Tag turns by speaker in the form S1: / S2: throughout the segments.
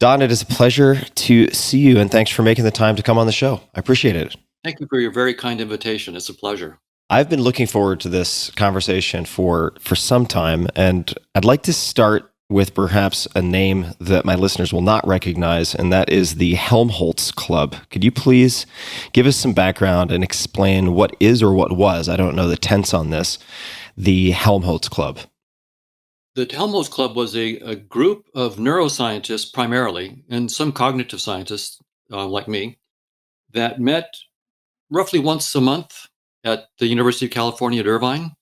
S1: Don, it is a pleasure to see you, and thanks for making the time to come on the show. I appreciate it.
S2: Thank you for your very kind invitation. It's a pleasure.
S1: I've been looking forward to this conversation for some time, and I'd like to start with perhaps a name that my listeners will not recognize, and that is the Helmholtz Club. Could you please give us some background and explain what is or what was, I don't know the tense on this, the Helmholtz Club?
S2: The Helmholtz Club was a group of neuroscientists primarily, and some cognitive scientists like me, that met roughly once a month at the University of California at Irvine.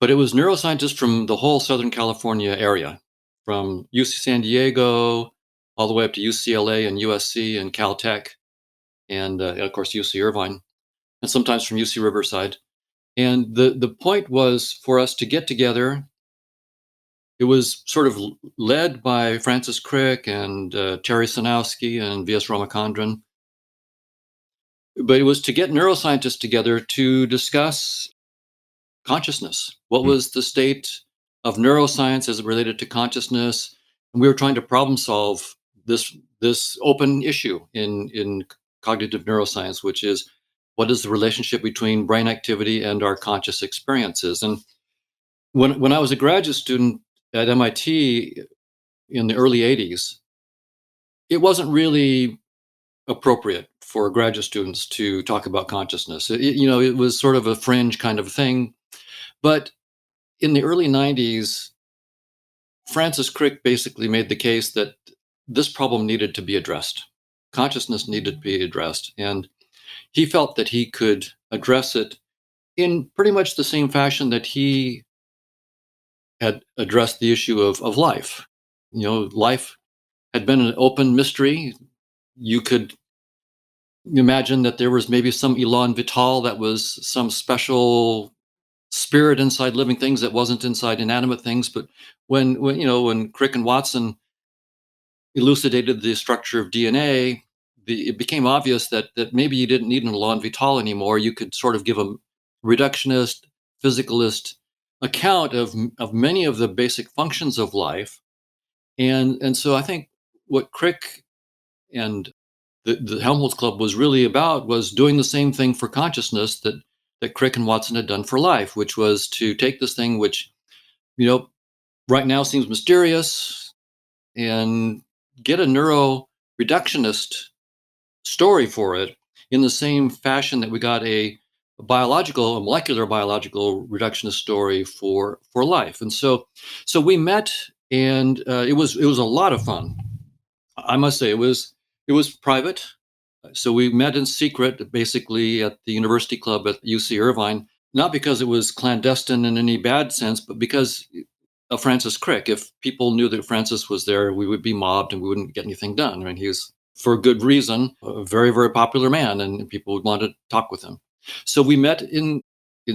S2: But it was neuroscientists from the whole Southern California area, from UC San Diego all the way up to UCLA and USC and Caltech, and of course UC Irvine, and sometimes from UC Riverside. And the point was for us to get together. It was sort of led by Francis Crick and Terry Sanowski and V.S. Ramachandran. But it was to get neuroscientists together to discuss consciousness. What was the state of neuroscience as it related to consciousness? And we were trying to problem solve this open issue in cognitive neuroscience, which is what is the relationship between brain activity and our conscious experiences? And when I was a graduate student at MIT in the early 80s, it wasn't really appropriate for graduate students to talk about consciousness. It was sort of a fringe kind of thing. But in the early 90s, Francis Crick basically made the case that this problem needed to be addressed. Consciousness needed to be addressed. And he felt that he could address it in pretty much the same fashion that he had addressed the issue of life. Life had been an open mystery. You could imagine that there was maybe some elan vital, that was some special spirit inside living things that wasn't inside inanimate things. But when Crick and Watson elucidated the structure of DNA, it became obvious that maybe you didn't need an elan vital anymore. You could sort of give a reductionist, physicalist account of many of the basic functions of life. And so I think what Crick and the Helmholtz Club was really about was doing the same thing for consciousness that Crick and Watson had done for life, which was to take this thing which, right now seems mysterious, and get a neuro reductionist story for it in the same fashion that we got a molecular biological reductionist story for life. And so we met, and it was a lot of fun. I must say it was private. So we met in secret, basically at the University Club at UC Irvine, not because it was clandestine in any bad sense, but because of Francis Crick. If people knew that Francis was there, we would be mobbed and we wouldn't get anything done. I mean, he was, for good reason, a very, very popular man, and people would want to talk with him. So we met in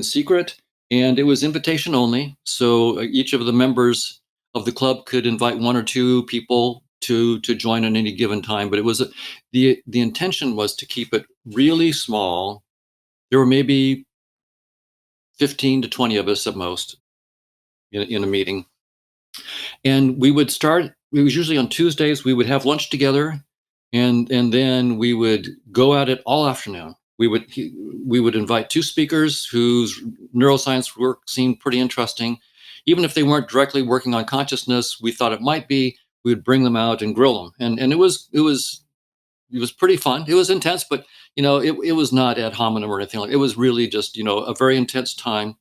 S2: secret, and it was invitation only. So each of the members of the club could invite one or two people to join at any given time. But it was the intention was to keep it really small. There were maybe 15 to 20 of us at most in a meeting. And we would start, it was usually on Tuesdays, we would have lunch together, and then we would go at it all afternoon. We would invite two speakers whose neuroscience work seemed pretty interesting. Even if they weren't directly working on consciousness, we thought it might be. We would bring them out and grill them. And it was pretty fun. It was intense, but it was not ad hominem or anything like it. Was really just a very intense time.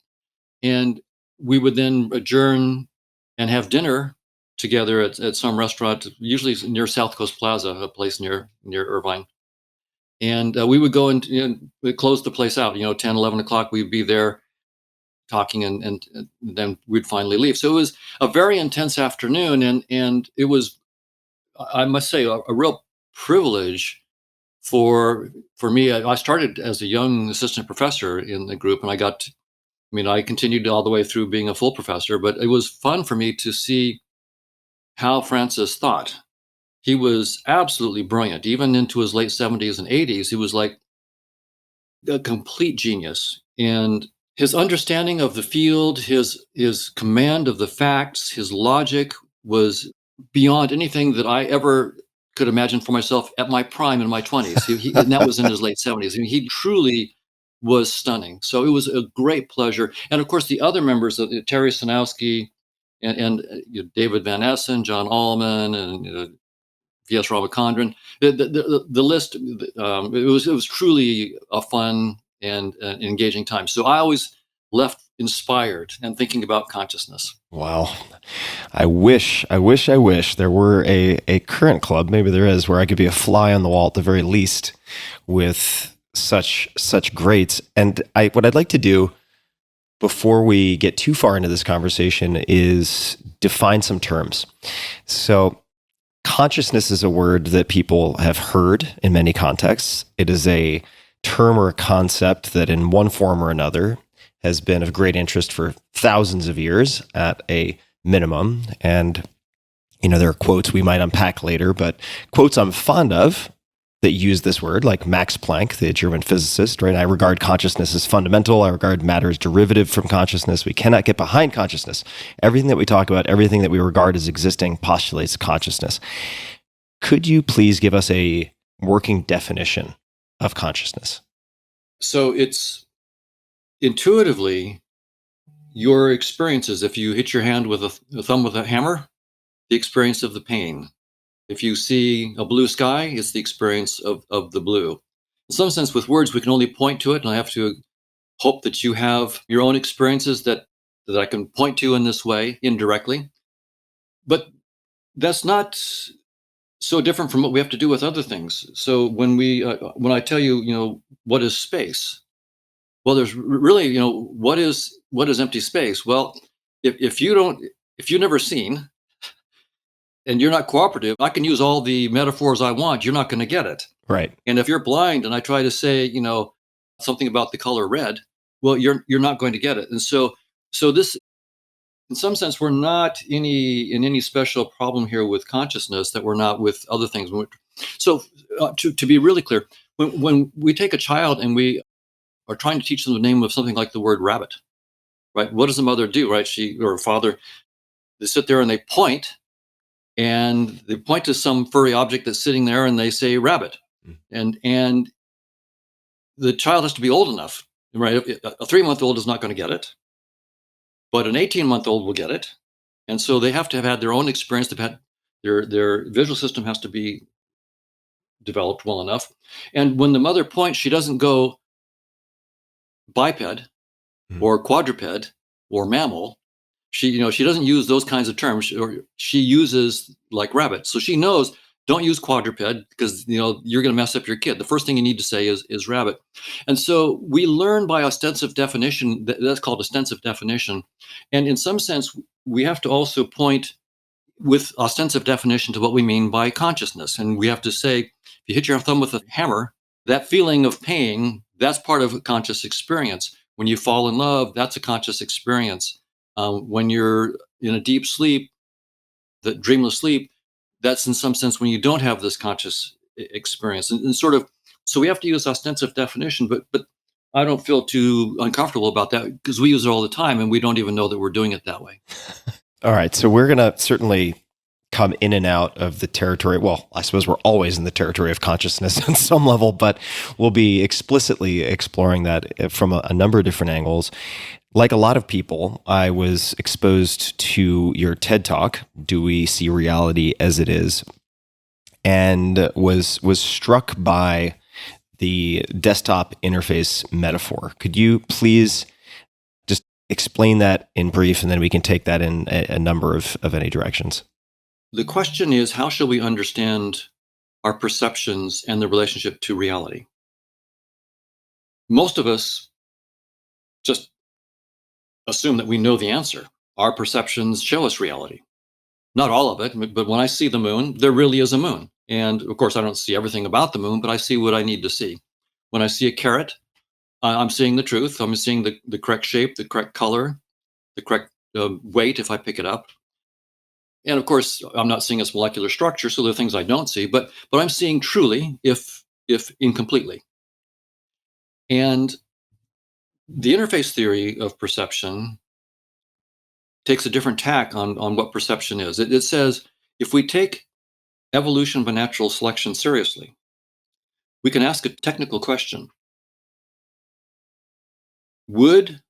S2: And we would then adjourn and have dinner together at some restaurant, usually near South Coast Plaza, a place near Irvine. And we would go and we'd close the place out, 10, 11 o'clock, we'd be there talking, and then we'd finally leave. So it was a very intense afternoon, and it was, I must say, a real privilege for me. I started as a young assistant professor in the group, and I continued all the way through being a full professor, but it was fun for me to see how Francis thought. He was absolutely brilliant. Even into his late 70s and 80s, he was like a complete genius. And his understanding of the field, his command of the facts, his logic was beyond anything that I ever could imagine for myself at my prime in my 20s. And that was in his late 70s. I mean, he truly was stunning. So it was a great pleasure. And of course, the other members, Terry Sanowski and David Van Essen, John Allman, and V.S. Ramachandran, the list, it was truly a fun and engaging time. So I always left inspired and thinking about consciousness.
S1: Wow. I wish there were a current club, maybe there is, where I could be a fly on the wall at the very least with such greats. And what I'd like to do before we get too far into this conversation is define some terms. So consciousness is a word that people have heard in many contexts. It is a term or a concept that in one form or another has been of great interest for thousands of years at a minimum. And, there are quotes we might unpack later, but quotes I'm fond of that use this word, like Max Planck, the German physicist, right? I regard consciousness as fundamental. I regard matter as derivative from consciousness. We cannot get behind consciousness. Everything that we talk about, everything that we regard as existing postulates consciousness. Could you please give us a working definition of consciousness?
S2: So it's intuitively your experiences. If you hit your hand with a thumb with a hammer, the experience of the pain. If you see a blue sky, it's the experience of the blue. In some sense, with words, we can only point to it, and I have to hope that you have your own experiences that I can point to in this way, indirectly. But that's not so different from what we have to do with other things. So when I tell you, what is space? Well, there's really, what is empty space? Well, if you've never seen, and you're not cooperative, I can use all the metaphors I want. You're not going to get it.
S1: Right.
S2: And if you're blind and I try to say, something about the color red, well, you're not going to get it. And so this, in some sense, we're not in any special problem here with consciousness that we're not with other things. So to be really clear, when we take a child and we are trying to teach them the name of something like the word rabbit, right? What does the mother do, right? She or her father, they sit there and they point. And they point to some furry object that's sitting there and they say rabbit. And the child has to be old enough, right? A 3-month-old is not going to get it, but an 18-month-old will get it. And so they have to have had their own experience. They've had their visual system has to be developed well enough. And when the mother points, she doesn't go biped or quadruped or mammal. She doesn't use those kinds of terms, or she uses like rabbit. So she knows, don't use quadruped because you're going to mess up your kid. The first thing you need to say is rabbit. And so we learn by ostensive definition. That's called ostensive definition. And in some sense, we have to also point with ostensive definition to what we mean by consciousness. And we have to say, if you hit your thumb with a hammer, that feeling of pain, that's part of a conscious experience. When you fall in love, that's a conscious experience. When you're in a deep sleep, the dreamless sleep, that's in some sense when you don't have this conscious experience. And sort of, so we have to use ostensive definition, but I don't feel too uncomfortable about that because we use it all the time and we don't even know that we're doing it that way.
S1: All right. So we're going to certainly come in and out of the territory. Well, I suppose we're always in the territory of consciousness on some level, but we'll be explicitly exploring that from a number of different angles. Like a lot of people, I was exposed to your TED Talk, Do We See Reality as It Is? And was struck by the desktop interface metaphor. Could you please just explain that in brief, and then we can take that in a number of any directions?
S2: The question is, how shall we understand our perceptions and the relationship to reality? Most of us just assume that we know the answer. Our perceptions show us reality. Not all of it, but when I see the moon, there really is a moon. And of course, I don't see everything about the moon, but I see what I need to see. When I see a carrot, I'm seeing the truth. I'm seeing the correct shape, the correct color, the correct weight if I pick it up. And of course, I'm not seeing its molecular structure, so there are things I don't see, but I'm seeing truly, if incompletely. And the interface theory of perception takes a different tack on what perception is. It says if we take evolution by natural selection seriously, we can ask a technical question. Would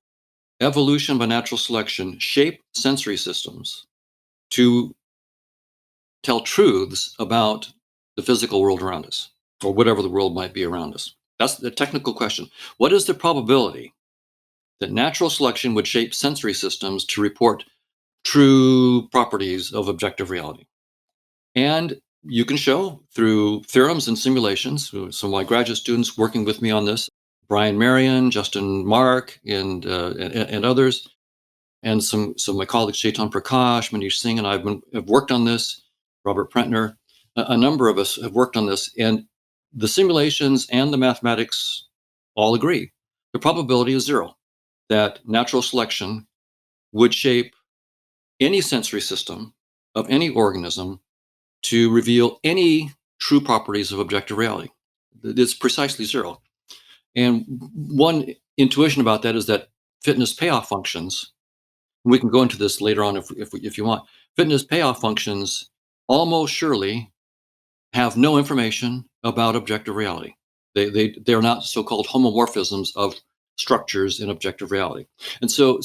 S2: evolution by natural selection shape sensory systems to tell truths about the physical world around us, or whatever the world might be around us? That's the technical question. What is the probability that natural selection would shape sensory systems to report true properties of objective reality? And you can show through theorems and simulations. Some of my graduate students working with me on this, Brian Marion, Justin Mark, and others, and some of my colleagues, Chetan Prakash, Manish Singh, and have worked on this. Robert Prentner, a number of us have worked on this, and the simulations and the mathematics all agree. The probability is zero that natural selection would shape any sensory system of any organism to reveal any true properties of objective reality. It's precisely zero. And one intuition about that is that fitness payoff functions, we can go into this later on if you want, fitness payoff functions almost surely have no information about objective reality. They are not so-called homomorphisms of structures in objective reality. And so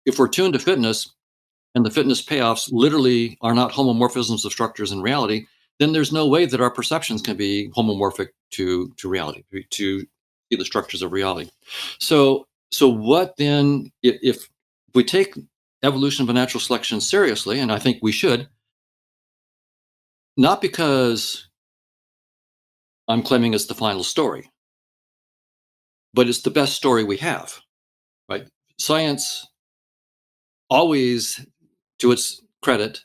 S2: if we're tuned to fitness, and the fitness payoffs literally are not homomorphisms of structures in reality, then there's no way that our perceptions can be homomorphic to reality, to see the structures of reality. So what then, if we take evolution by natural selection seriously, and I think we should, not because I'm claiming it's the final story, but it's the best story we have, right? Science always, to its credit,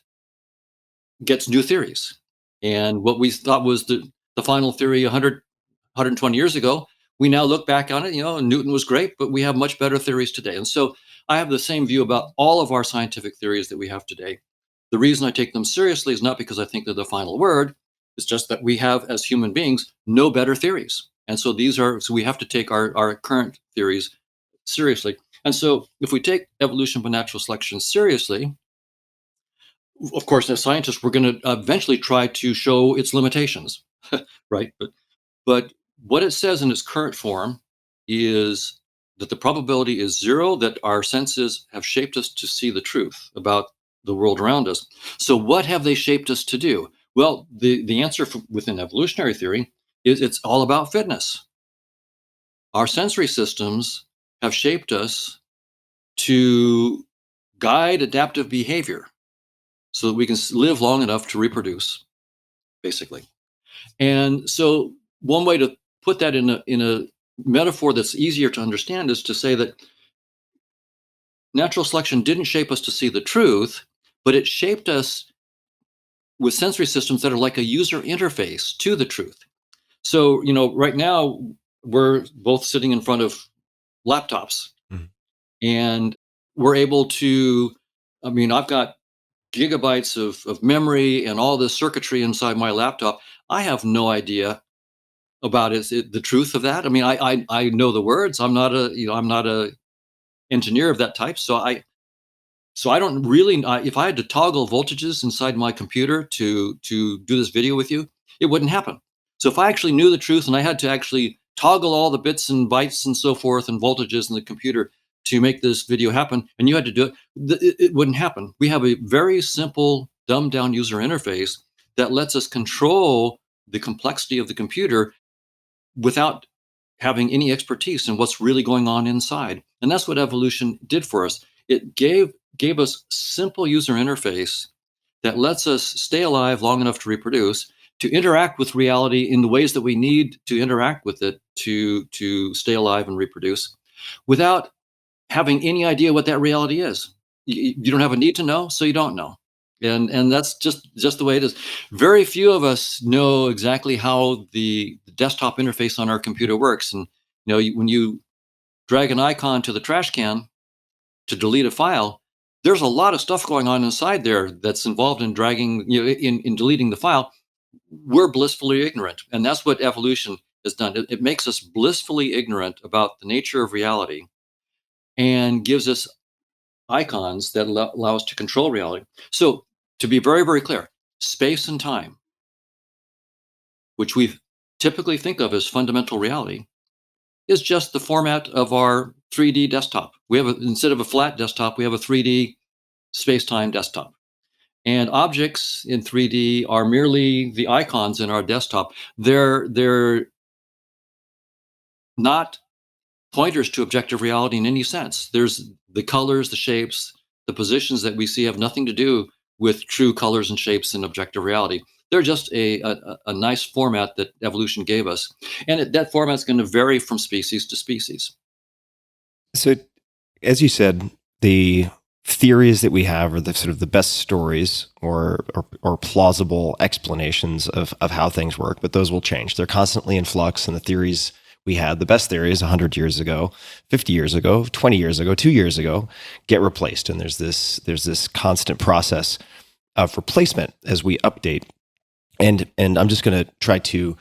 S2: gets new theories. And what we thought was the final theory 120 years ago, we now look back on it, Newton was great, but we have much better theories today. And so I have the same view about all of our scientific theories that we have today. The reason I take them seriously is not because I think they're the final word. It's just that we have, as human beings, no better theories. And so we have to take our current theories seriously. And so if we take evolution by natural selection seriously, of course, as scientists, we're going to eventually try to show its limitations, right? But what it says in its current form is that the probability is zero that our senses have shaped us to see the truth about the world around us. So what have they shaped us to do? Well, the answer within evolutionary theory is it's all about fitness. Our sensory systems have shaped us to guide adaptive behavior so that we can live long enough to reproduce, basically. And so one way to put that in a metaphor that's easier to understand is to say that natural selection didn't shape us to see the truth, but it shaped us with sensory systems that are like a user interface to the truth. So, right now we're both sitting in front of laptops, and we're able to, I've got gigabytes of memory and all this circuitry inside my laptop. I have no idea about the truth of that. I know the words. I'm not a engineer of that type. So I don't really. If I had to toggle voltages inside my computer to do this video with you, it wouldn't happen. So if I actually knew the truth and I had to actually toggle all the bits and bytes and so forth and voltages in the computer to make this video happen, and you had to do it wouldn't happen. We have a very simple, dumbed down user interface that lets us control the complexity of the computer without having any expertise in what's really going on inside. And that's what evolution did for us. It gave us simple user interface that lets us stay alive long enough to reproduce, to interact with reality in the ways that we need to interact with it to stay alive and reproduce, without having any idea what that reality is. You don't have a need to know, so you don't know. And that's just the way it is. Very few of us know exactly how the desktop interface on our computer works. And when you drag an icon to the trash can to delete a file, there's a lot of stuff going on inside there that's involved in dragging, in deleting the file. We're blissfully ignorant, and that's what evolution has done. It makes us blissfully ignorant about the nature of reality, and gives us icons that allow us to control reality. So, to be very, very clear, space and time, which we typically think of as fundamental reality, is just the format of our 3D desktop. We have instead of a flat desktop, we have a 3D space-time desktop. And objects in 3D are merely the icons in our desktop. They're not pointers to objective reality in any sense. There's the colors, the shapes, the positions that we see have nothing to do with true colors and shapes in objective reality. They're just a nice format that evolution gave us. And that format's going to vary from species to species.
S1: So, as you said, the theories that we have are the sort of the best stories or plausible explanations of how things work, but those will change. They're constantly in flux, and the theories we had, the best theories 100 years ago, 50 years ago, 20 years ago, 2 years ago, get replaced. And there's this constant process of replacement as we update. And I'm just going to try to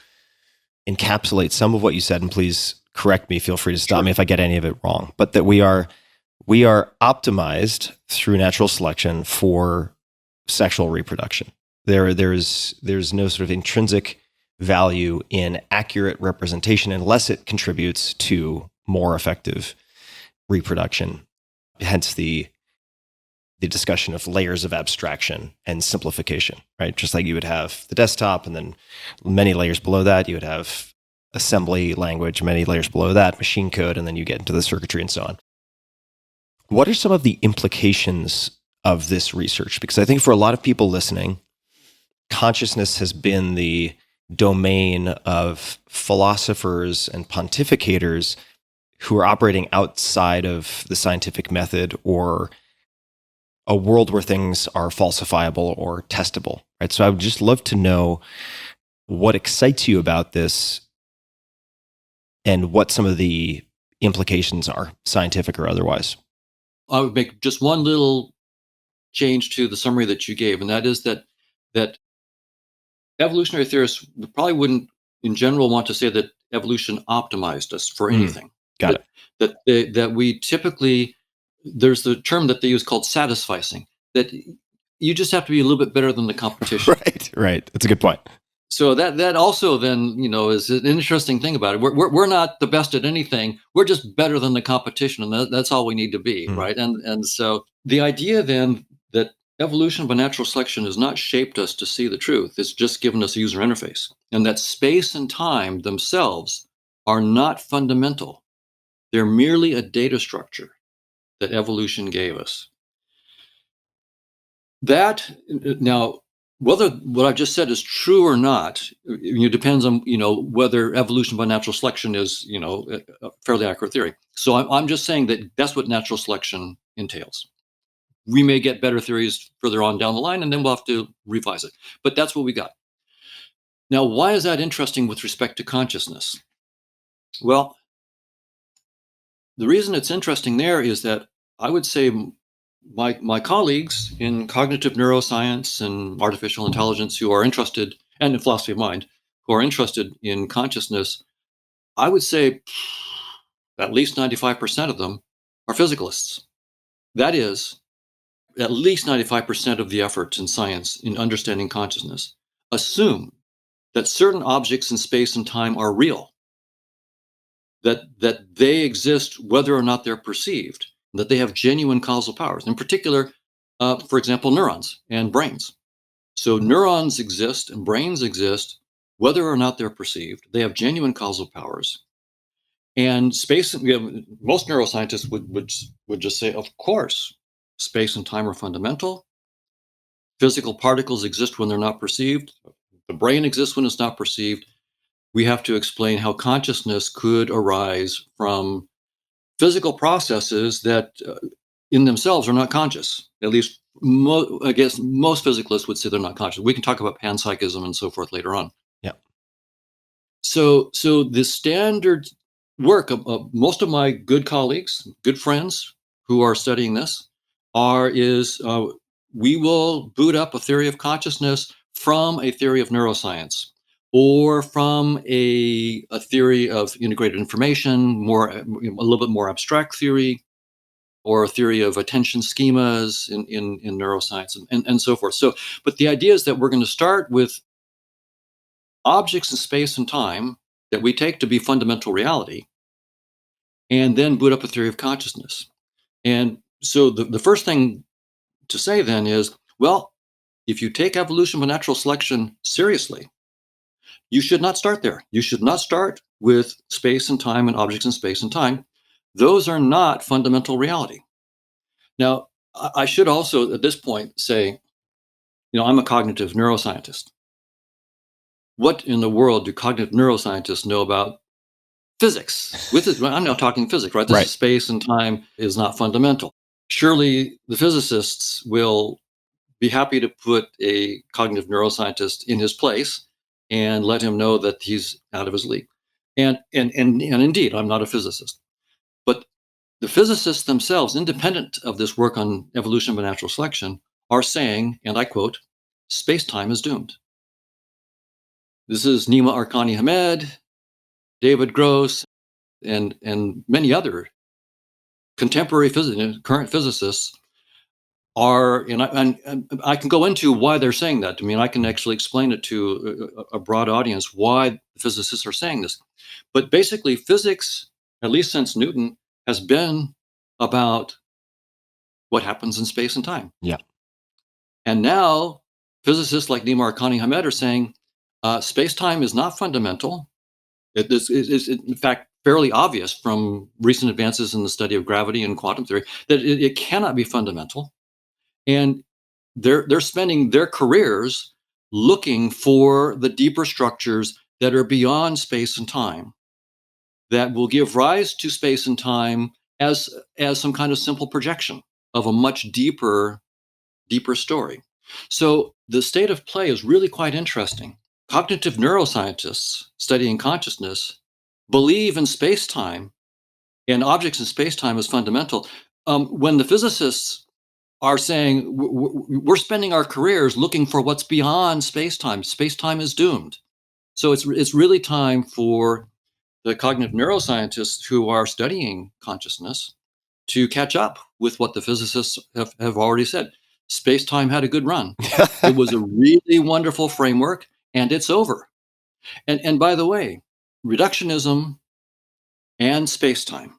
S1: encapsulate some of what you said, and please correct me. Feel free to stop me if I get any of it wrong. But that we are optimized through natural selection for sexual reproduction. There's no sort of intrinsic value in accurate representation unless it contributes to more effective reproduction. Hence the discussion of layers of abstraction and simplification, right? Just like you would have the desktop and then many layers below that, you would have assembly language, many layers below that, machine code, and then you get into the circuitry and so on. What are some of the implications of this research? Because I think for a lot of people listening, consciousness has been the domain of philosophers and pontificators who are operating outside of the scientific method or a world where things are falsifiable or testable, right? So I would just love to know what excites you about this and what some of the implications are, scientific or otherwise.
S2: I would make just one little change to the summary that you gave, and that is that evolutionary theorists probably wouldn't, in general, want to say that evolution optimized us for anything.
S1: Got it.
S2: That we typically, there's the term that they use called satisficing, that you just have to be a little bit better than the competition.
S1: Right. That's a good point.
S2: So that also then, is an interesting thing about it. We're not the best at anything. We're just better than the competition, and that's all we need to be, right? And so the idea then that evolution by natural selection has not shaped us to see the truth. It's just given us a user interface, and that space and time themselves are not fundamental. They're merely a data structure that evolution gave us. That now, whether what I've just said is true or not, it depends on whether evolution by natural selection is a fairly accurate theory. So I'm just saying that that's what natural selection entails. We may get better theories further on down the line, and then we'll have to revise it. But that's what we got. Now, why is that interesting with respect to consciousness? Well, the reason it's interesting there is that I would say my colleagues in cognitive neuroscience and artificial intelligence who are interested, and in philosophy of mind, who are interested in consciousness, I would say at least 95% of them are physicalists. That is, at least 95% of the efforts in science in understanding consciousness assume that certain objects in space and time are real, that they exist whether or not they're perceived, that they have genuine causal powers. In particular, for example, neurons and brains. So neurons exist and brains exist whether or not they're perceived. They have genuine causal powers. And space, most neuroscientists would just say, of course, space and time are fundamental. Physical particles exist when they're not perceived. The brain exists when it's not perceived. We have to explain how consciousness could arise from physical processes that in themselves are not conscious. At least, I guess most physicalists would say they're not conscious. We can talk about panpsychism and so forth later on.
S1: Yeah.
S2: So the standard work of most of my good colleagues, good friends who are studying this is we will boot up a theory of consciousness from a theory of neuroscience or from a theory of integrated information, a little bit more abstract theory, or a theory of attention schemas in neuroscience and so forth. So, but the idea is that we're going to start with objects in space and time that we take to be fundamental reality, and then boot up a theory of consciousness. And so the first thing to say then is, well, if you take evolution by natural selection seriously, you should not start there. You should not start with space and time and objects in space and time. Those are not fundamental reality. Now, I should also at this point say, I'm a cognitive neuroscientist. What in the world do cognitive neuroscientists know about physics? I'm now talking physics, right? This is space and time is not fundamental. Surely the physicists will be happy to put a cognitive neuroscientist in his place and let him know that he's out of his league. And indeed, I'm not a physicist. But the physicists themselves, independent of this work on evolution by natural selection, are saying, and I quote, space-time is doomed. This is Nima Arkani-Hamed, David Gross, and many other contemporary current physicists are, and I can go into why they're saying that. I mean, I can actually explain it to a broad audience why physicists are saying this. But basically, physics, at least since Newton, has been about what happens in space and time.
S1: Yeah.
S2: And now physicists like Nima Arkani-Hamed are saying space-time is not fundamental. It is, in fact, fairly obvious from recent advances in the study of gravity and quantum theory that it cannot be fundamental. And they're spending their careers looking for the deeper structures that are beyond space and time, that will give rise to space and time as some kind of simple projection of a much deeper story. So the state of play is really quite interesting. Cognitive neuroscientists studying consciousness believe in space-time and objects in space-time as fundamental. When the physicists are saying we're spending our careers looking for what's beyond space-time, space-time is doomed. So it's really time for the cognitive neuroscientists who are studying consciousness to catch up with what the physicists have already said. Space-time had a good run. It was a really wonderful framework, and it's over. And by the way, reductionism and space-time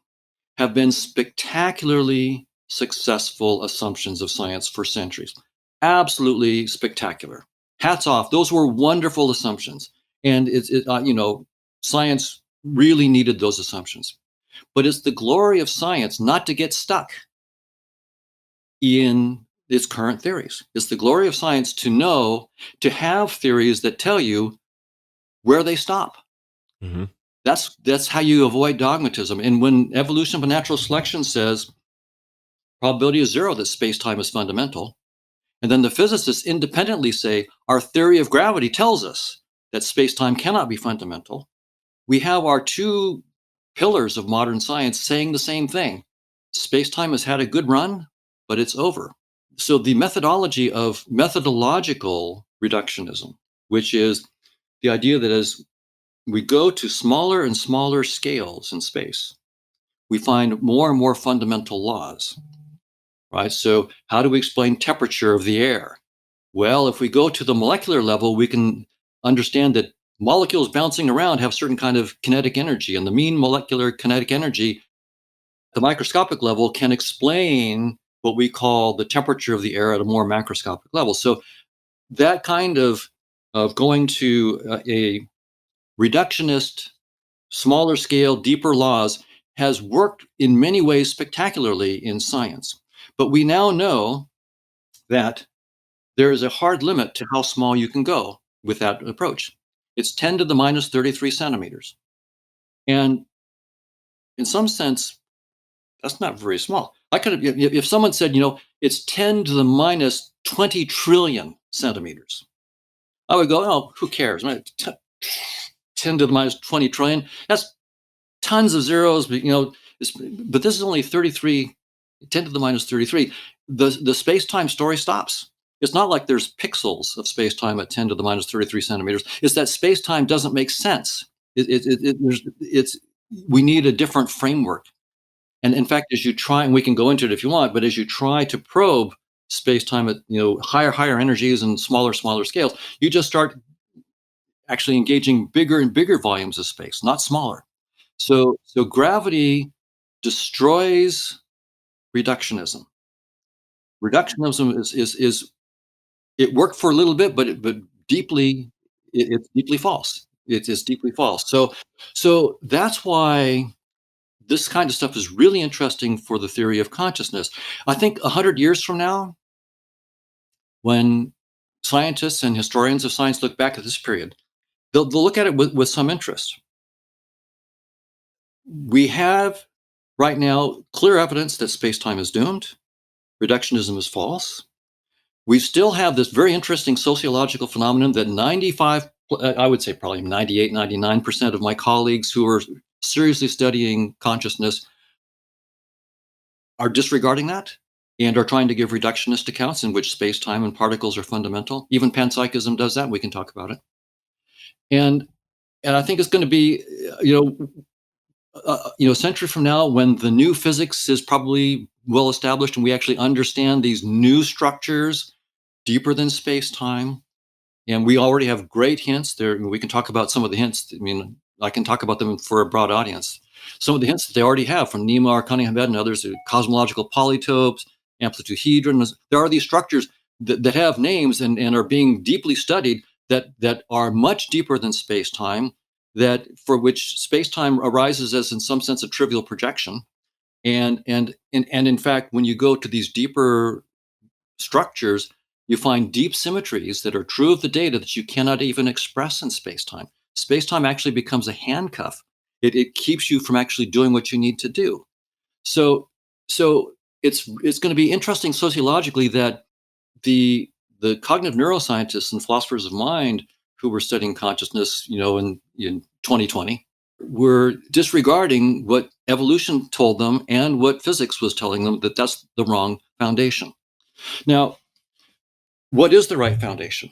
S2: have been spectacularly successful assumptions of science for centuries. Absolutely spectacular. Hats off. Those were wonderful assumptions. And science really needed those assumptions. But it's the glory of science not to get stuck in its current theories. It's the glory of science to have theories that tell you where they stop.
S1: Mm-hmm.
S2: That's how you avoid dogmatism. And when evolution by natural selection says probability is 0 that space-time is fundamental, and then the physicists independently say our theory of gravity tells us that space-time cannot be fundamental, we have our two pillars of modern science saying the same thing. Space-time has had a good run, but it's over. So the methodology of methodological reductionism, which is the idea that as we go to smaller and smaller scales in space, we find more and more fundamental laws, right? So how do we explain temperature of the air? Well, if we go to the molecular level, we can understand that molecules bouncing around have certain kind of kinetic energy, and the mean molecular kinetic energy at the microscopic level can explain what we call the temperature of the air at a more macroscopic level. So that kind of going to a reductionist, smaller scale, deeper laws has worked in many ways spectacularly in science. But we now know that there is a hard limit to how small you can go with that approach. It's 10 to the minus 33 centimeters. And in some sense, that's not very small. I could have, if someone said, it's 10 to the minus 20 trillion centimeters, I would go, oh, who cares? 10 to the minus 20 trillion, that's tons of zeros, but this is only 33, 10 to the minus 33. The space-time story stops. It's not like there's pixels of space-time at 10 to the minus 33 centimeters. It's that space-time doesn't make sense. We need a different framework. And in fact, as you try, and we can go into it if you want, but as you try to probe space-time at higher energies and smaller scales, you just start actually engaging bigger and bigger volumes of space, not smaller. So gravity destroys reductionism. Reductionism is it worked for a little bit, but it's deeply false. It's deeply false. So that's why this kind of stuff is really interesting for the theory of consciousness. I think 100 years from now, when scientists and historians of science look back at this period, they'll look at it with some interest. We have right now clear evidence that space-time is doomed. Reductionism is false. We still have this very interesting sociological phenomenon that 95, I would say probably 98, 99% of my colleagues who are seriously studying consciousness are disregarding that and are trying to give reductionist accounts in which space-time and particles are fundamental. Even panpsychism does that. We can talk about it. And I think it's going to be, a century from now, when the new physics is probably well established and we actually understand these new structures deeper than space-time, and we already have great hints there. We can talk about some of the hints. I mean, I can talk about them for a broad audience. Some of the hints that they already have from Nima, Cunningham, and others, cosmological polytopes, amplitude-hedron. There are these structures that have names and are being deeply studied that are much deeper than space-time, that for which space-time arises as, in some sense, a trivial projection. And in fact, when you go to these deeper structures, you find deep symmetries that are true of the data that you cannot even express in space-time. Space-time actually becomes a handcuff. It keeps you from actually doing what you need to do. So it's going to be interesting sociologically that the cognitive neuroscientists and philosophers of mind who were studying consciousness, in 2020, were disregarding what evolution told them and what physics was telling them, that that's the wrong foundation. Now, what is the right foundation?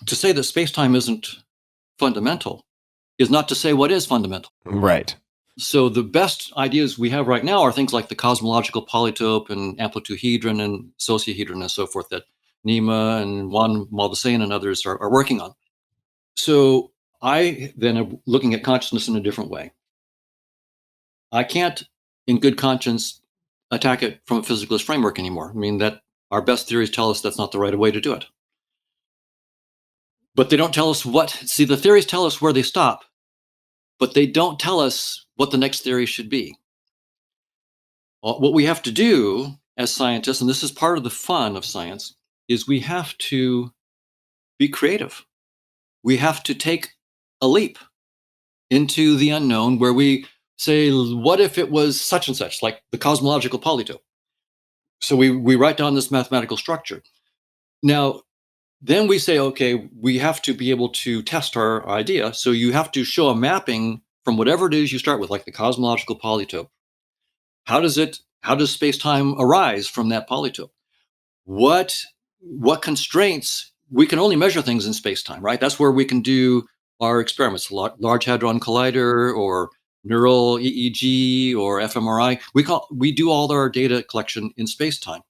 S2: To say that space-time isn't fundamental is not to say what is fundamental.
S1: Right.
S2: So the best ideas we have right now are things like the cosmological polytope and amplitude-hedron and sociohedron and so forth that Nima and Juan Maldacena and others are working on. So I then am looking at consciousness in a different way. I can't, in good conscience, attack it from a physicalist framework anymore. I mean, that our best theories tell us that's not the right way to do it. But they don't tell us the theories tell us where they stop, but they don't tell us what the next theory should be. What we have to do as scientists, and this is part of the fun of science, is we have to be creative. We have to take a leap into the unknown where we say, what if it was such and such, like the cosmological polytope? So we write down this mathematical structure. Now, then we say, okay, we have to be able to test our idea. So you have to show a mapping from whatever it is you start with, like the cosmological polytope. How does space-time arise from that polytope? What constraints? We can only measure things in space-time, right? That's where we can do our experiments, Large Hadron Collider or neural EEG or fMRI. We do all our data collection in space-time,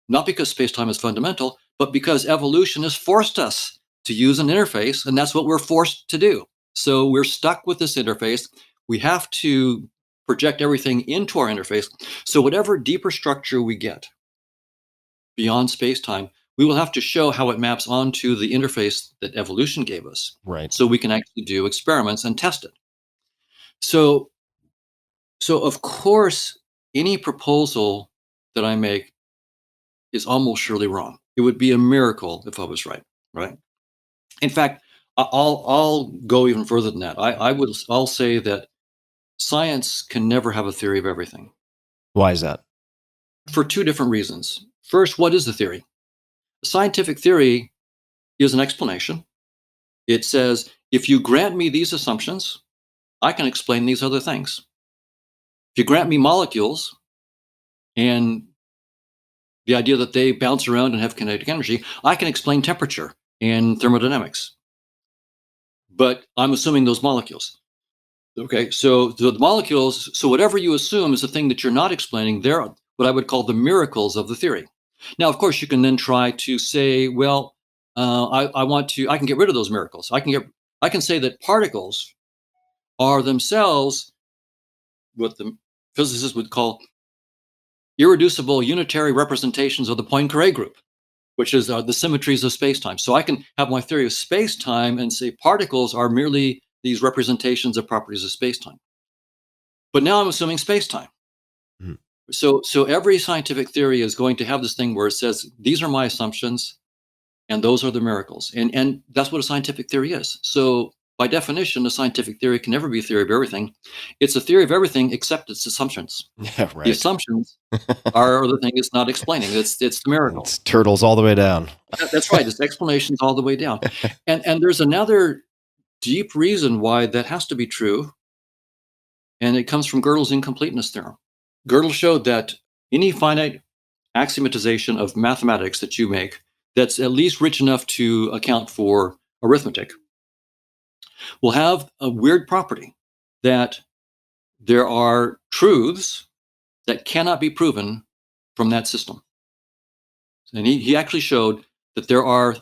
S2: not because space-time is fundamental, but because evolution has forced us to use an interface, and that's what we're forced to do. So we're stuck with this interface. We have to project everything into our interface. So whatever deeper structure we get beyond space-time, we will have to show how it maps onto the interface that evolution gave us.
S1: Right.
S2: So we can actually do experiments and test it. So of course, any proposal that I make is almost surely wrong. It would be a miracle if I was right? In fact, I'll go even further than that. I'll say that science can never have a theory of everything.
S1: Why is that?
S2: For two different reasons. First, what is the theory? Scientific theory is an explanation. It says, if you grant me these assumptions, I can explain these other things. If you grant me molecules and the idea that they bounce around and have kinetic energy, I can explain temperature and thermodynamics. But I'm assuming those molecules. Okay, so the molecules, so whatever you assume is the thing that you're not explaining, they're what I would call the miracles of the theory. Now, of course, you can then try to say, well, I can get rid of those miracles. I can say that particles are themselves what the physicists would call irreducible unitary representations of the Poincare group, which is the symmetries of space-time. So I can have my theory of space-time and say particles are merely these representations of properties of space-time. But now I'm assuming space-time. Mm-hmm. So every scientific theory is going to have this thing where it says, these are my assumptions, and those are the miracles. And that's what a scientific theory is. So by definition, a scientific theory can never be a theory of everything. It's a theory of everything except its assumptions.
S1: Yeah, right.
S2: The assumptions are the thing it's not explaining. It's the miracle.
S1: It's turtles all the way down.
S2: That's right. It's explanations all the way down. And there's another deep reason why that has to be true. And it comes from Gödel's incompleteness theorem. Gödel showed that any finite axiomatization of mathematics that you make that's at least rich enough to account for arithmetic will have a weird property that there are truths that cannot be proven from that system. And he actually showed that there are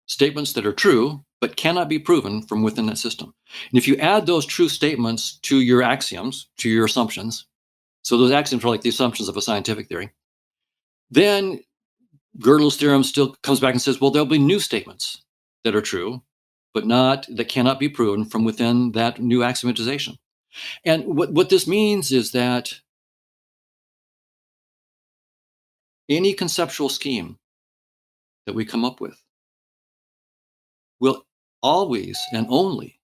S2: statements that are true but cannot be proven from within that system. And if you add those true statements to your axioms, to your assumptions, so those axioms are like the assumptions of a scientific theory, then Gödel's theorem still comes back and says, well, there'll be new statements that are true, but that cannot be proven from within that new axiomatization. And what this means is that any conceptual scheme that we come up with will always and only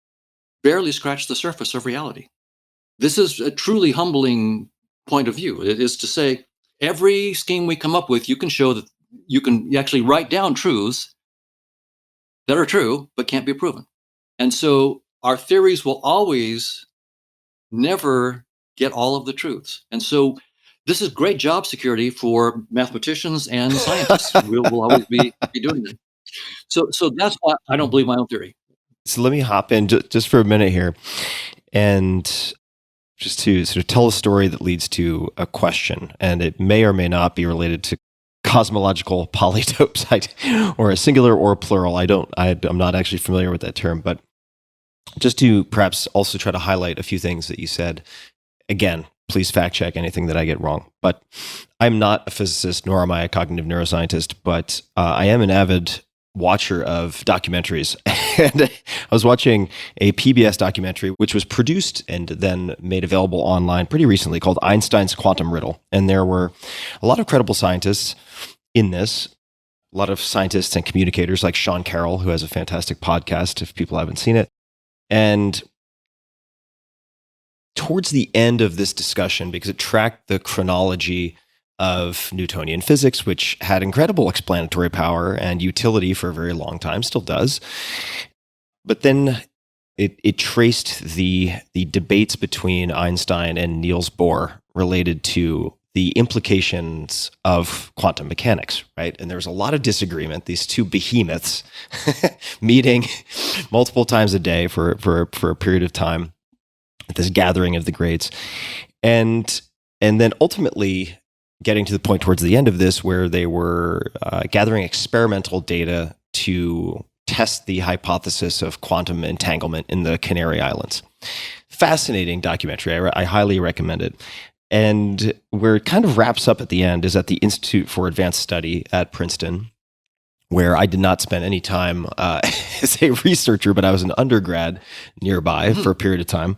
S2: barely scratch the surface of reality. This is a truly humbling point of view. It is to say, every scheme we come up with, you can show that you can actually write down truths that are true but can't be proven. And so our theories will always never get all of the truths. And so this is great job security for mathematicians and scientists. We'll always be doing it. So that's why I don't believe my own theory.
S1: So let me hop in just for a minute here and just to sort of tell a story that leads to a question. And it may or may not be related to cosmological polytopes, or a singular or a plural. I'm not actually familiar with that term, but just to perhaps also try to highlight a few things that you said. Again, please fact check anything that I get wrong. But I'm not a physicist, nor am I a cognitive neuroscientist, but I am an avid watcher of documentaries. And I was watching a PBS documentary, which was produced and then made available online pretty recently, called Einstein's Quantum Riddle. And there were a lot of credible scientists in this, a lot of scientists and communicators like Sean Carroll, who has a fantastic podcast if people haven't seen it. And towards the end of this discussion, because it tracked the chronology of Newtonian physics, which had incredible explanatory power and utility for a very long time, still does. But then it traced the debates between Einstein and Niels Bohr related to the implications of quantum mechanics, right? And there was a lot of disagreement. These two behemoths meeting multiple times a day for a period of time at this gathering of the greats. And then ultimately getting to the point towards the end of this where they were gathering experimental data to test the hypothesis of quantum entanglement in the Canary Islands. Fascinating documentary. I highly recommend it. And where it kind of wraps up at the end is at the Institute for Advanced Study at Princeton, where I did not spend any time as a researcher, but I was an undergrad nearby for a period of time.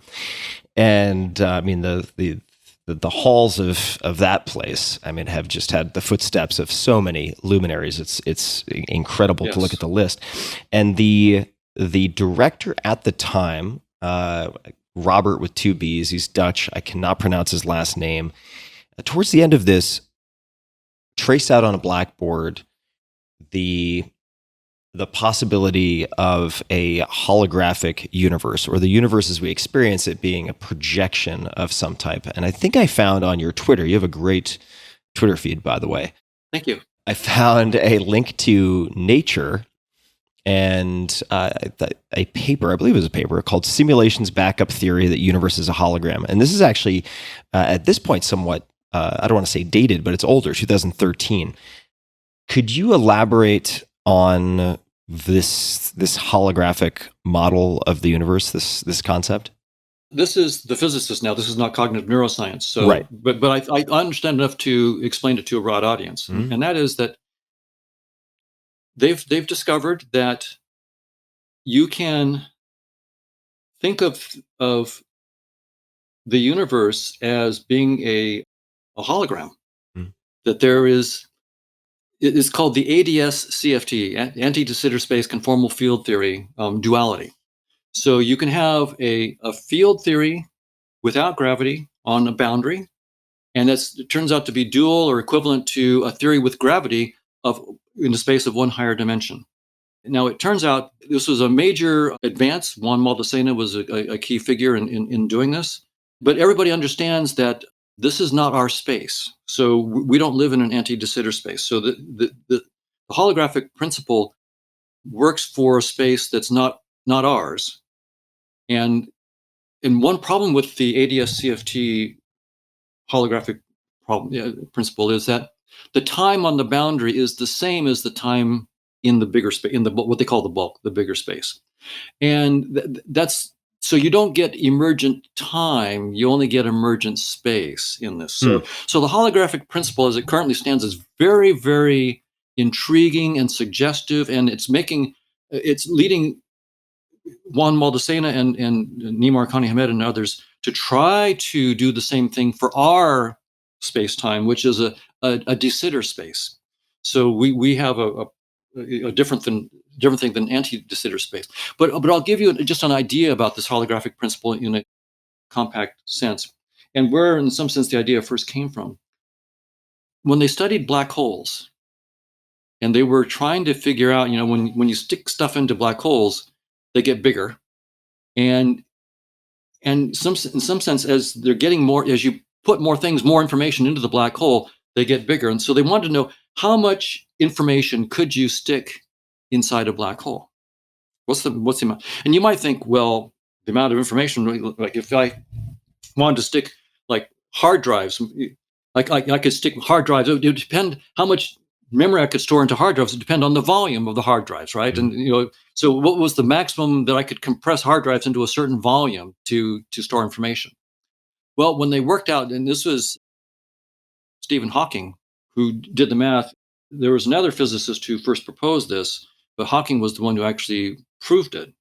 S1: And I mean, the halls of that place, I mean, have just had the footsteps of so many luminaries. It's incredible to look at the list. And the director at the time, Robert with two B's, he's Dutch. I cannot pronounce his last name. Towards the end of this, traced out on a blackboard the possibility of a holographic universe, or the universe as we experience it being a projection of some type. And I think I found on your Twitter, you have a great Twitter feed, by the way.
S2: Thank you.
S1: I found a link to Nature, and a paper, I believe it was a paper, called Simulations Backup Theory That Universe is a Hologram. And this is actually, at this point, somewhat, I don't want to say dated, but it's older, 2013. Could you elaborate on this holographic model of the universe, this concept?
S2: This is the physicist now. This is not cognitive neuroscience. So,
S1: right.
S2: But I understand enough to explain it to a broad audience, and that is that they've discovered that you can think of the universe as being a hologram. That there is, it is called the ADS CFT, anti-de Sitter space conformal field theory duality. So you can have a field theory without gravity on a boundary, and it turns out to be dual or equivalent to a theory with gravity in the space of one higher dimension. Now, it turns out this was a major advance. Juan Maldacena was a key figure in doing this. But everybody understands that this is not our space. So we don't live in an anti-de Sitter space. So the holographic principle works for a space that's not ours. And one problem with the ADS CFT holographic principle is that the time on the boundary is the same as the time in the bigger space, in the what they call the bulk, the bigger space. And that's so you don't get emergent time, you only get emergent space in this. So the holographic principle as it currently stands is very, very intriguing and suggestive, and it's leading Juan Maldacena and Nima Arkani Hamed and others to try to do the same thing for our space-time, which is a de Sitter space. So we have a different thing than anti-de Sitter space. But I'll give you just an idea about this holographic principle in a compact sense, and where, in some sense, the idea first came from. When they studied black holes, and they were trying to figure out, when you stick stuff into black holes, they get bigger, and in some sense, as they're getting more, as you put more information into the black hole, they get bigger. And so they wanted to know how much information could you stick inside a black hole? What's the amount? And you might think, well, the amount of information, like if I wanted to stick like hard drives, like I could stick hard drives. It would depend how much memory I could store into hard drives. It would depend on the volume of the hard drives, right? And so what was the maximum that I could compress hard drives into a certain volume to store information? Well, when they worked out, and this was Stephen Hawking who did the math. There was another physicist who first proposed this, but Hawking was the one who actually proved it.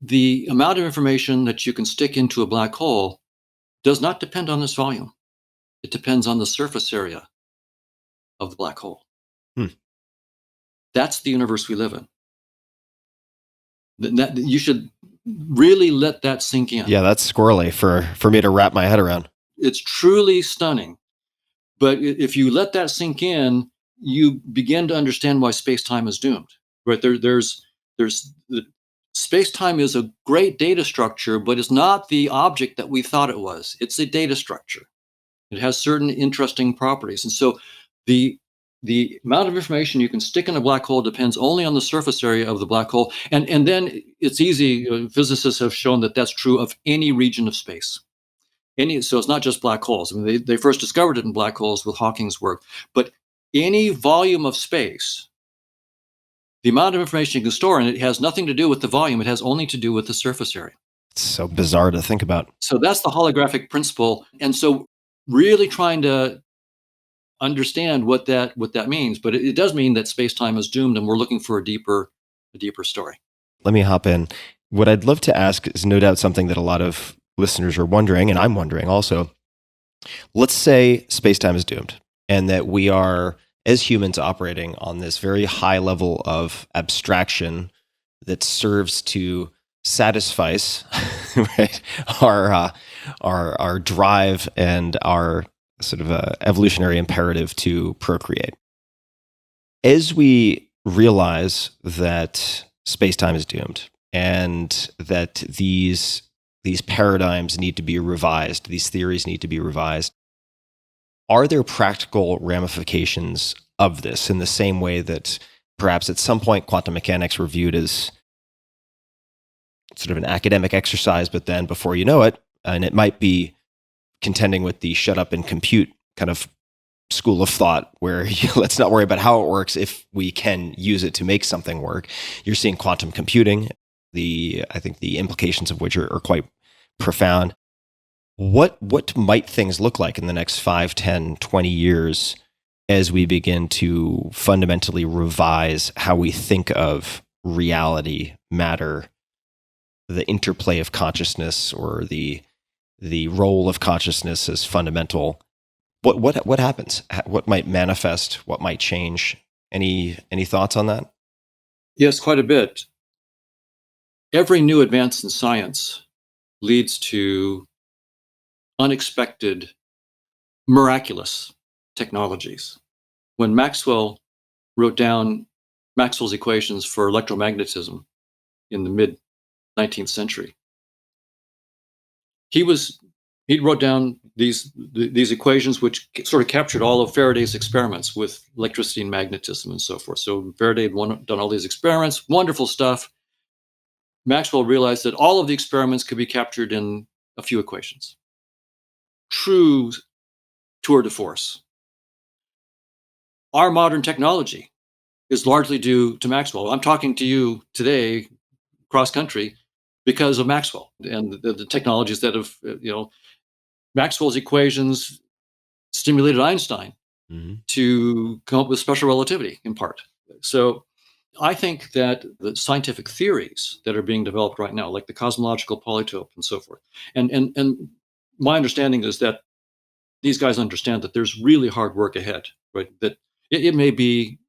S2: The amount of information that you can stick into a black hole does not depend on this volume. It depends on the surface area of the black hole. That's the universe we live in. That you should really let that sink in.
S1: Yeah, that's squirrely for me to wrap my head around.
S2: It's truly stunning. But if you let that sink in, you begin to understand why space-time is doomed. Right? There's space-time is a great data structure, but it's not the object that we thought it was. It's a data structure. It has certain interesting properties. And so the amount of information you can stick in a black hole depends only on the surface area of the black hole. And then it's easy. Physicists have shown that that's true of any region of space. So it's not just black holes. I mean, they first discovered it in black holes with Hawking's work. But any volume of space, the amount of information you can store in it has nothing to do with the volume. It has only to do with the surface area.
S1: It's so bizarre to think about.
S2: So that's the holographic principle. And so really trying to understand what that means. But it does mean that space-time is doomed, and we're looking for a deeper story.
S1: Let me hop in. What I'd love to ask is no doubt something that a lot of listeners are wondering, and I'm wondering also. Let's say space-time is doomed, and that we are, as humans, operating on this very high level of abstraction that serves to satisfy right, our drive and our sort of evolutionary imperative to procreate. As we realize that space-time is doomed, and that these paradigms need to be revised, these theories need to be revised, are there practical ramifications of this in the same way that perhaps at some point quantum mechanics were viewed as sort of an academic exercise, but then before you know it, and it might be contending with the shut up and compute kind of school of thought where let's not worry about how it works if we can use it to make something work. You're seeing quantum computing, I think the implications of which are quite profound. What might things look like in the next 5, 10, 20 years as we begin to fundamentally revise how we think of reality, matter, the interplay of consciousness, or the role of consciousness as fundamental? What happens? What might manifest? What might change? Any thoughts on that?
S2: Yes, quite a bit. Every new advance in science leads to unexpected, miraculous technologies. When Maxwell wrote down Maxwell's equations for electromagnetism in the mid-19th century, he wrote down these equations which sort of captured all of Faraday's experiments with electricity and magnetism and so forth. So Faraday had done all these experiments, wonderful stuff. Maxwell realized that all of the experiments could be captured in a few equations. True tour de force. Our modern technology is largely due to Maxwell. I'm talking to you today, cross country, because of Maxwell and the technologies that have, Maxwell's equations stimulated Einstein to come up with special relativity in part. So I think that the scientific theories that are being developed right now, like the cosmological polytope and so forth, and my understanding is that these guys understand that there's really hard work ahead, right? That it may be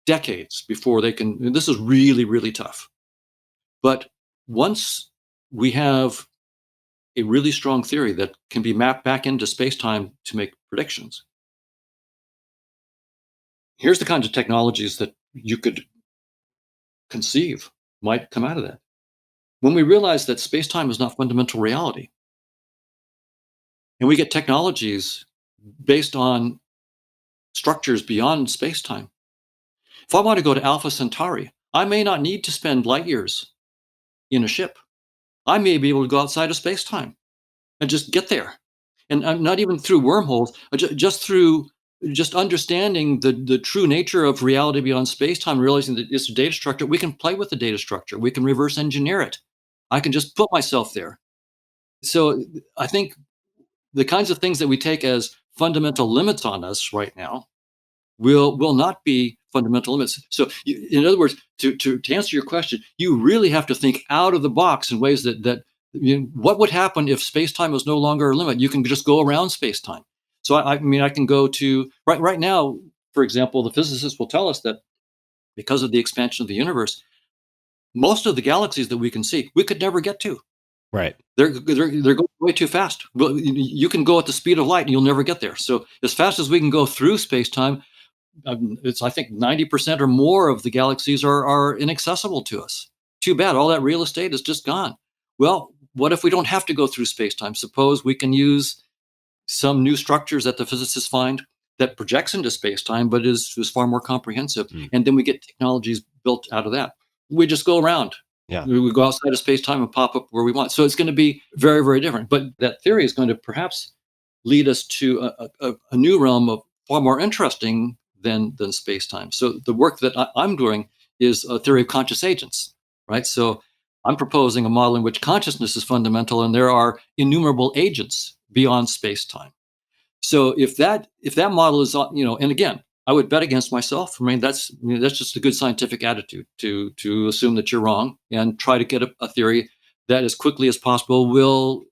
S2: decades before they can, and this is really, really tough. But once we have a really strong theory that can be mapped back into space-time to make predictions, here's the kinds of technologies that you could conceive might come out of that. When we realize that space-time is not fundamental reality, and we get technologies based on structures beyond space-time. If I want to go to Alpha Centauri, I may not need to spend light years in a ship. I may be able to go outside of space-time and just get there. And I'm not even through wormholes, just through just understanding the true nature of reality beyond space-time, realizing that it's a data structure. We can play with the data structure. We can reverse engineer it. I can just put myself there. So I think the kinds of things that we take as fundamental limits on us right now will not be fundamental limits. So in other words, to answer your question, you really have to think out of the box in ways that what would happen if space-time was no longer a limit? You can just go around space-time. So I mean, I can go to right now, for example, the physicists will tell us that because of the expansion of the universe, most of the galaxies that we can see, we could never get to.
S1: Right.
S2: They're going way too fast. Well, you can go at the speed of light and you'll never get there. So as fast as we can go through space-time, it's, I think, 90% or more of the galaxies are inaccessible to us. Too bad. All that real estate is just gone. Well, what if we don't have to go through space-time? Suppose we can use some new structures that the physicists find that projects into space-time, but is far more comprehensive. And then we get technologies built out of that. We just go around.
S1: Yeah.
S2: We go outside of space-time and pop up where we want. So it's going to be very, very different. But that theory is going to perhaps lead us to a new realm of far more interesting than space-time. So the work that I'm doing is a theory of conscious agents, right? So I'm proposing a model in which consciousness is fundamental and there are innumerable agents beyond space-time. So if that model is, and again, I would bet against myself. I mean, that's just a good scientific attitude to assume that you're wrong and try to get a theory that as quickly as possible will,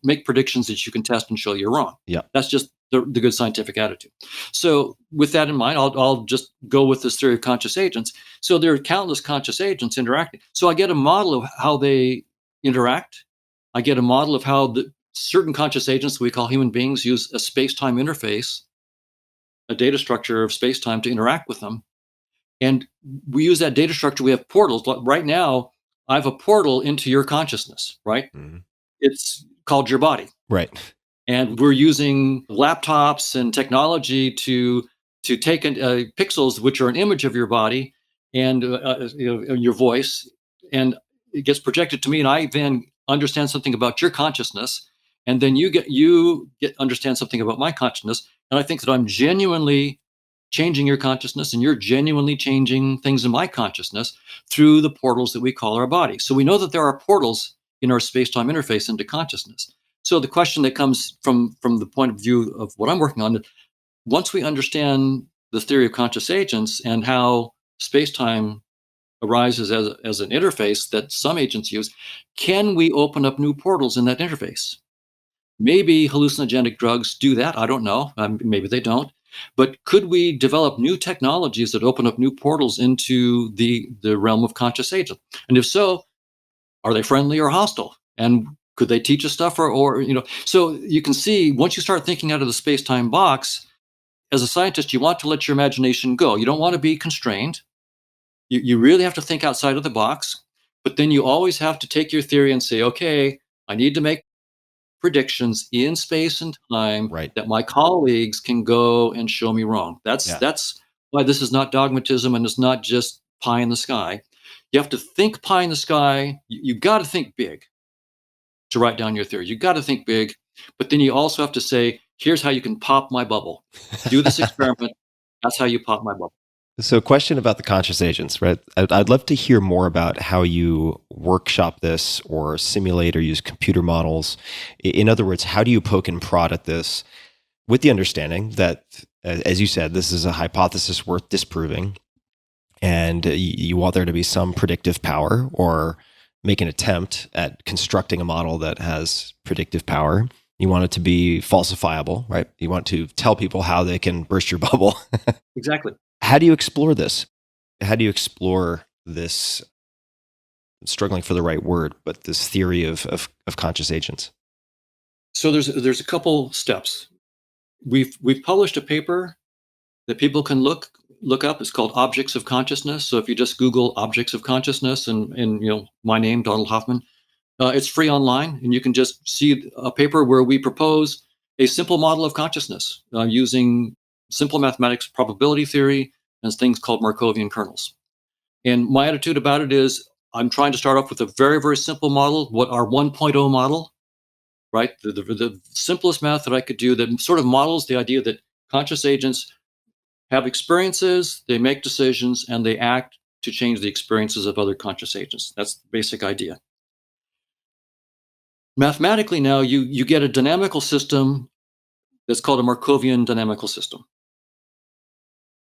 S2: make predictions that you can test and show you're wrong.
S1: Yeah.
S2: That's just the good scientific attitude. So with that in mind, I'll just go with this theory of conscious agents. So there are countless conscious agents interacting. So I get a model of how they interact. I get a model of how the certain conscious agents we call human beings use a space-time interface, a data structure of space-time to interact with them. And we use that data structure. We have portals. Right now, I have a portal into your consciousness, right? Mm-hmm. It's called your body.
S1: Right.
S2: And we're using laptops and technology to to take pixels, which are an image of your body and your voice, and it gets projected to me, and I then understand something about your consciousness, and then you get understand something about my consciousness, and I think that I'm genuinely changing your consciousness, and you're genuinely changing things in my consciousness through the portals that we call our body. So we know that there are portals in our space-time interface into consciousness. So the question that comes from the point of view of what I'm working on, once we understand the theory of conscious agents and how space-time arises as an interface that some agents use, can we open up new portals in that interface? Maybe hallucinogenic drugs do that. I don't know. Maybe they don't. But could we develop new technologies that open up new portals into the realm of conscious agents? And if so, are they friendly or hostile? And could they teach us stuff or so you can see once you start thinking out of the space-time box, as a scientist, you want to let your imagination go. You don't want to be constrained. You really have to think outside of the box, but then you always have to take your theory and say, okay, I need to make predictions in space and time that my colleagues can go and show me wrong. That's why this is not dogmatism, and it's not just pie in the sky. You have to think pie in the sky. You got to think big to write down your theory. You got to think big, but then you also have to say, here's how you can pop my bubble. Do this experiment. That's how you pop my bubble.
S1: So, question about the conscious agents, right? I'd love to hear more about how you workshop this or simulate or use computer models. In other words, how do you poke and prod at this with the understanding that, as you said, this is a hypothesis worth disproving, and you want there to be some predictive power or make an attempt at constructing a model that has predictive power. You want it to be falsifiable, right? You want to tell people how they can burst your bubble.
S2: Exactly.
S1: How do you explore this? How do you explore this, I'm struggling for the right word, but this theory of conscious agents?
S2: So there's a couple steps. We've published a paper that people can look up. It's called Objects of Consciousness. So if you just Google Objects of Consciousness and my name, Donald Hoffman, it's free online, and you can just see a paper where we propose a simple model of consciousness using simple mathematics, probability theory, and things called Markovian kernels. And my attitude about it is I'm trying to start off with a very, very simple model, what our 1.0 model, right? The simplest math that I could do that sort of models the idea that conscious agents have experiences, they make decisions, and they act to change the experiences of other conscious agents. That's the basic idea. Mathematically now, you get a dynamical system that's called a Markovian dynamical system.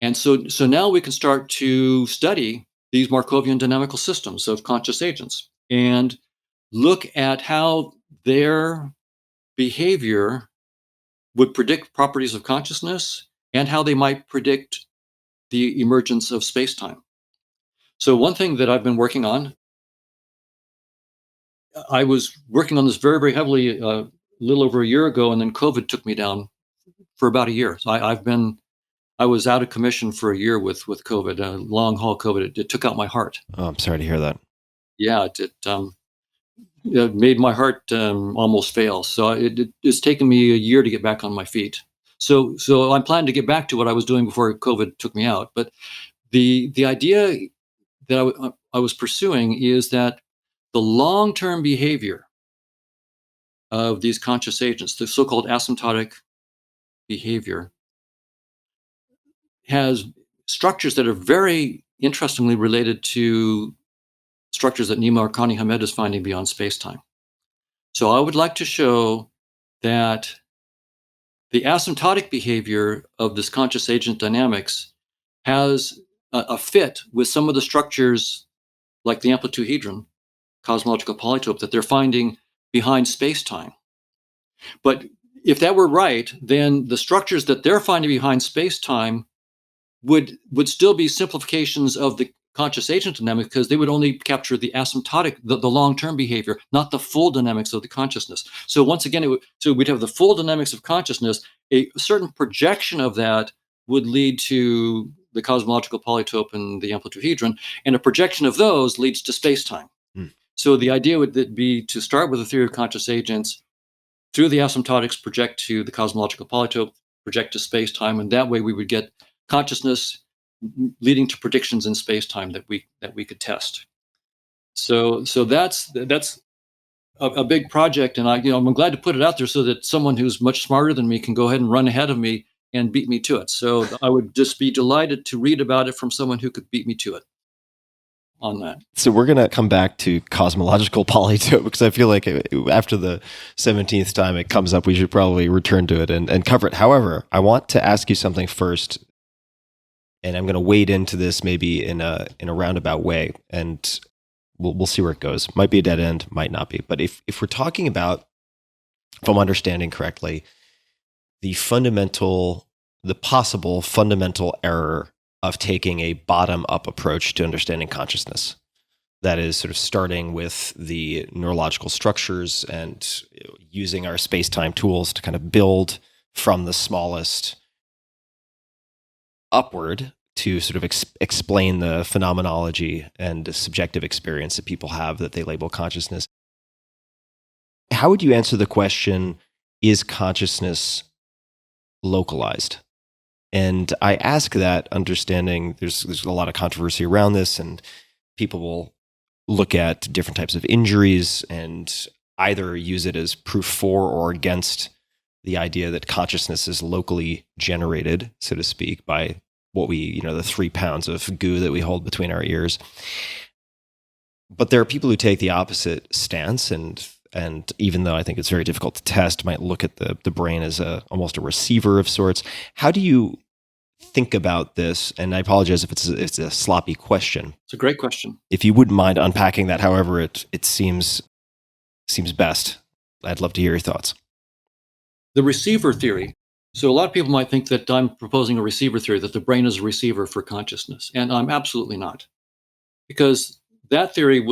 S2: And so now we can start to study these Markovian dynamical systems of conscious agents and look at how their behavior would predict properties of consciousness and how they might predict the emergence of space-time. So one thing that I've been working on, I was working on this very, very heavily a little over a year ago, and then COVID took me down for about a year. So I was out of commission for a year with COVID, long haul COVID. It took out my heart.
S1: Oh, I'm sorry to hear that.
S2: Yeah, it made my heart almost fail. So it's taken me a year to get back on my feet. So I'm planning to get back to what I was doing before COVID took me out. But the idea that I was pursuing is that the long-term behavior of these conscious agents, the so-called asymptotic behavior, has structures that are very interestingly related to structures that Nima Arkhani Hamed is finding beyond space-time. So I would like to show that the asymptotic behavior of this conscious agent dynamics has a fit with some of the structures like the amplituhedron, cosmological polytope, that they're finding behind space-time. But if that were right, then the structures that they're finding behind space-time would still be simplifications of the conscious agent dynamic, because they would only capture the asymptotic, the long-term behavior, not the full dynamics of the consciousness. So once again, so we'd have the full dynamics of consciousness. A certain projection of that would lead to the cosmological polytope and the amplituhedron, and a projection of those leads to space-time. So the idea would be to start with a theory of conscious agents, through the asymptotics project to the cosmological polytope, project to space-time, and that way we would get consciousness leading to predictions in space-time that we could test. So that's a big project, and I'm glad to put it out there so that someone who's much smarter than me can go ahead and run ahead of me and beat me to it. So I would just be delighted to read about it from someone who could beat me to it on that.
S1: So we're going to come back to cosmological polytope because I feel like after the 17th time it comes up, we should probably return to it and cover it. However, I want to ask you something first, and I'm going to wade into this maybe in a roundabout way, and we'll see where it goes. Might be a dead end, might not be. But if we're talking about, if I'm understanding correctly, the possible fundamental error of taking a bottom-up approach to understanding consciousness, that is sort of starting with the neurological structures and using our space-time tools to kind of build from the smallest upward to sort of explain the phenomenology and subjective experience that people have that they label consciousness. How would you answer the question, is consciousness localized? And I ask that understanding there's a lot of controversy around this, and people will look at different types of injuries and either use it as proof for or against the idea that consciousness is locally generated, so to speak, by what the 3 pounds of goo that we hold between our ears. But there are people who take the opposite stance, and even though I think it's very difficult to test, might look at the brain as almost a receiver of sorts. How do you think about this? And I apologize if it's a sloppy question.
S2: It's a great question.
S1: If you wouldn't mind unpacking that, however it seems best, I'd love to hear your thoughts.
S2: The receiver theory. So a lot of people might think that I'm proposing a receiver theory, that the brain is a receiver for consciousness, and I'm absolutely not, because that theory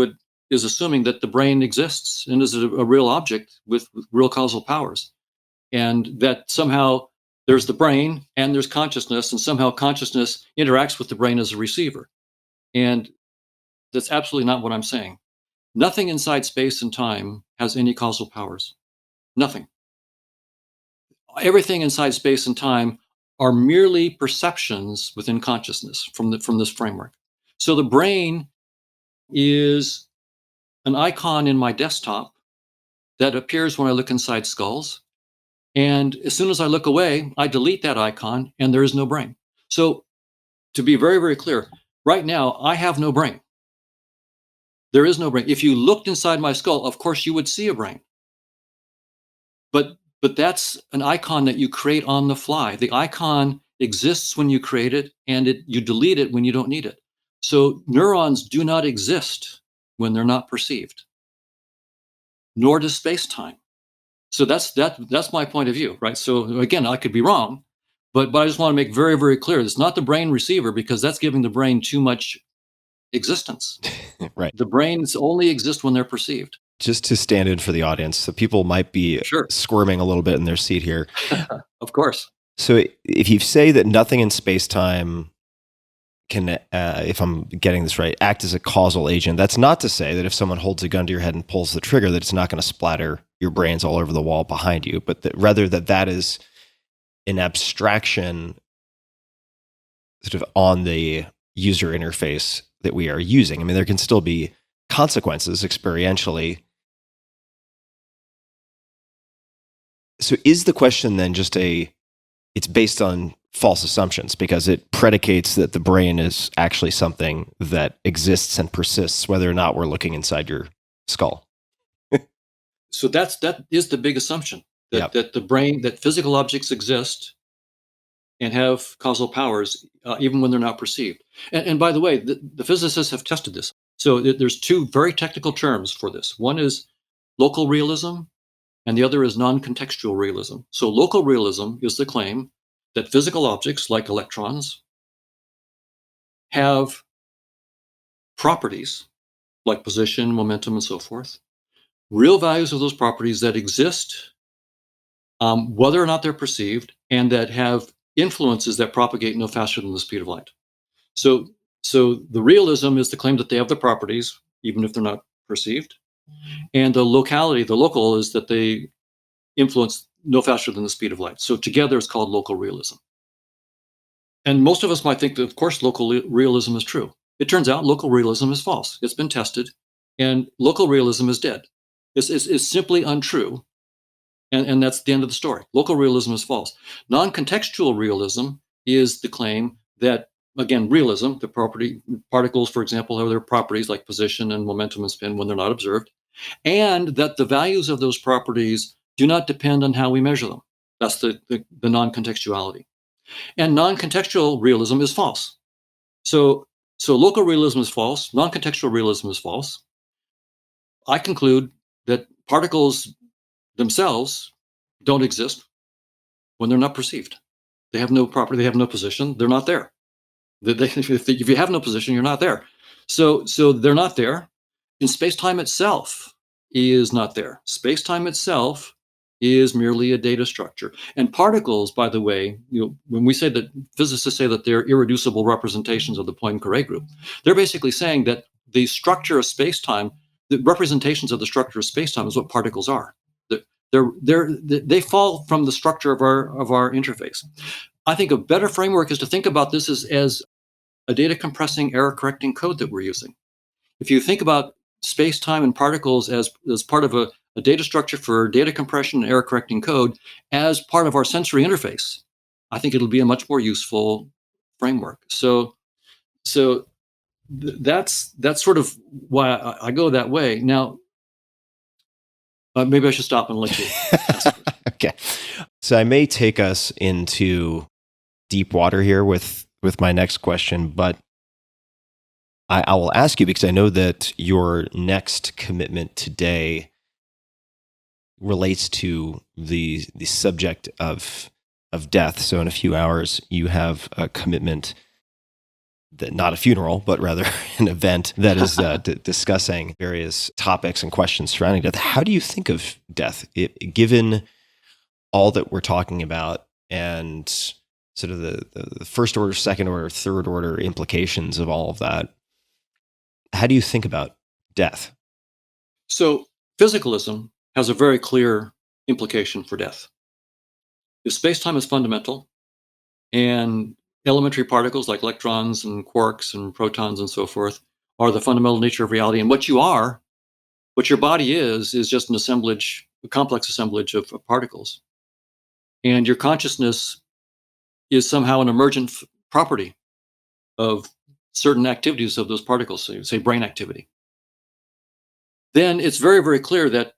S2: is assuming that the brain exists and is a real object with real causal powers, and that somehow there's the brain and there's consciousness, and somehow consciousness interacts with the brain as a receiver. And that's absolutely not what I'm saying. Nothing inside space and time has any causal powers. Nothing. Everything inside space and time are merely perceptions within consciousness from this framework. So the brain is an icon in my desktop that appears when I look inside skulls. And as soon as I look away, I delete that icon and there is no brain. So to be very, very clear, right now, I have no brain. There is no brain. If you looked inside my skull, of course, you would see a brain. But that's an icon that you create on the fly. The icon exists when you create it, and you delete it when you don't need it. So neurons do not exist when they're not perceived, nor does space-time. So that's my point of view, right? So again, I could be wrong, but I just want to make very, very clear, it's not the brain receiver, because that's giving the brain too much existence.
S1: Right.
S2: The brains only exist when they're perceived.
S1: Just to stand in for the audience, so people might be squirming a little bit in their seat here.
S2: Of course.
S1: So if you say that nothing in space-time can, if I'm getting this right, act as a causal agent, that's not to say that if someone holds a gun to your head and pulls the trigger, that it's not going to splatter your brains all over the wall behind you, but rather that is an abstraction sort of on the user interface that we are using. I mean, there can still be consequences experientially. So is the question then just it's based on false assumptions because it predicates that the brain is actually something that exists and persists whether or not we're looking inside your skull?
S2: So that is the big assumption, that the brain, that physical objects exist and have causal powers even when they're not perceived. And by the way, the physicists have tested this. So there's two very technical terms for this. One is local realism, and the other is non-contextual realism. So local realism is the claim that physical objects like electrons have properties like position, momentum, and so forth, real values of those properties that exist whether or not they're perceived, and that have influences that propagate no faster than the speed of light. So the realism is the claim that they have the properties, even if they're not perceived. And the locality, the local, is that they influence no faster than the speed of light. So together it's called local realism. And most of us might think that, of course, local realism is true. It turns out local realism is false. It's been tested, and local realism is dead. It's simply untrue, and that's the end of the story. Local realism is false. Non-contextual realism is the claim that, again, realism, the property particles, for example, have their properties like position and momentum and spin when they're not observed, and that the values of those properties do not depend on how we measure them. That's the non-contextuality. And non-contextual realism is false. So local realism is false. Non-contextual realism is false. I conclude that particles themselves don't exist when they're not perceived. They have no property. They have no position. They're not there. If you have no position, you're not there. So they're not there. And space-time itself is not there. Space-time itself is merely a data structure. And particles, by the way, when we say that physicists say that they're irreducible representations of the Poincare group, they're basically saying that the structure of space-time, the representations of the structure of space-time is what particles are. They fall from the structure of our interface. I think a better framework is to think about this as a data compressing, error correcting code that we're using. If you think about space-time and particles as part of a data structure for data compression and error correcting code as part of our sensory interface, I think it'll be a much more useful framework. So that's sort of why I go that way. Now, maybe I should stop and let you ask.
S1: Okay. So I may take us into deep water here with my next question, but I will ask you because I know that your next commitment today relates to the subject of death. So in a few hours, you have a commitment that not a funeral, but rather an event that is discussing various topics and questions surrounding death. How do you think of death, given all that we're talking about and sort of the first order, second order, third order implications of all of that? How do you think about death?
S2: So physicalism has a very clear implication for death. If space-time is fundamental, and elementary particles like electrons and quarks and protons and so forth are the fundamental nature of reality, and what your body is just an assemblage, a complex assemblage of particles. And your consciousness is somehow an emergent property of certain activities of those particles, so say brain activity. Then it's very, very clear that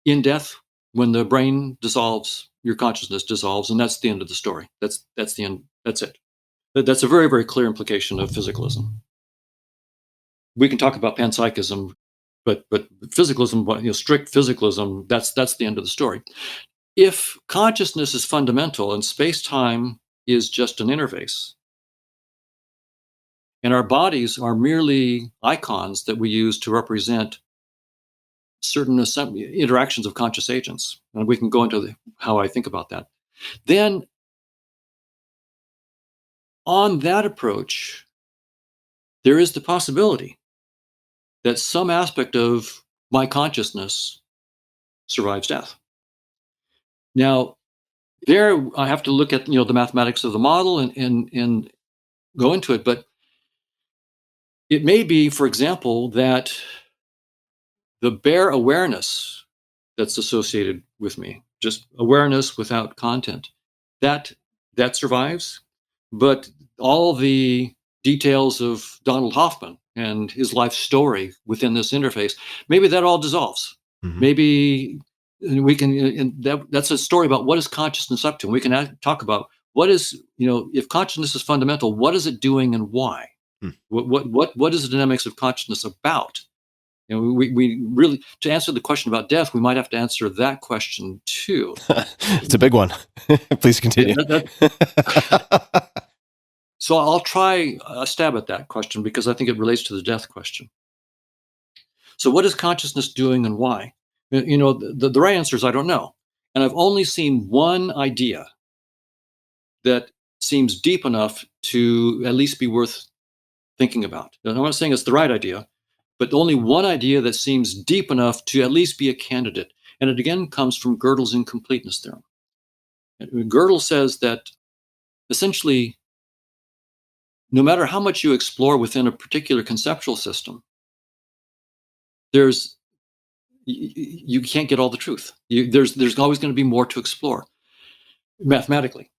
S2: in death, when the brain dissolves, your consciousness dissolves, and that's the end of the story. That's the end. That's it. That's a very, very clear implication of physicalism. We can talk about panpsychism, but physicalism, strict physicalism, that's the end of the story. If consciousness is fundamental and space-time is just an interface, and our bodies are merely icons that we use to represent certain interactions of conscious agents, and we can go into how I think about that, then on that approach, there is the possibility that some aspect of my consciousness survives death. Now, there I have to look at the mathematics of the model and go into it, but it may be, for example, that the bare awareness that's associated with me, just awareness without content, that survives, but all the details of Donald Hoffman and his life story within this interface, maybe that all dissolves. Mm-hmm. Maybe we can, and that's a story about what is consciousness up to. And we can talk about what is, if consciousness is fundamental, what is it doing and why? What is the dynamics of consciousness about? We really, to answer the question about death, we might have to answer that question too.
S1: It's a big one. Please continue.
S2: So I'll try a stab at that question because I think it relates to the death question. So what is consciousness doing and why? The right answer is I don't know. And I've only seen one idea that seems deep enough to at least be worth thinking about. And I'm not saying it's the right idea, but only one idea that seems deep enough to at least be a candidate. And it again comes from Gödel's incompleteness theorem. Gödel says that essentially, no matter how much you explore within a particular conceptual system, you can't get all the truth. There's always going to be more to explore mathematically.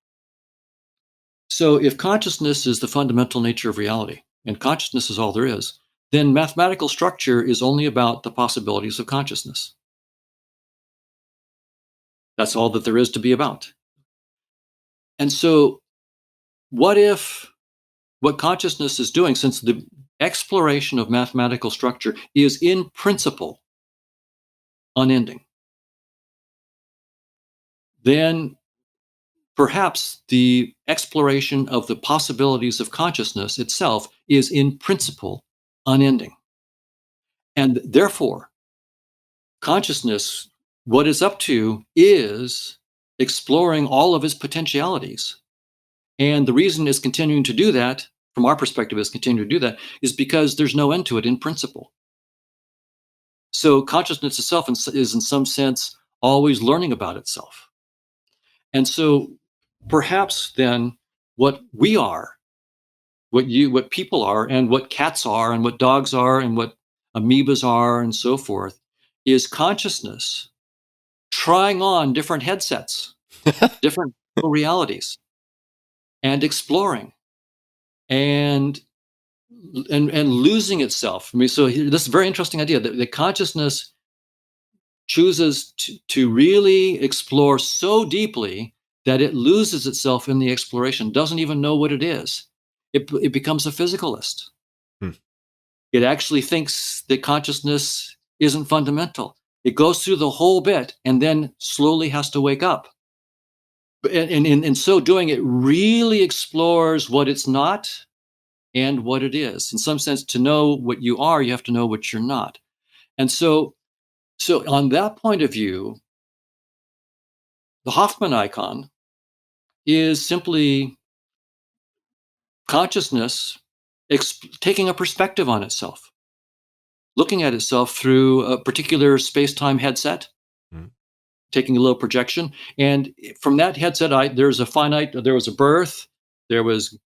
S2: So if consciousness is the fundamental nature of reality, and consciousness is all there is, then mathematical structure is only about the possibilities of consciousness. That's all that there is to be about. And so what consciousness is doing, since the exploration of mathematical structure is in principle unending, then perhaps the exploration of the possibilities of consciousness itself is in principle unending. And therefore, consciousness, what it's up to is exploring all of its potentialities. And the reason it's continuing to do that, from our perspective, is continuing to do that, is because there's no end to it in principle. So consciousness itself is in some sense always learning about itself. And so perhaps then what we are, what people are, and what cats are, and what dogs are, and what amoebas are, and so forth, is consciousness trying on different headsets, different realities, and exploring and losing itself. I mean, so this is a very interesting idea that the consciousness chooses to really explore so deeply that it loses itself in the exploration, doesn't even know what it is. It becomes a physicalist. It actually thinks that consciousness isn't fundamental. It goes through the whole bit and then slowly has to wake up. And in so doing, it really explores what it's not and what it is. In some sense, to know what you are, you have to know what you're not. And so on that point of view, the Hoffman icon is simply consciousness taking a perspective on itself, looking at itself through a particular space-time headset, taking a little projection. And from that headset, there was a birth, there was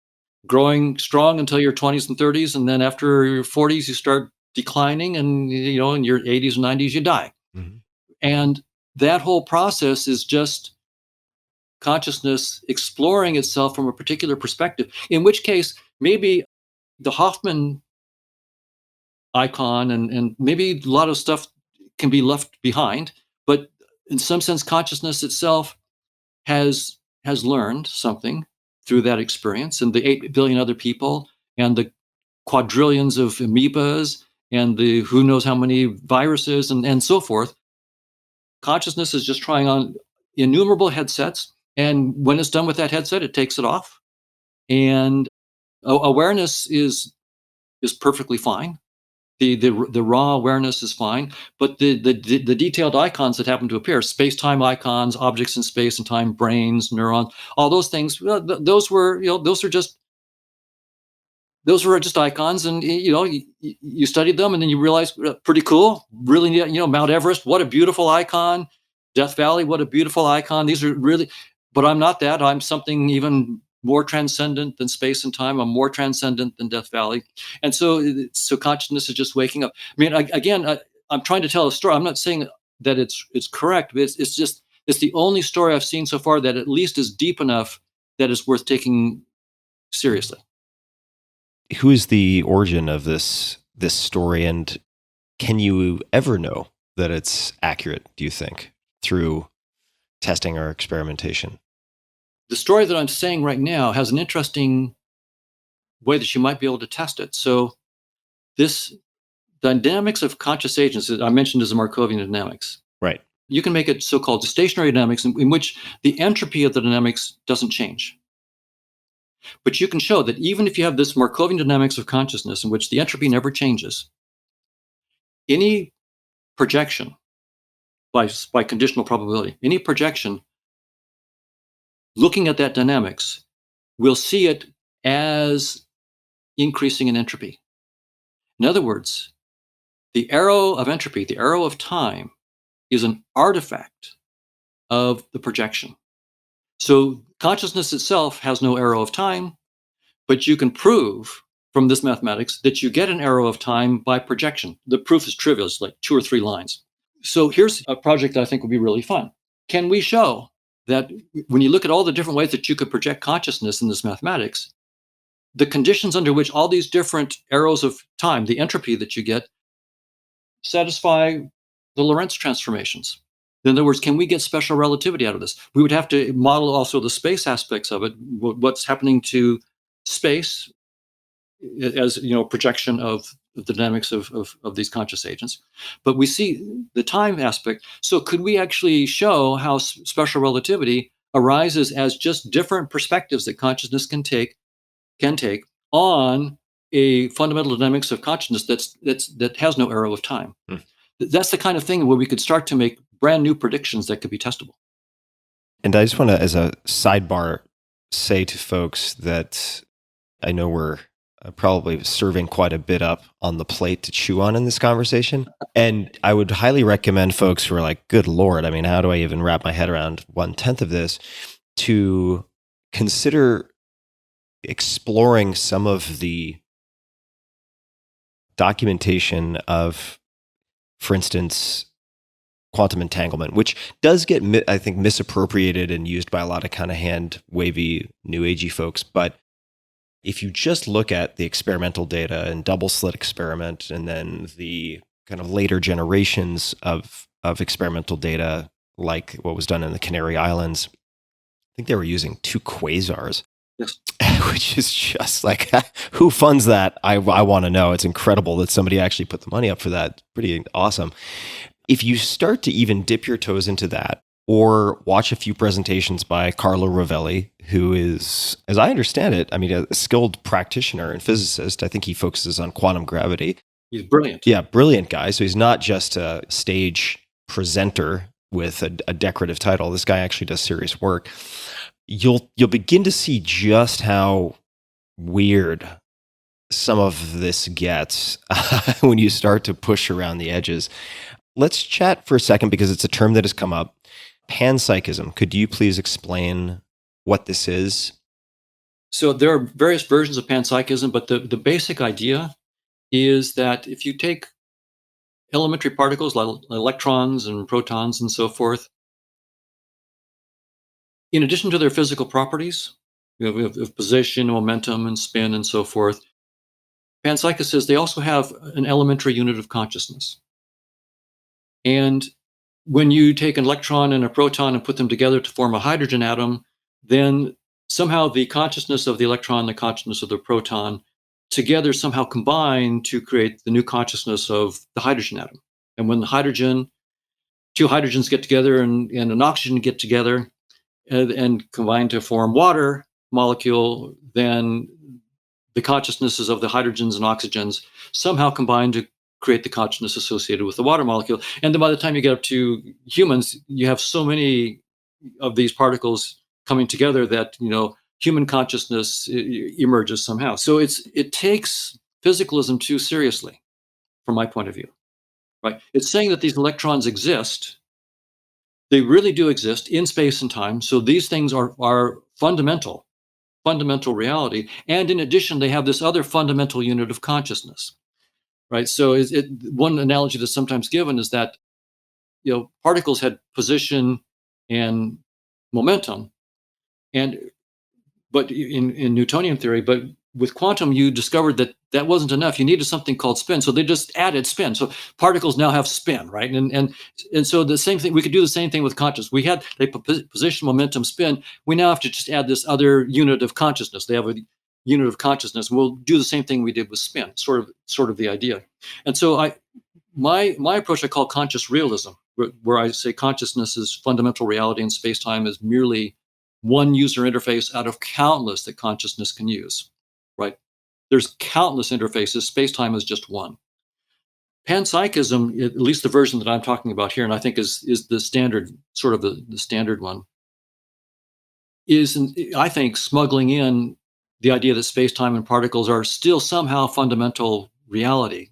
S2: growing strong until your 20s and 30s, and then after your 40s, you start declining, and in your 80s and 90s, you die. And that whole process is just consciousness exploring itself from a particular perspective, in which case maybe the Hoffman icon and maybe a lot of stuff can be left behind, but in some sense, consciousness itself has learned something through that experience, and the 8 billion other people, and the quadrillions of amoebas, and the who knows how many viruses, and so forth. Consciousness is just trying on innumerable headsets, and when it's done with that headset, it takes it off. And awareness is perfectly fine. The raw awareness is fine, but the detailed icons that happen to appear, space-time icons, objects in space and time, brains, neurons, all those things, those were just icons, and you studied them, and then you realize, pretty cool, really neat. Mount Everest, what a beautiful icon. Death Valley, what a beautiful icon. These are really, but I'm not that. I'm something even more transcendent than space and time. I'm more transcendent than Death Valley. And so consciousness is just waking up. I mean, I'm trying to tell a story. I'm not saying that it's correct, but it's the only story I've seen so far that at least is deep enough that is worth taking seriously.
S1: Who is the origin of this story, and can you ever know that it's accurate, do you think, through testing or experimentation?
S2: The story that I'm saying right now has an interesting way that you might be able to test it. So the dynamics of conscious agents that I mentioned is the Markovian dynamics.
S1: Right.
S2: You can make it so-called stationary dynamics in which the entropy of the dynamics doesn't change. But you can show that even if you have this Markovian dynamics of consciousness in which the entropy never changes, any projection by conditional probability, any projection looking at that dynamics will see it as increasing in entropy. In other words, the arrow of entropy, the arrow of time, is an artifact of the projection. So consciousness itself has no arrow of time, but you can prove from this mathematics that you get an arrow of time by projection. The proof is trivial, it's like 2 or 3 lines. So here's a project that I think would be really fun. Can we show that when you look at all the different ways that you could project consciousness in this mathematics, the conditions under which all these different arrows of time, the entropy that you get, satisfy the Lorentz transformations? In other words, can we get special relativity out of this? We would have to model also the space aspects of it, what's happening to space as projection of the dynamics of these conscious agents. But we see the time aspect. So could we actually show how special relativity arises as just different perspectives that consciousness can take on a fundamental dynamics of consciousness that has no arrow of time? That's the kind of thing where we could start to make brand new predictions that could be testable.
S1: And I just want to, as a sidebar, say to folks that I know we're probably serving quite a bit up on the plate to chew on in this conversation. And I would highly recommend folks who are like, good Lord, I mean, how do I even wrap my head around 1/10 of this, to consider exploring some of the documentation of, for instance, quantum entanglement, which does get, I think, misappropriated and used by a lot of kind of hand-wavy, new agey folks. But if you just look at the experimental data and double slit experiment, and then the kind of later generations of experimental data, like what was done in the Canary Islands, I think they were using 2 quasars.
S2: Yes.
S1: Which is just like, who funds that? I want to know. It's incredible that somebody actually put the money up for that. Pretty awesome. If you start to even dip your toes into that, or watch a few presentations by Carlo Rovelli, who is, as I understand it, I mean, a skilled practitioner and physicist. I think he focuses on quantum gravity.
S2: He's brilliant.
S1: Yeah, brilliant guy. So he's not just a stage presenter with a decorative title. This guy actually does serious work. You'll begin to see just how weird some of this gets when you start to push around the edges. Let's chat for a second, because it's a term that has come up. Panpsychism. Could you please explain what this is?
S2: So there are various versions of panpsychism, but the basic idea is that if you take elementary particles like electrons and protons and so forth, in addition to their physical properties, of position, momentum, and spin, and so forth, panpsychists says they also have an elementary unit of consciousness. And when you take an electron and a proton and put them together to form a hydrogen atom, then somehow the consciousness of the electron, the consciousness of the proton, together somehow combine to create the new consciousness of the hydrogen atom. And when the 2 hydrogens get together and an oxygen get together and combine to form water molecule, then the consciousnesses of the hydrogens and oxygens somehow combine to create the consciousness associated with the water molecule. And then by the time you get up to humans, you have so many of these particles coming together that, human consciousness emerges somehow. So it takes physicalism too seriously, from my point of view, right? It's saying that these electrons exist. They really do exist in space and time. So these things are fundamental reality. And in addition, they have this other fundamental unit of consciousness. Right. So one analogy that's sometimes given is that, particles had position and momentum, but in Newtonian theory, but with quantum, you discovered that wasn't enough. You needed something called spin. So they just added spin. So particles now have spin, right? And so the same thing, we could do the same thing with consciousness. They position, momentum, spin. We now have to just add this other unit of consciousness. They have a unit of consciousness. We'll do the same thing we did with spin, sort of the idea. And so my approach I call conscious realism, where I say consciousness is fundamental reality and space-time is merely one user interface out of countless that consciousness can use, right? There's countless interfaces. Space-time is just one. Panpsychism, at least the version that I'm talking about here, and I think is the standard, sort of the standard one, is, I think, smuggling in the idea that space-time and particles are still somehow fundamental reality.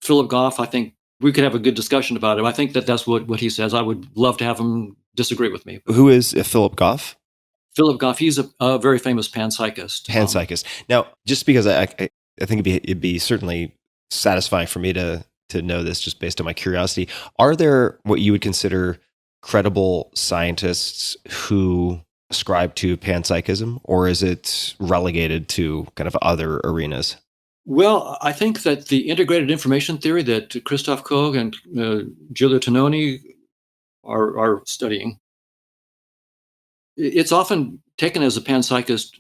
S2: Philip Goff, I think we could have a good discussion about it. I think that's what he says. I would love to have him disagree with me.
S1: Who is Philip Goff?
S2: Philip Goff, he's a very famous panpsychist.
S1: Panpsychist. Now, just because I think it'd be certainly satisfying for me to know this just based on my curiosity, are there what you would consider credible scientists who ascribe to panpsychism, or is it relegated to kind of other arenas?
S2: Well, I think that the integrated information theory that Christoph Koch and Giulio Tononi are studying, it's often taken as a panpsychist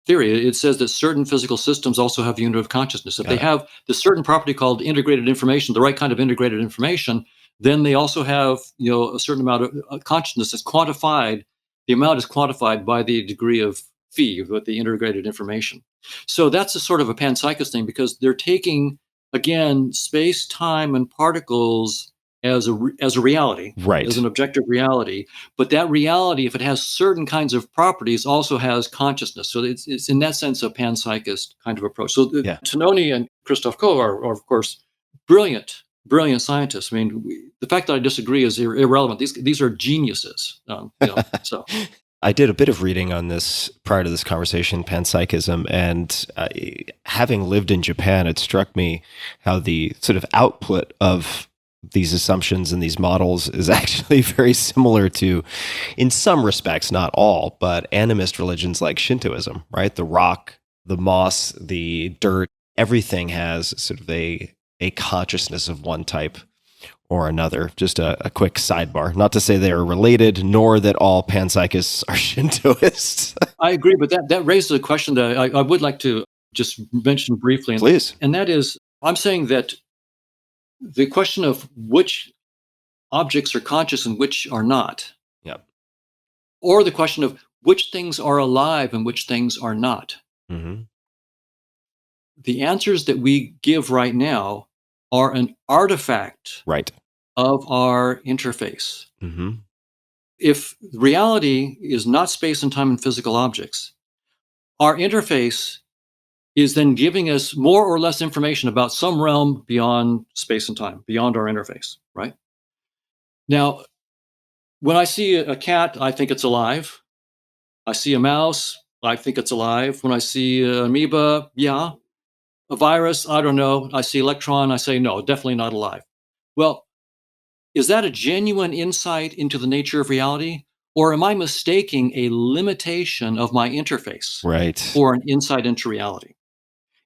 S2: theory. It says that certain physical systems also have a unit of consciousness. If they have the certain property called integrated information, the right kind of integrated information, then they also have a certain amount of consciousness that's quantified. The amount is quantified by the degree of phi with the integrated information. So that's a sort of a panpsychist thing, because they're taking, again, space, time, and particles as a reality,
S1: right,
S2: as an objective reality. But that reality, if it has certain kinds of properties, also has consciousness. So it's in that sense a panpsychist kind of approach. So Tononi and Christoph Koch are, of course, brilliant scientists. I mean, the fact that I disagree is irrelevant. These are geniuses. So.
S1: I did a bit of reading on this prior to this conversation, panpsychism, and having lived in Japan, it struck me how the sort of output of these assumptions and these models is actually very similar to, in some respects, not all, but animist religions like Shintoism, right? The rock, the moss, the dirt, everything has sort of a consciousness of one type or another. Just a quick sidebar. Not to say they are related, nor that all panpsychists are Shintoists.
S2: I agree, but that raises a question that I would like to just mention briefly.
S1: Please.
S2: And that is, I'm saying that the question of which objects are conscious and which are not, or the question of which things are alive and which things are not, the answers that we give right now are an artifact of our interface. If reality is not space and time and physical objects, our interface is then giving us more or less information about some realm beyond space and time, beyond our interface, right? Now, when I see a cat, I think it's alive. I see a mouse, I think it's alive. When I see an amoeba, yeah. A virus, I don't know. I see electron, I say, no, definitely not alive. Well, is that a genuine insight into the nature of reality? Or am I mistaking a limitation of my interface for an insight into reality?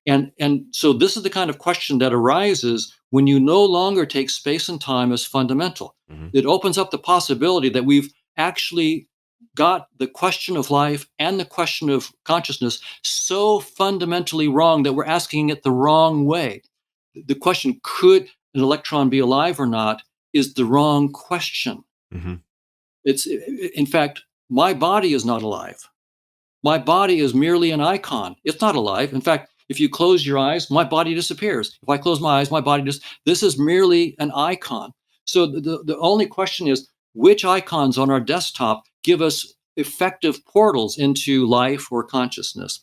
S2: And so this is the kind of question that arises when you no longer take space and time as fundamental. It opens up the possibility that we've actually got the question of life and the question of consciousness so fundamentally wrong that we're asking it the wrong way. The question, could an electron be alive or not, is the wrong question. It's, in fact, my body is not alive. My body is merely an icon. It's not alive. In fact, if you close your eyes, my body disappears. If I close my eyes, my body this is merely an icon. So the only question is, which icons on our desktop give us effective portals into life or consciousness?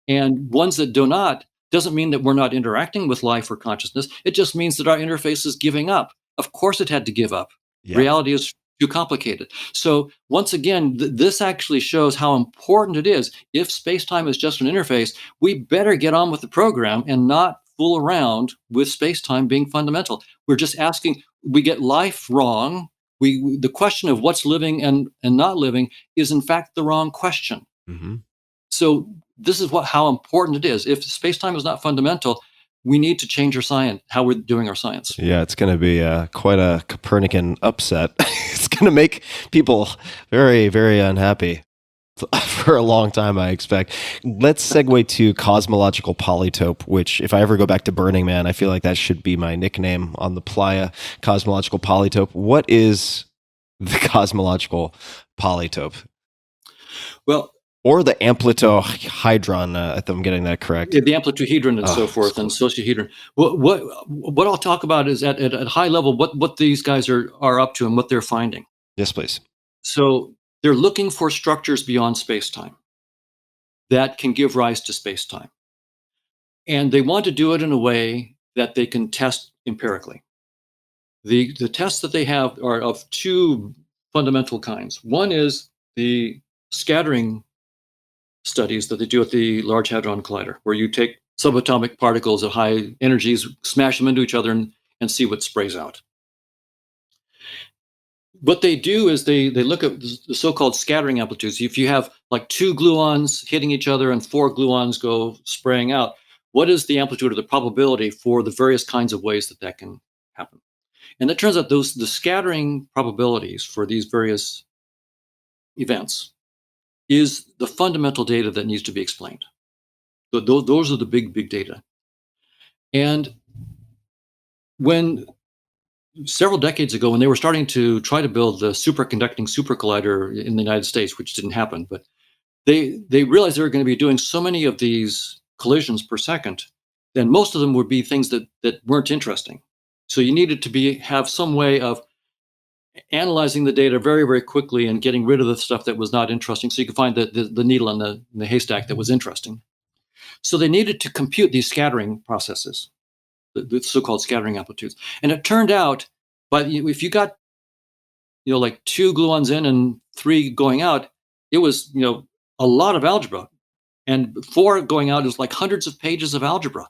S2: And ones that do not, doesn't mean that we're not interacting with life or consciousness. It just means that our interface is giving up. Of course it had to give up. Reality is too complicated. So once again, this actually shows how important it is. If space-time is just an interface, we better get on with the program and not fool around with space-time being fundamental. We're just asking, we get life wrong. The question of what's living and not living is in fact the wrong question. So this is how important it is. If space-time is not fundamental, we need to change our science, how we're doing our science.
S1: Yeah, it's going to be quite a Copernican upset. It's going to make people very, very unhappy for a long time, I expect. Let's segue to cosmological polytope, which if I ever go back to Burning Man, I feel like that should be my nickname on the playa, cosmological polytope. What is the cosmological polytope?
S2: Well,
S1: or the amplitohedron, if I'm getting that correct.
S2: The amplitohedron and so forth, and sociohedron. What I'll talk about is at high level what these guys are up to and what they're finding.
S1: Yes, please.
S2: So they're looking for structures beyond space-time that can give rise to space-time. And they want to do it in a way that they can test empirically. The tests that they have are of two fundamental kinds. One is the scattering studies that they do at the Large Hadron Collider, where you take subatomic particles at high energies, smash them into each other, and see what sprays out. What they do is they look at the so-called scattering amplitudes. If you have like 2 gluons hitting each other and 4 gluons go spraying out, what is the amplitude or the probability for the various kinds of ways that can happen? And it turns out the scattering probabilities for these various events is the fundamental data that needs to be explained. Those are the big data. And when several decades ago, when they were starting to try to build the superconducting super collider in the United States, which didn't happen, but they realized they were going to be doing so many of these collisions per second, then most of them would be things that weren't interesting. So you needed to have some way of analyzing the data very, very quickly and getting rid of the stuff that was not interesting, so you could find the needle in the haystack that was interesting. So they needed to compute these scattering processes, the so-called scattering amplitudes. And it turned out, but if you got, like 2 gluons in and 3 going out, it was, a lot of algebra. And 4 going out is like hundreds of pages of algebra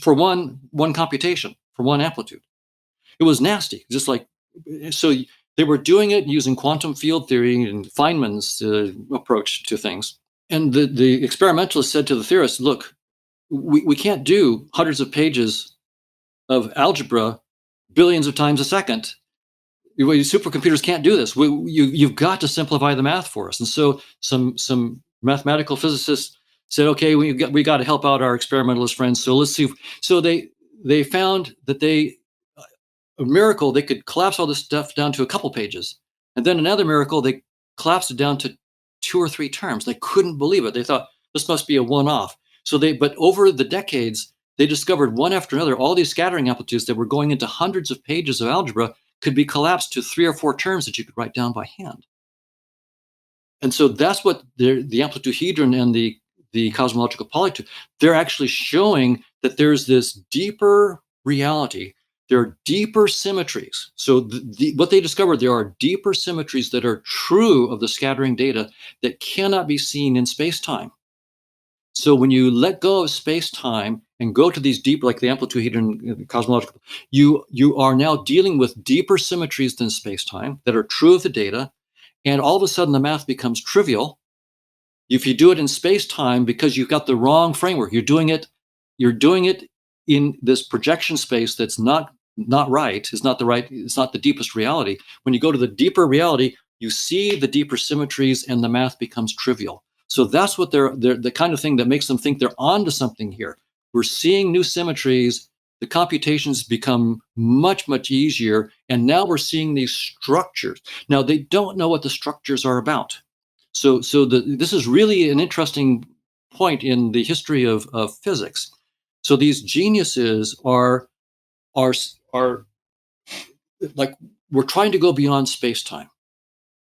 S2: for one computation, for one amplitude. It was nasty, just like, so they were doing it using quantum field theory and Feynman's approach to things. And the experimentalists said to the theorists, look, we can't do hundreds of pages of algebra billions of times a second. Supercomputers can't do this. You've got to simplify the math for us. And so some mathematical physicists said, okay, we got to help out our experimentalist friends. So let's see. So they found that a miracle, they could collapse all this stuff down to a couple pages. And then another miracle, they collapsed it down to 2 or 3 terms. They couldn't believe it. They thought this must be a one-off. But over the decades, they discovered one after another, all these scattering amplitudes that were going into hundreds of pages of algebra could be collapsed to 3 or 4 terms that you could write down by hand. And so that's what the amplituhedron and the cosmological polytope, they're actually showing that there's this deeper reality. There are deeper symmetries. So what they discovered, there are deeper symmetries that are true of the scattering data that cannot be seen in space-time. So when you let go of space-time and go to these deep, like the amplituhedron cosmological, you are now dealing with deeper symmetries than space-time that are true of the data, and all of a sudden the math becomes trivial. If you do it in space-time, because you've got the wrong framework, you're doing it in this projection space that's not right. It's not the deepest reality. When you go to the deeper reality, you see the deeper symmetries and the math becomes trivial. So that's what they're the kind of thing that makes them think they're onto something here. We're seeing new symmetries. The computations become much, much easier. And now we're seeing these structures. Now they don't know what the structures are about. So this is really an interesting point in the history of physics. So these geniuses are like, we're trying to go beyond space-time.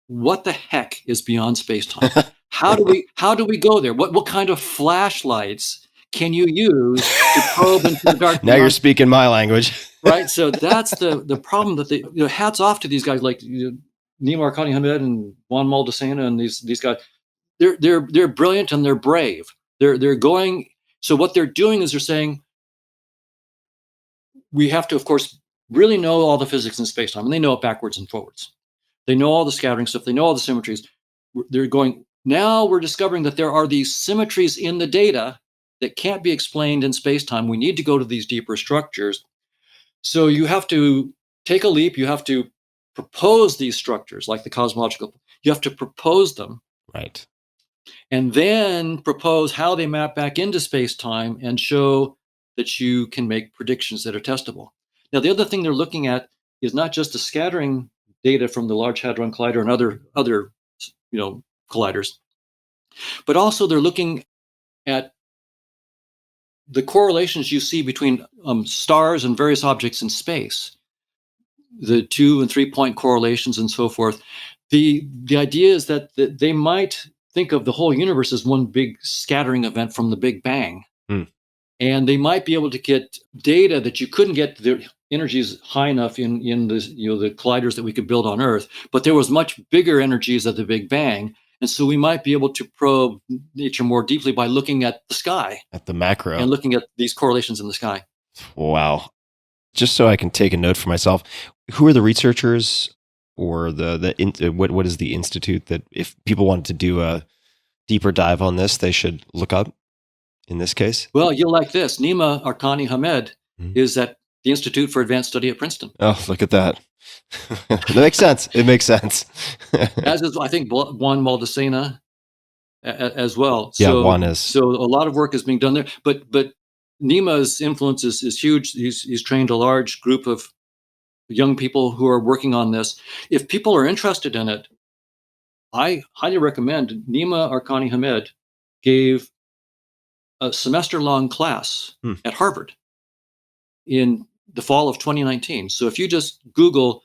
S2: What the heck is beyond space-time? How do we go there? What kind of flashlights can you use to probe into the dark?
S1: Now you're speaking my language.
S2: Right? So that's the problem that hats off to these guys like Nima Arkani Hamed and Juan Maldacena and these guys. They're brilliant and they're brave. They're going. So what they're doing is they're saying, we have to, of course, really know all the physics in space-time, and they know it backwards and forwards. They know all the scattering stuff. They know all the symmetries. They're going, now we're discovering that there are these symmetries in the data that can't be explained in space-time. We need to go to these deeper structures. So you have to take a leap. You have to propose these structures, like the cosmological. You have to propose them.
S1: Right.
S2: And then propose how they map back into space-time and show that you can make predictions that are testable. Now, the other thing they're looking at is not just the scattering data from the Large Hadron Collider and other colliders, but also they're looking at the correlations you see between stars and various objects in space, the 2 and 3 point correlations and so forth. The idea is that they might think of the whole universe as one big scattering event from the Big Bang. And they might be able to get data that you couldn't get the energies high enough in the colliders that we could build on Earth, but there was much bigger energies at the Big Bang. And so we might be able to probe nature more deeply by looking at the sky.
S1: At the macro.
S2: And looking at these correlations in the sky.
S1: Wow. Just so I can take a note for myself, who are the researchers or what is the institute that if people wanted to do a deeper dive on this, they should look up in this case?
S2: Well, you'll like this. Nima Arkani Hamed is at the Institute for Advanced Study at Princeton.
S1: Oh, look at that. It makes sense. It makes sense.
S2: As is, I think, Juan Maldacena as well.
S1: Yeah, Juan is.
S2: So a lot of work is being done there. But Nima's influence is huge. He's trained a large group of young people who are working on this. If people are interested in it, I highly recommend. Nima Arkani Hamed gave a semester-long class at Harvard in the fall of 2019. So if you just Google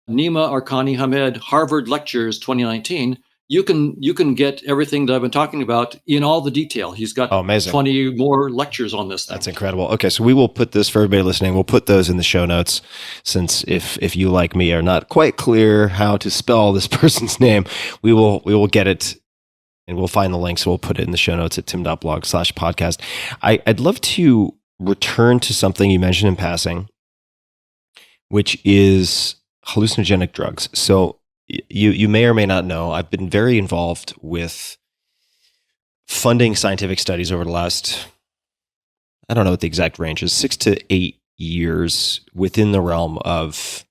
S2: Nima Arkani Hamed Harvard Lectures 2019, you can get everything that I've been talking about in all the detail. He's got 20 more lectures on this thing.
S1: That's incredible. Okay, so we will put this for everybody listening. We'll put those in the show notes, since if you, like me, are not quite clear how to spell this person's name, we will get it and we'll find the link. So we'll put it in the show notes at tim.blog/podcast. I'd love to return to something you mentioned in passing, which is hallucinogenic drugs. So you may or may not know, I've been very involved with funding scientific studies over the last, I don't know what the exact range is, 6 to 8 years within the realm of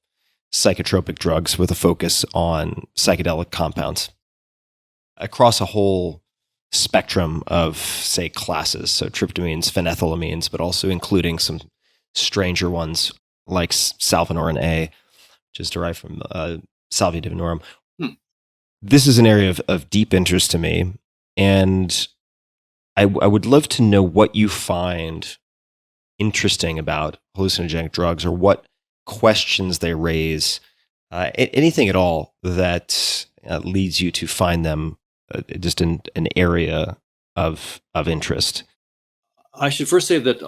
S1: psychotropic drugs with a focus on psychedelic compounds across a whole spectrum of, say, classes. So tryptamines, phenethylamines, but also including some stranger ones like salvinorin A, which is derived from salvia divinorum. This is an area of deep interest to me, and I would love to know what you find interesting about hallucinogenic drugs, or what questions they raise, anything at all that leads you to find them just in an area of interest.
S2: I should first say that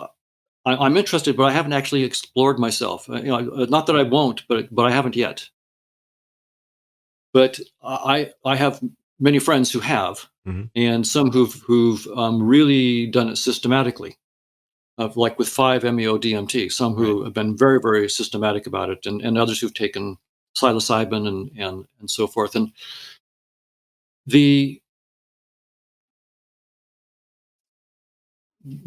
S2: I'm interested, but I haven't actually explored myself. Not that I won't, but I haven't yet. But I have many friends who have, and some who've really done it systematically, like with 5-MeO-DMT. Some who have been very, very systematic about it, and others who've taken psilocybin and so forth. And the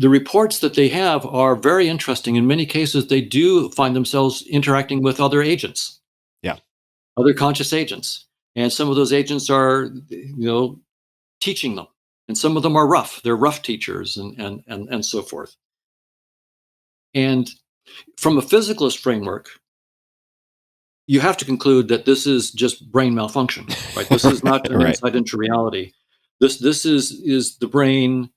S2: reports that they have are very interesting. In many cases, they do find themselves interacting with other agents, other conscious agents. And some of those agents are, teaching them. And some of them are rough. They're rough teachers and so forth. And from a physicalist framework, you have to conclude that this is just brain malfunction, right? This is not an insight into reality. This is the brain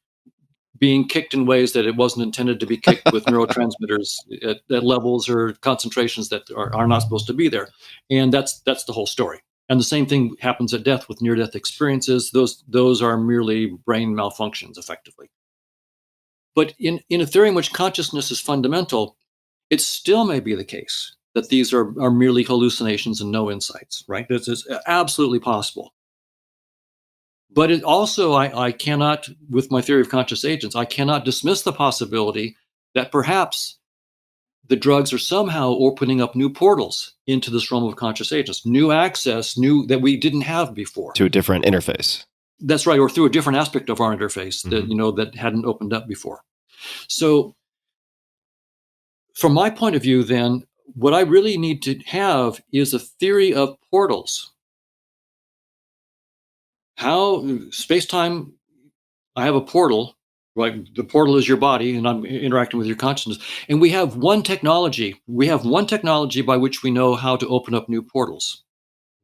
S2: being kicked in ways that it wasn't intended to be kicked, with neurotransmitters at levels or concentrations that are not supposed to be there. And that's the whole story. And the same thing happens at death with near-death experiences. Those are merely brain malfunctions, effectively. But in a theory in which consciousness is fundamental, it still may be the case that these are merely hallucinations and no insights, right? This is absolutely possible. But it also, I cannot, with my theory of conscious agents, I cannot dismiss the possibility that perhaps the drugs are somehow opening up new portals into this realm of conscious agents, new access, that we didn't have before.
S1: To a different interface.
S2: That's right, or through a different aspect of our interface that hadn't opened up before. So from my point of view, then, what I really need to have is a theory of portals. How space-time, I have a portal, right? The portal is your body, and I'm interacting with your consciousness. And we have one technology. By which we know how to open up new portals.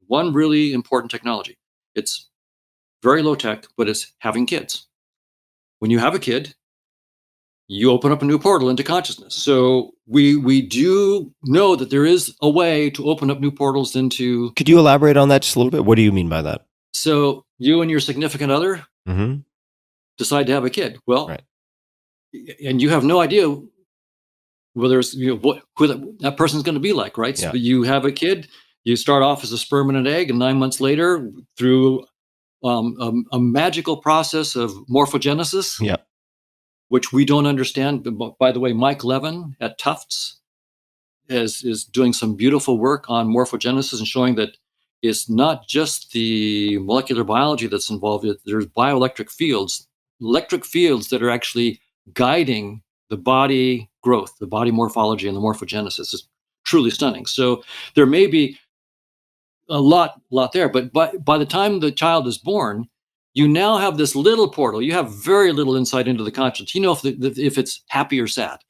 S2: One really important technology. It's very low tech, but it's having kids. When you have a kid, you open up a new portal into consciousness. So we do know that there is a way to open up new portals into...
S1: Could you elaborate on that just a little bit? What do you mean by that?
S2: So you and your significant other decide to have a kid. Well, and you have no idea whether it's, who that person's going to be like, right? So you have a kid, you start off as a sperm and an egg, and 9 months later, through a magical process of morphogenesis,
S1: Yeah.
S2: which we don't understand. By the way, Mike Levin at Tufts is doing some beautiful work on morphogenesis and showing that it's not just the molecular biology that's involved. There's bioelectric fields, electric fields that are actually guiding the body growth, the body morphology, and the morphogenesis. Is truly stunning. So there may be a lot there, but by the time the child is born, you now have this little portal. You have very little insight into the conscience. You know if it's happy or sad,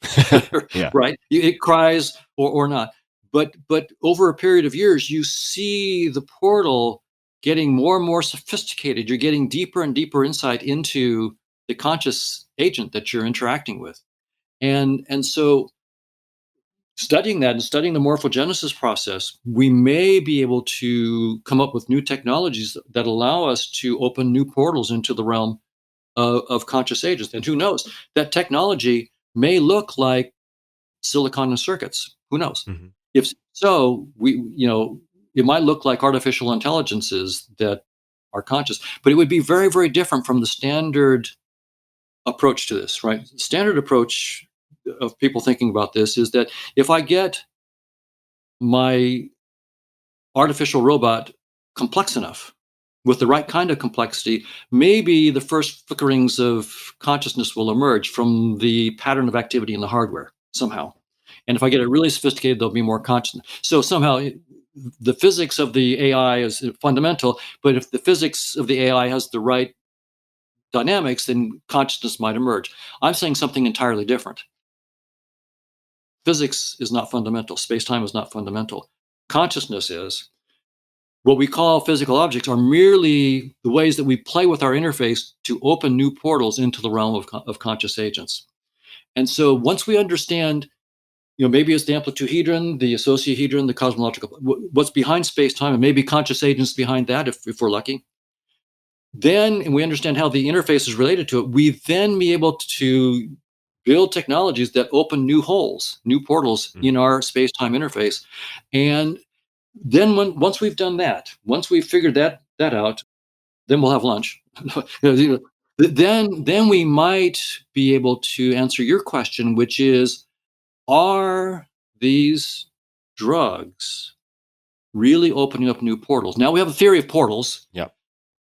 S1: Yeah.
S2: right? It cries or not. But over a period of years, you see the portal getting more and more sophisticated. You're getting deeper and deeper insight into the conscious agent that you're interacting with, and so studying that and studying the morphogenesis process, we may be able to come up with new technologies that allow us to open new portals into the realm of conscious agents. And who knows, that technology may look like silicon and circuits. Who knows?
S1: Mm-hmm.
S2: If so, it might look like artificial intelligences that are conscious, but it would be very, very different from the standard approach to this, right? Standard approach of people thinking about this is that if I get my artificial robot complex enough with the right kind of complexity, maybe the first flickerings of consciousness will emerge from the pattern of activity in the hardware somehow. And if I get it really sophisticated, there'll be more consciousness. So somehow the physics of the AI is fundamental, but if the physics of the AI has the right dynamics, then consciousness might emerge. I'm saying something entirely different. Physics is not fundamental. Space-time is not fundamental. Consciousness is. What we call physical objects are merely the ways that we play with our interface to open new portals into the realm of conscious agents. And so once we understand, maybe it's the amplituhedron, the associahedron, the cosmological, what's behind space-time, and maybe conscious agents behind that if we're lucky, then, and we understand how the interface is related to it, we then be able to build technologies that open new holes, new portals in our space-time interface. And then once we've done that, once we've figured that out, then we'll have lunch. Then we might be able to answer your question, which is, are these drugs really opening up new portals? Now we have a theory of portals.
S1: Yeah.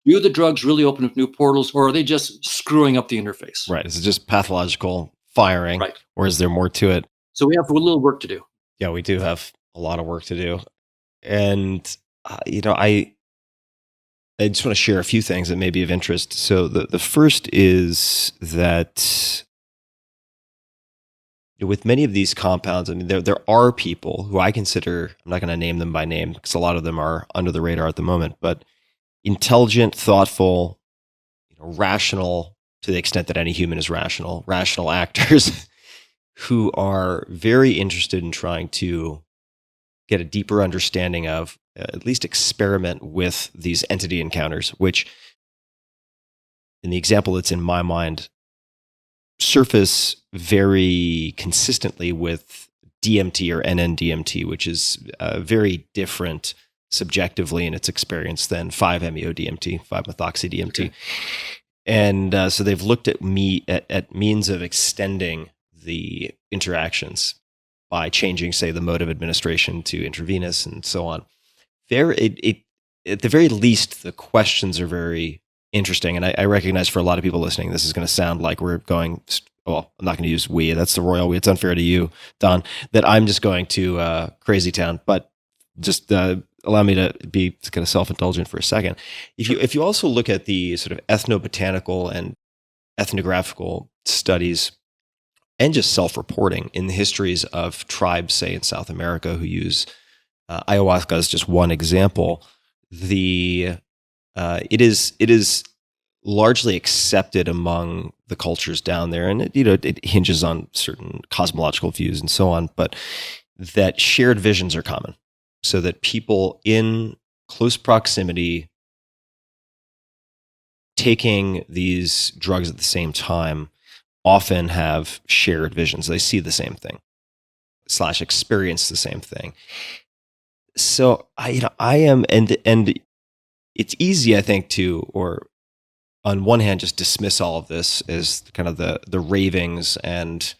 S2: Do the drugs really open up new portals, or are they just screwing up the interface?
S1: Right. Is it just pathological firing?
S2: Right.
S1: Or is there more to it?
S2: So we have a little work to do.
S1: Yeah, we do have a lot of work to do. And, I just want to share a few things that may be of interest. So the first is that with many of these compounds, I mean, there are people who I consider, I'm not going to name them by name because a lot of them are under the radar at the moment, but intelligent, thoughtful, rational, to the extent that any human is rational actors who are very interested in trying to get a deeper understanding of, at least experiment with these entity encounters, which in the example that's in my mind, surface very consistently with DMT or NN-DMT, which is very different subjectively in its experience than 5-MeO-DMT, 5-methoxy-DMT. Okay. And so they've looked at means of extending the interactions by changing, say, the mode of administration to intravenous and so on. At the very least, the questions are very interesting. And I recognize for a lot of people listening, this is going to sound like we're going, well, I'm not going to use we, that's the royal we. It's unfair to you, Don, that I'm just going to crazy town. But just allow me to be kind of self-indulgent for a second. If you also look at the sort of ethnobotanical and ethnographical studies and just self-reporting in the histories of tribes, say in South America, who use ayahuasca as just one example, it is largely accepted among the cultures down there, and it hinges on certain cosmological views and so on, but that shared visions are common, so that people in close proximity taking these drugs at the same time often have shared visions. They see the same thing / experience the same thing. So I am, and it's easy, I think, or on one hand, just dismiss all of this as kind of the ravings and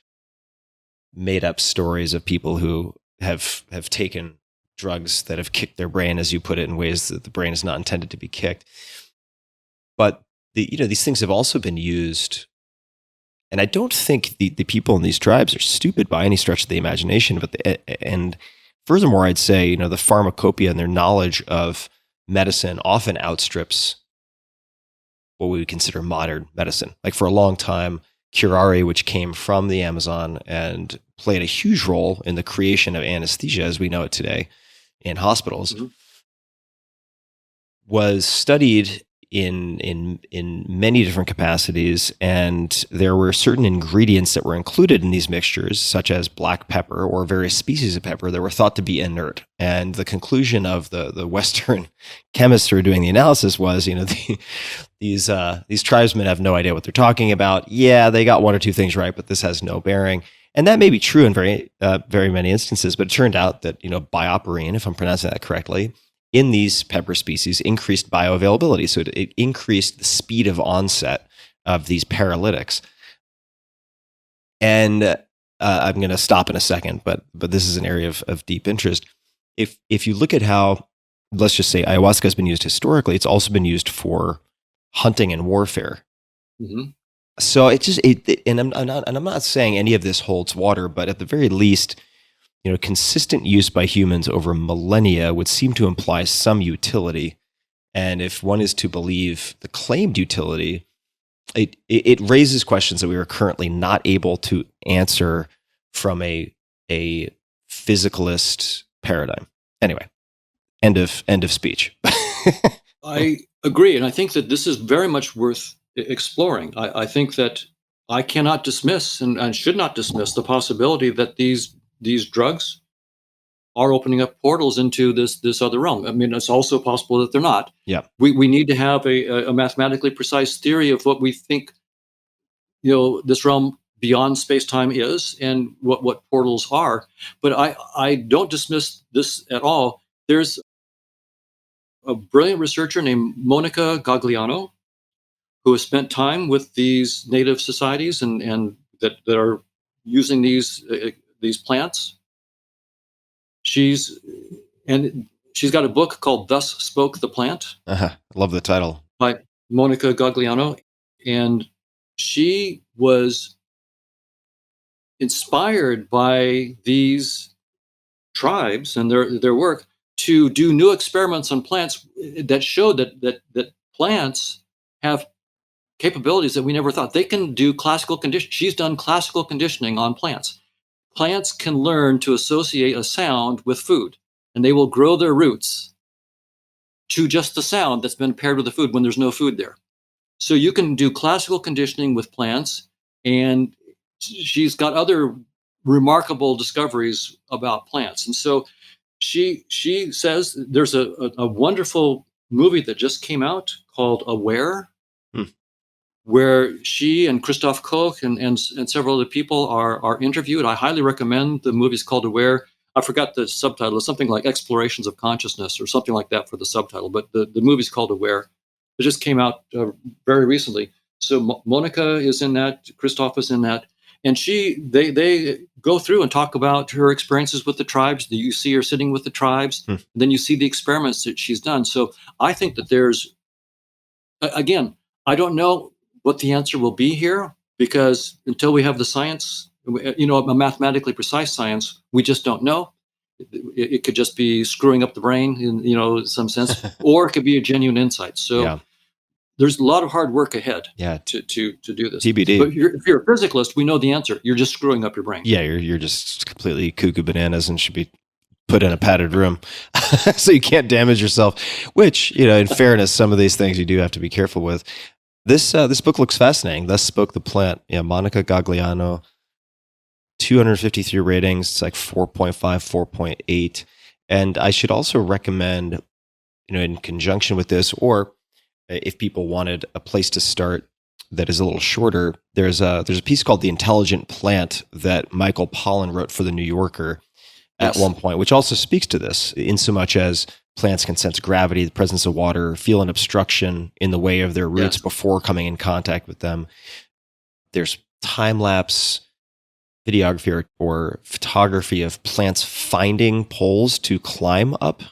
S1: made up stories of people who have taken drugs that have kicked their brain, as you put it, in ways that the brain is not intended to be kicked. But these things have also been used, and I don't think the people in these tribes are stupid by any stretch of the imagination. And furthermore, I'd say the pharmacopoeia and their knowledge of medicine often outstrips what we would consider modern medicine. Like for a long time, curare, which came from the Amazon and played a huge role in the creation of anesthesia as we know it today in hospitals, was studied in many different capacities, and there were certain ingredients that were included in these mixtures, such as black pepper or various species of pepper, that were thought to be inert. And the conclusion of the Western chemists who were doing the analysis was, these tribesmen have no idea what they're talking about. Yeah, they got one or two things right, but this has no bearing. And that may be true in very many instances, but it turned out that bioperine, if I'm pronouncing that correctly, in these pepper species increased bioavailability. So it increased the speed of onset of these paralytics. And I'm going to stop in a second, but this is an area of deep interest. If you look at how, let's just say, ayahuasca has been used historically, it's also been used for hunting and warfare. Mm-hmm. So I'm not saying any of this holds water, but at the very least, consistent use by humans over millennia would seem to imply some utility. And if one is to believe the claimed utility, it raises questions that we are currently not able to answer from a physicalist paradigm. Anyway, end of speech.
S2: I agree, and I think that this is very much worth exploring. I think that I cannot dismiss and should not dismiss the possibility that these drugs are opening up portals into this other realm. I mean, it's also possible that they're not.
S1: Yeah.
S2: We need to have a mathematically precise theory of what we think, this realm beyond space-time is and what portals are. But I don't dismiss this at all. There's a brilliant researcher named Monica Gagliano who has spent time with these native societies and that are using these plants. She's got a book called "Thus Spoke the Plant."
S1: Love the title.
S2: By Monica Gagliano, and she was inspired by these tribes and their work to do new experiments on plants that showed that plants have capabilities that we never thought. They can do classical conditioning. She's done classical conditioning on plants. Plants can learn to associate a sound with food, and they will grow their roots to just the sound that's been paired with the food when there's no food there. So you can do classical conditioning with plants, and she's got other remarkable discoveries about plants. And so she says there's a wonderful movie that just came out called Aware, where she and Christoph Koch and several other people are interviewed. I highly recommend the movie. It's called Aware. I forgot the subtitle. It's something like Explorations of Consciousness or something like that for the subtitle. But the movie's called Aware. It just came out very recently. So Monica is in that. Christoph is in that. And they go through and talk about her experiences with the tribes. You see her sitting with the tribes. And then you see the experiments that she's done. So I think that there's, again, I don't know what the answer will be here, because until we have the science, a mathematically precise science, we just don't know. It could just be screwing up the brain in some sense, or it could be a genuine insight. So there's a lot of hard work ahead to do this.
S1: TBD.
S2: But if you're a physicalist, we know the answer. You're just screwing up your brain.
S1: Yeah, you're just completely cuckoo bananas and should be put in a padded room so you can't damage yourself, which, in fairness, some of these things you do have to be careful with. This book looks fascinating. Thus Spoke the Plant. Yeah, Monica Gagliano, 253 ratings. It's like 4.5, 4.8. And I should also recommend, in conjunction with this, or if people wanted a place to start that is a little shorter, there's a piece called The Intelligent Plant that Michael Pollan wrote for The New Yorker at one point, which also speaks to this, in so much as plants can sense gravity, the presence of water, feel an obstruction in the way of their roots
S2: Yes.
S1: before coming in contact with them. There's time-lapse videography or photography of plants finding poles to climb up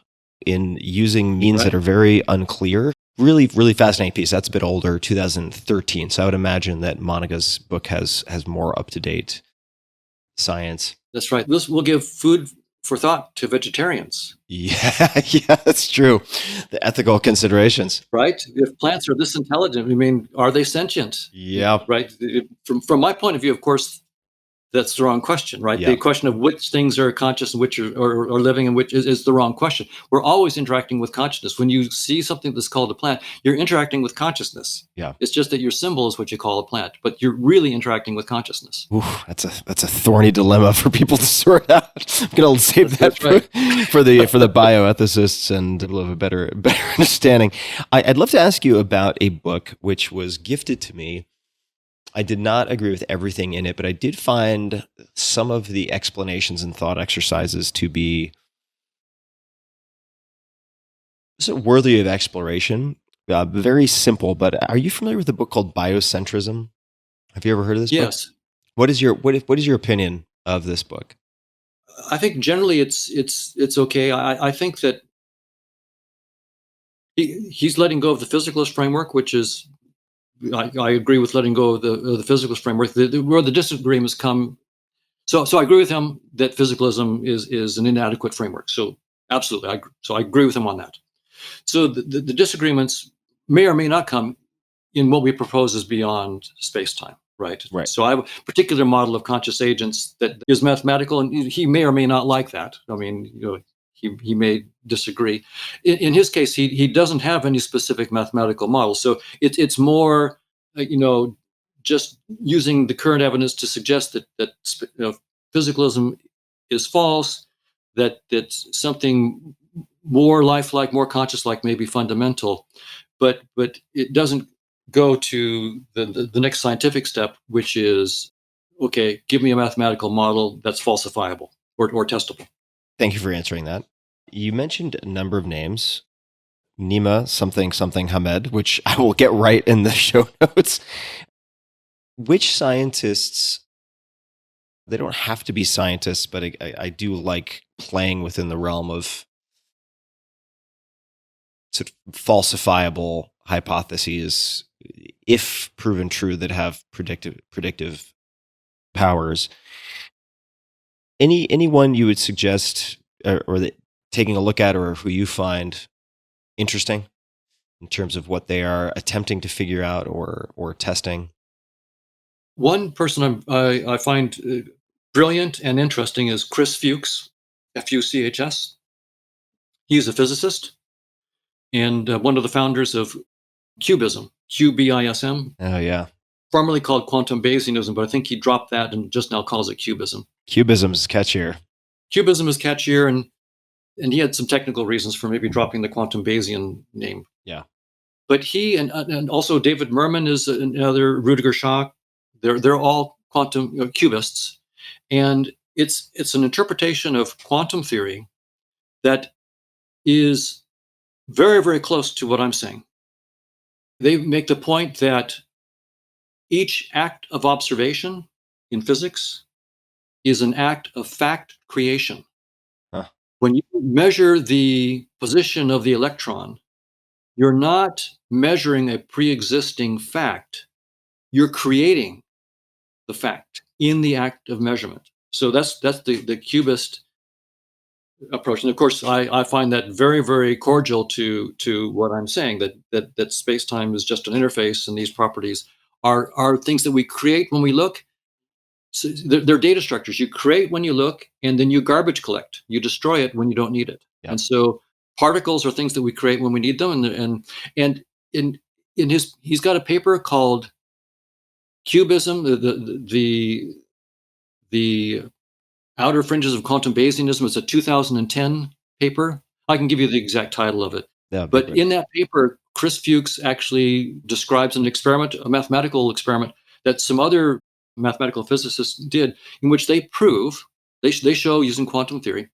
S1: in using means that are very unclear. Really, really fascinating piece. That's a bit older, 2013. So I would imagine that Monica's book has more up-to-date science.
S2: That's right. This will give food for thought to vegetarians.
S1: Yeah, yeah, that's true. The ethical considerations.
S2: Right? If plants are this intelligent, I mean, are they sentient?
S1: Yeah.
S2: Right? From my point of view, of course, that's the wrong question, right?
S1: Yeah.
S2: The question of which things are conscious and which are living and which is the wrong question. We're always interacting with consciousness. When you see something that's called a plant, you're interacting with consciousness.
S1: Yeah.
S2: It's just that your symbol is what you call a plant, but you're really interacting with consciousness.
S1: Ooh, that's a thorny dilemma for people to sort out. I'm going to save that for the bioethicists and we'll have a better understanding. I'd love to ask you about a book which was gifted to me. I did not agree with everything in it, but I did find some of the explanations and thought exercises to be worthy of exploration. Very simple, but are you familiar with a book called Biocentrism? Have you ever heard of this book?
S2: Yes.
S1: What is your opinion of this book?
S2: I think generally it's okay. I think that he's letting go of the physicalist framework, which is I agree with letting go of the physicalist framework. Where the disagreements come, so I agree with him that physicalism is an inadequate framework. So absolutely, I agree with him on that. So the disagreements may or may not come in what we propose is beyond space-time, right? So I have a particular model of conscious agents that is mathematical, and he may or may not like that. I mean, he may disagree. In his case, he doesn't have any specific mathematical model, so it's more, just using the current evidence to suggest that physicalism is false, that something more lifelike, more conscious-like may be fundamental, but it doesn't go to the next scientific step, which is, okay, give me a mathematical model that's falsifiable or testable.
S1: Thank you for answering that. You mentioned a number of names, Nima something Hamed, which I will get right in the show notes. Which scientists, they don't have to be scientists, but I do like playing within the realm of sort of falsifiable hypotheses, if proven true, that have predictive powers. Anyone you would suggest or that taking a look at, or who you find interesting in terms of what they are attempting to figure out or testing?
S2: One person I find brilliant and interesting is Chris Fuchs, Fuchs. He's a physicist and one of the founders of QBism, QBism.
S1: Oh, yeah.
S2: Formerly called quantum Bayesianism, but I think he dropped that and just now calls it QBism.
S1: QBism is catchier.
S2: QBism is catchier, and he had some technical reasons for maybe dropping the quantum Bayesian name.
S1: Yeah.
S2: But he and also David Merman is another, Rudiger Schach. They're all quantum cubists, and it's an interpretation of quantum theory that is very, very close to what I'm saying. They make the point that each act of observation in physics is an act of fact creation.
S1: Huh.
S2: When you measure the position of the electron, you're not measuring a pre-existing fact. You're creating the fact in the act of measurement. So that's the cubist approach. And of course, I find that very, very cordial to what I'm saying, that space-time is just an interface, and these properties are things that we create when we look. So they're data structures. You create when you look, and then you garbage collect. You destroy it when you don't need it. Yeah. And so particles are things that we create when we need them. And he's got a paper called QBism, the Outer Fringes of Quantum Bayesianism. It's a 2010 paper. I can give you the exact title of it. But in that paper, Chris Fuchs actually describes an experiment, a mathematical experiment that some other mathematical physicists did, in which they prove, they show using quantum theory,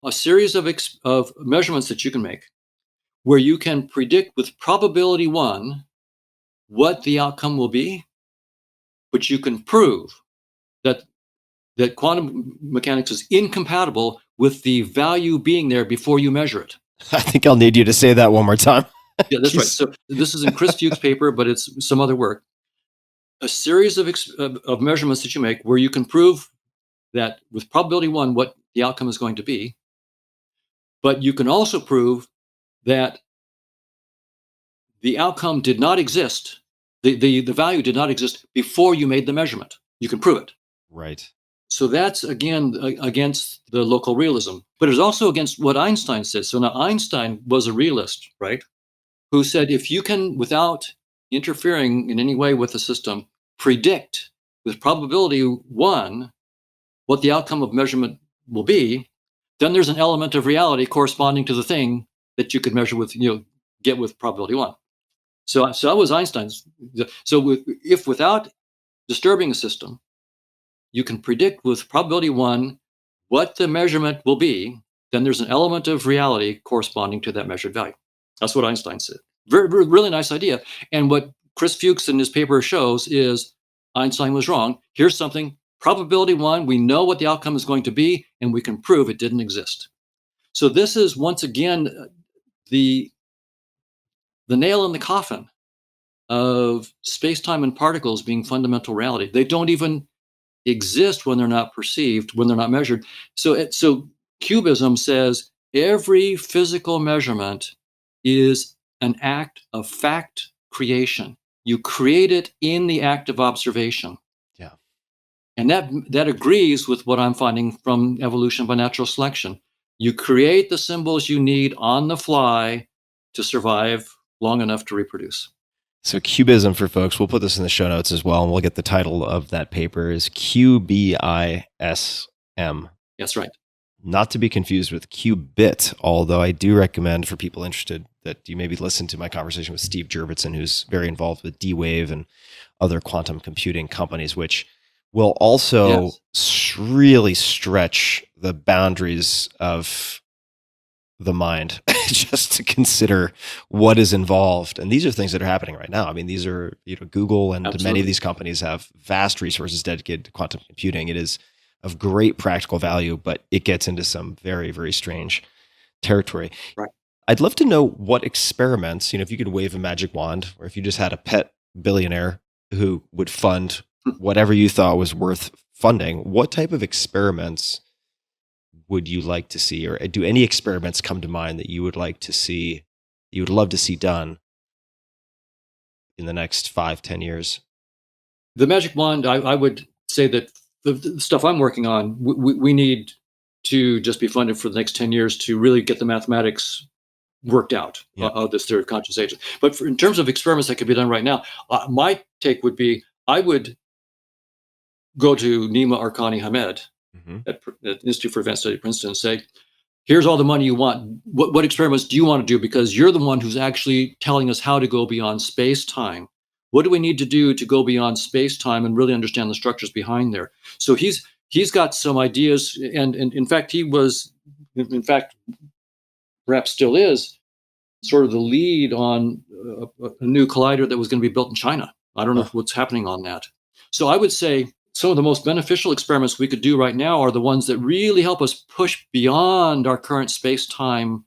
S2: a series of measurements that you can make where you can predict with probability 1 what the outcome will be, but you can prove that quantum mechanics is incompatible with the value being there before you measure it.
S1: I think I'll need you to say that one more time.
S2: Yeah, that's right. So this is in Chris Fuchs' paper, but it's some other work. A series of measurements that you make where you can prove that with probability 1 what the outcome is going to be, but you can also prove that the outcome did not exist, the value did not exist before you made the measurement. You can prove it.
S1: Right.
S2: So that's, again, against the local realism. But it's also against what Einstein said. So now Einstein was a realist, right? Who said if you can, without interfering in any way with the system, predict with probability 1 what the outcome of measurement will be, then there's an element of reality corresponding to the thing that you could measure with, get with probability 1. So that was Einstein's. So if without disturbing a system, you can predict with probability 1 what the measurement will be, then there's an element of reality corresponding to that measured value. That's what Einstein said. Really nice idea. And what Chris Fuchs in his paper shows is Einstein was wrong. Here's something, probability 1, we know what the outcome is going to be, and we can prove it didn't exist. So this is, once again, the nail in the coffin of space-time and particles being fundamental reality. They don't even exist when they're not perceived, when they're not measured. So QBism says every physical measurement is an act of fact creation. You create it in the act of observation.
S1: Yeah.
S2: And that agrees with what I'm finding from evolution by natural selection. You create the symbols you need on the fly to survive long enough to reproduce.
S1: So QBism, for folks, we'll put this in the show notes as well, and we'll get the title of that paper is QBism.
S2: That's right.
S1: Not to be confused with qubit, although I do recommend for people interested that you maybe listen to my conversation with Steve Jurvetson, who's very involved with D-Wave and other quantum computing companies, which will also really stretch the boundaries of the mind just to consider what is involved. And these are things that are happening right now. I mean, these are, Google and
S2: Absolutely.
S1: Many of these companies have vast resources dedicated to quantum computing. It is of great practical value, but it gets into some very, very strange territory.
S2: Right.
S1: I'd love to know what experiments, if you could wave a magic wand, or if you just had a pet billionaire who would fund whatever you thought was worth funding, what type of experiments would you like to see, or do any experiments come to mind that you would like to see, you would love to see done in the next 5-10 years?
S2: The magic wand, I would say that the stuff I'm working on, we need to just be funded for the next 10 years to really get the mathematics worked out of this third conscious agent. But in terms of experiments that could be done right now, my take would be I would go to Nima Arkani-Hamed at Institute for Advanced Study at Princeton and say, here's all the money you want. What experiments do you want to do? Because you're the one who's actually telling us how to go beyond space-time. What do we need to do to go beyond space-time and really understand the structures behind there? So he's got some ideas, and in fact, he was, perhaps still is, sort of the lead on a new collider that was going to be built in China. I don't know what's happening on that. So I would say some of the most beneficial experiments we could do right now are the ones that really help us push beyond our current space-time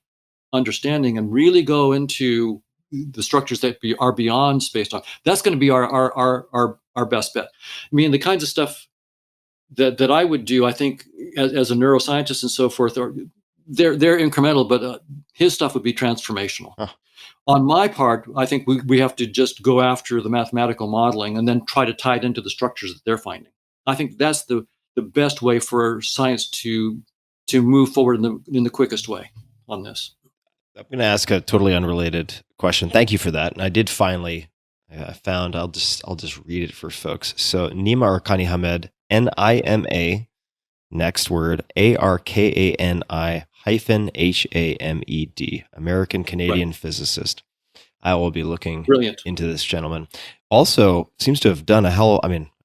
S2: understanding and really go into the structures that are beyond space-time. That's going to be our best bet. I mean, the kinds of stuff that I would do, I think, as a neuroscientist and so forth, they're incremental, but his stuff would be transformational. On my part, I think we have to just go after the mathematical modeling and then try to tie it into the structures that they're finding. I think that's the best way for science to move forward in the quickest way on this.
S1: I'm going to ask a totally unrelated question. Thank you for that. And I did finally, I found, I'll just read it for folks. So Nima Arkani-Hamed, Nima, next word, Arkani -Hamed, American Canadian physicist. I will be looking into this gentleman. Also seems to have done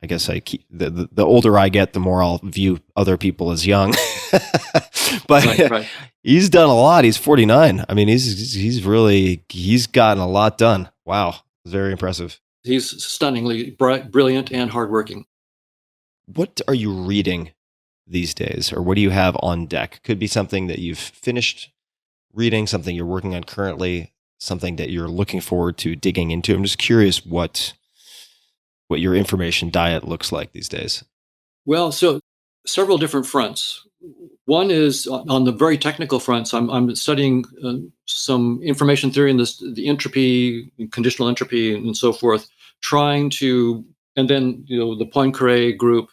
S1: I guess I keep the older I get, the more I'll view other people as young. But
S2: right.
S1: he's done a lot. He's 49. I mean, he's gotten a lot done. Wow. Very impressive.
S2: He's stunningly brilliant and hardworking.
S1: What are you reading these days, or what do you have on deck? Could be something that you've finished reading, something you're working on currently, something that you're looking forward to digging into. I'm just curious what your information diet looks like these days.
S2: Well, so several different fronts. One is on the very technical fronts. I'm studying some information theory and the entropy, conditional entropy, and so forth. Trying to, and then the Poincare group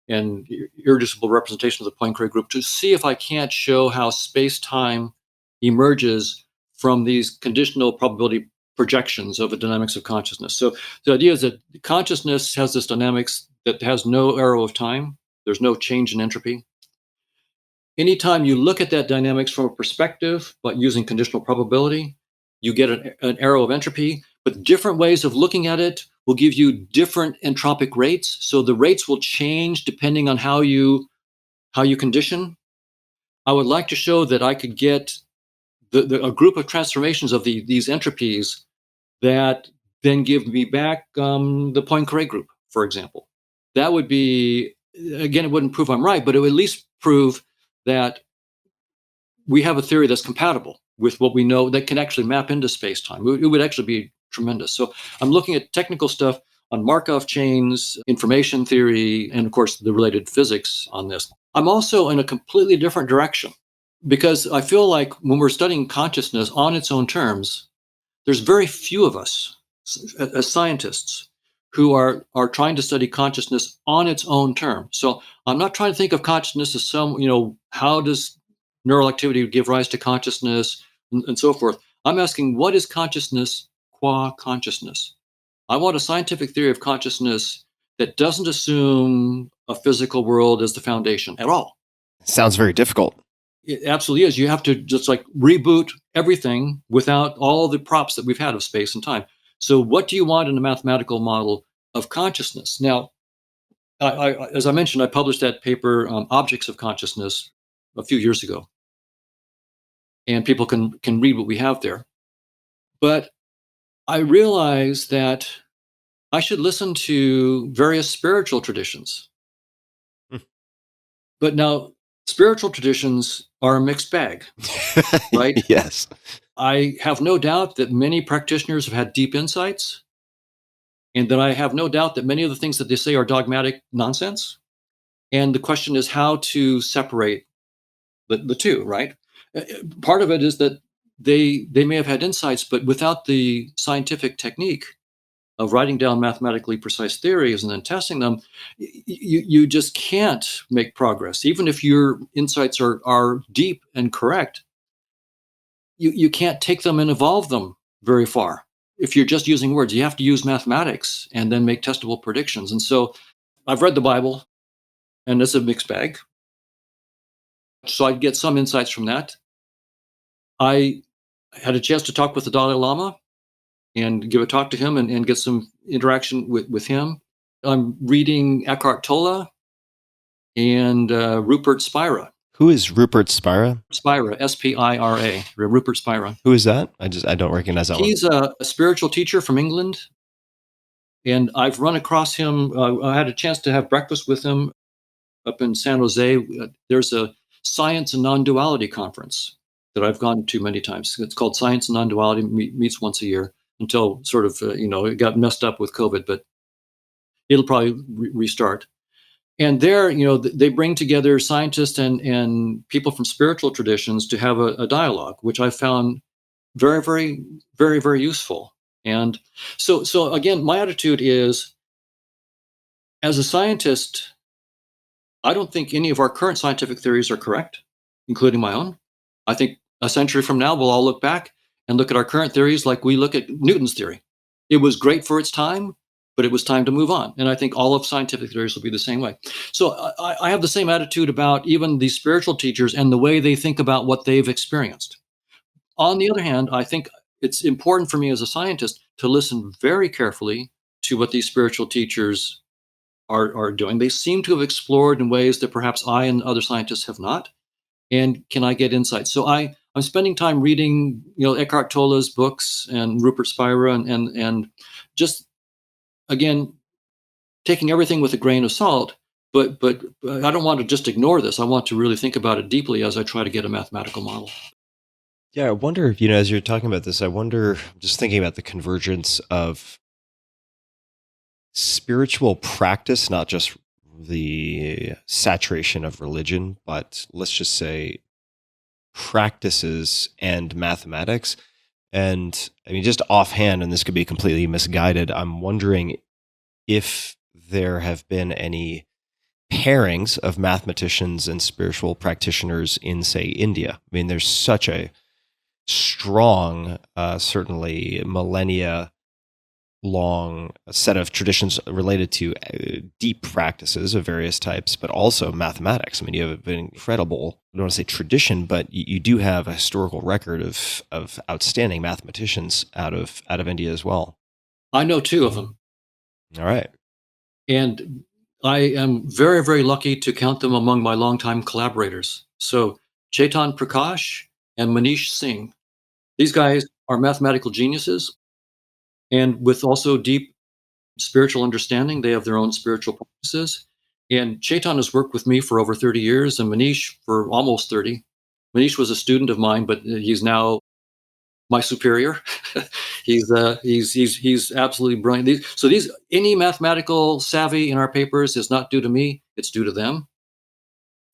S2: and irreducible representation of the Poincare group to see if I can't show how space-time emerges from these conditional probability projections of the dynamics of consciousness. So the idea is that consciousness has this dynamics that has no arrow of time. There's no change in entropy. Anytime you look at that dynamics from a perspective, but using conditional probability, you get an arrow of entropy. But different ways of looking at it will give you different entropic rates. So the rates will change depending on how you condition. I would like to show that I could get a group of transformations of these entropies that then give me back the Poincare group, for example. That would be, again, it wouldn't prove I'm right, but it would at least prove that we have a theory that's compatible with what we know that can actually map into space-time. It would actually be tremendous. So I'm looking at technical stuff on Markov chains, information theory, and of course the related physics on this. I'm also in a completely different direction because I feel like when we're studying consciousness on its own terms, there's very few of us as scientists who are trying to study consciousness on its own terms. So I'm not trying to think of consciousness as some, how does neural activity give rise to consciousness and so forth. I'm asking, what is consciousness qua consciousness? I want a scientific theory of consciousness that doesn't assume a physical world as the foundation at all.
S1: Sounds very difficult.
S2: It absolutely is. You have to just like reboot everything without all the props that we've had of space and time. So what do you want in a mathematical model of consciousness? Now, as I mentioned, I published that paper, Objects of Consciousness, a few years ago. And people can read what we have there. But I realized that I should listen to various spiritual traditions. But now, spiritual traditions are a mixed bag, right?
S1: Yes.
S2: I have no doubt that many practitioners have had deep insights, and that I have no doubt that many of the things that they say are dogmatic nonsense. And the question is how to separate the two, right? Part of it is that they may have had insights, but without the scientific technique of writing down mathematically precise theories and then testing them, you just can't make progress. Even if your insights are deep and correct, you can't take them and evolve them very far. If you're just using words, you have to use mathematics and then make testable predictions. And so I've read the Bible, and it's a mixed bag. So I get some insights from that. I had a chance to talk with the Dalai Lama and give a talk to him and get some interaction with him. I'm reading Eckhart Tolle and Rupert Spira.
S1: Who is Rupert Spira?
S2: Spira, S-P-I-R-A, Rupert Spira.
S1: Who is that? I don't recognize that one.
S2: He's a spiritual teacher from England, and I've run across him. I had a chance to have breakfast with him up in San Jose. There's a Science and Non-Duality conference that I've gone to many times. It's called Science and Non-Duality, meets once a year until sort of, it got messed up with COVID, but it'll probably restart. And there, they bring together scientists and people from spiritual traditions to have a dialogue, which I found very, very, very, very useful. And so again, my attitude is, as a scientist, I don't think any of our current scientific theories are correct, including my own. I think a century from now, we'll all look back and look at our current theories like we look at Newton's theory. It was great for its time, but it was time to move on. And I think all of scientific theories will be the same way. So I have the same attitude about even these spiritual teachers and the way they think about what they've experienced. On the other hand, I think it's important for me as a scientist to listen very carefully to what these spiritual teachers are doing. They seem to have explored in ways that perhaps I and other scientists have not. and can I get insight? So I'm spending time reading, Eckhart Tolle's books and Rupert Spira, and just, again, taking everything with a grain of salt. But I don't want to just ignore this. I want to really think about it deeply as I try to get a mathematical model.
S1: Yeah, I wonder if, as you're talking about this, I wonder, just thinking about the convergence of spiritual practice, not just the saturation of religion, but let's just say practices and mathematics. And I mean, just offhand, and this could be completely misguided, I'm wondering if there have been any pairings of mathematicians and spiritual practitioners in, say, India. I mean, there's such a strong, certainly millennia long set of traditions related to deep practices of various types, but also mathematics. I mean, you have an incredible, I don't want to say tradition, but you do have a historical record of outstanding mathematicians out of India as well.
S2: I know two of them.
S1: All right.
S2: And I am very, very lucky to count them among my longtime collaborators. So Chetan Prakash and Manish Singh. These guys are mathematical geniuses, and with also deep spiritual understanding. They have their own spiritual practices. And Chetan has worked with me for over 30 years, and Manish for almost 30. Manish was a student of mine, but he's now my superior. He's absolutely brilliant. Any mathematical savvy in our papers is not due to me; it's due to them.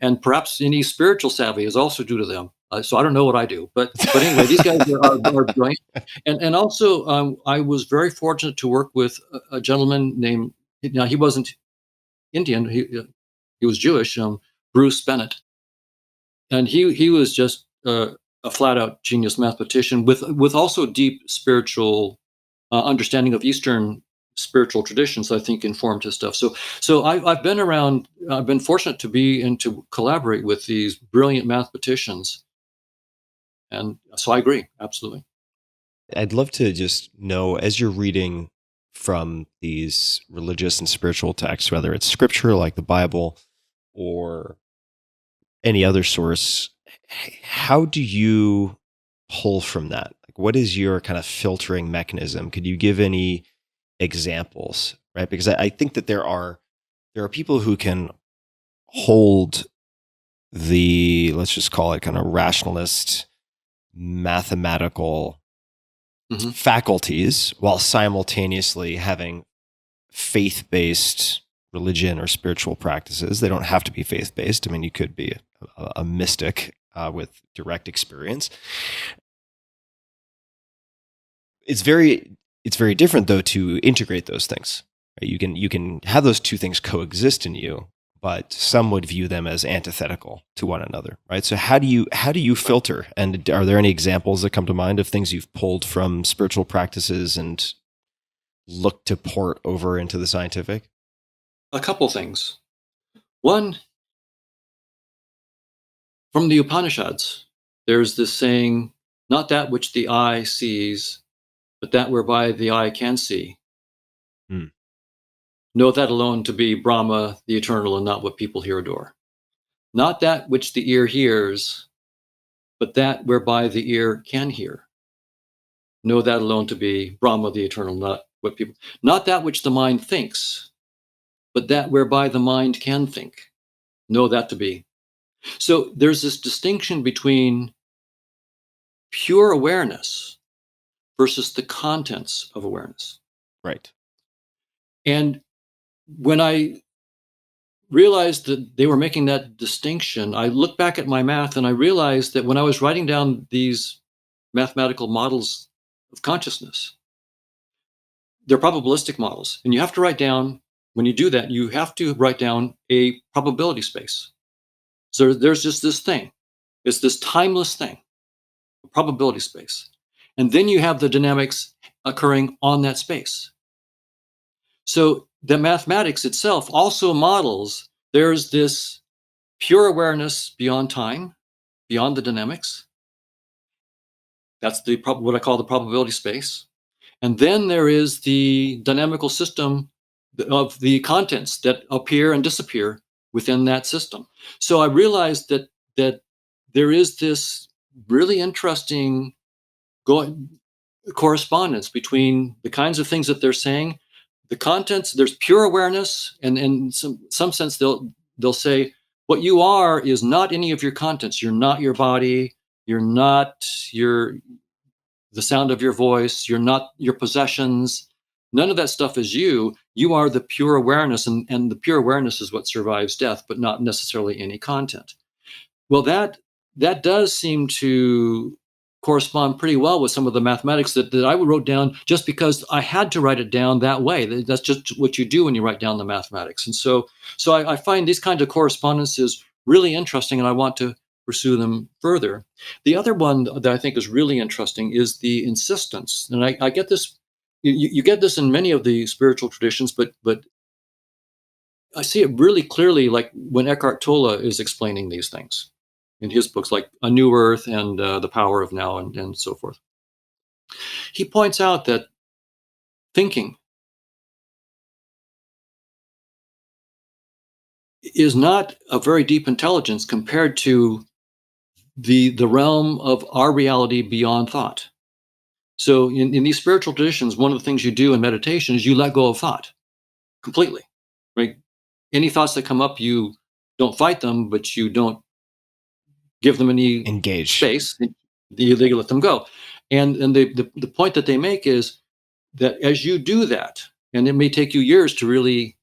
S2: And perhaps any spiritual savvy is also due to them. So I don't know what I do, but anyway, these guys are brilliant. And also, I was very fortunate to work with a gentleman named, he wasn't Indian, he was Jewish, Bruce Bennett, and he was just a flat out genius mathematician with also deep spiritual understanding of Eastern spiritual traditions. I think informed his stuff. So I've been around. I've been fortunate to be and to collaborate with these brilliant mathematicians. And so I agree, absolutely.
S1: I'd love to just know, as you're reading from these religious and spiritual texts, whether it's scripture like the Bible or any other source, how do you pull from that? Like, what is your kind of filtering mechanism? Could you give any examples, right? Because I think that there are people who can hold the, let's just call it kind of rationalist mathematical faculties while simultaneously having faith-based religion or spiritual practices. They don't have to be faith-based. I mean, you could be a mystic with direct experience. It's very different, though, to integrate those things. Right? You can have those two things coexist in you, but some would view them as antithetical to one another, right? So how do you filter? And are there any examples that come to mind of things you've pulled from spiritual practices and looked to port over into the scientific?
S2: A couple things. One, from the Upanishads, there's this saying, not that which the eye sees, but that whereby the eye can see. Know that alone to be Brahma, the eternal, and not what people hear adore. Not that which the ear hears, but that whereby the ear can hear. Know that alone to be Brahma, the eternal, not that which the mind thinks, but that whereby the mind can think. Know that to be. So there's this distinction between pure awareness versus the contents of awareness.
S1: Right.
S2: And when I realized that they were making that distinction, I looked back at my math and I realized that when I was writing down these mathematical models of consciousness, they're probabilistic models. And you have to write down, when you do that, you have to write down a probability space. So there's just this thing. It's this timeless thing, a probability space. And then you have the dynamics occurring on that space. So the mathematics itself also models there's this pure awareness beyond time, beyond the dynamics. That's what I call the probability space. And then there is the dynamical system of the contents that appear and disappear within that system. So I realized that there is this really interesting correspondence between the kinds of things that they're saying, the contents. There's pure awareness, and in some sense they'll say what you are is not any of your contents. You're not your body. You're not the sound of your voice. You're not your possessions. None of that stuff is you. You are the pure awareness, and the pure awareness is what survives death, but not necessarily any content. Well, that does seem to correspond pretty well with some of the mathematics that I wrote down, just because I had to write it down that way. That's just what you do when you write down the mathematics. And so I find these kinds of correspondences really interesting, and I want to pursue them further. The other one that I think is really interesting is the insistence. And I get this, you get this in many of the spiritual traditions, but I see it really clearly, like when Eckhart Tolle is explaining these things in his books, like A New Earth and The Power of Now, and so forth. He points out that thinking is not a very deep intelligence compared to the realm of our reality beyond thought. So in these spiritual traditions, one of the things you do in meditation is you let go of thought completely, right? Any thoughts that come up, you don't fight them, but you don't give them any space. You let them go. And the point that they make is that as you do that, and it may take you years to really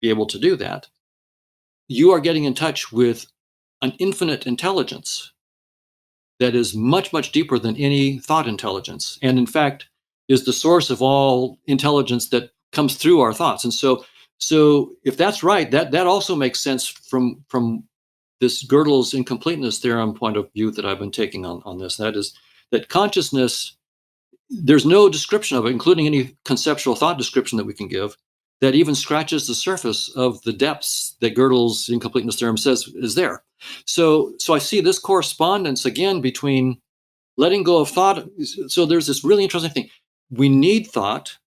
S2: be able to do that, you are getting in touch with an infinite intelligence that is much, much deeper than any thought intelligence. And in fact, is the source of all intelligence that comes through our thoughts. And so if that's right, that also makes sense from this Gödel's incompleteness theorem point of view that I've been taking on this. That is that consciousness, there's no description of it, including any conceptual thought description that we can give, that even scratches the surface of the depths that Gödel's incompleteness theorem says is there. So I see this correspondence again between letting go of thought. So there's this really interesting thing. We need thought.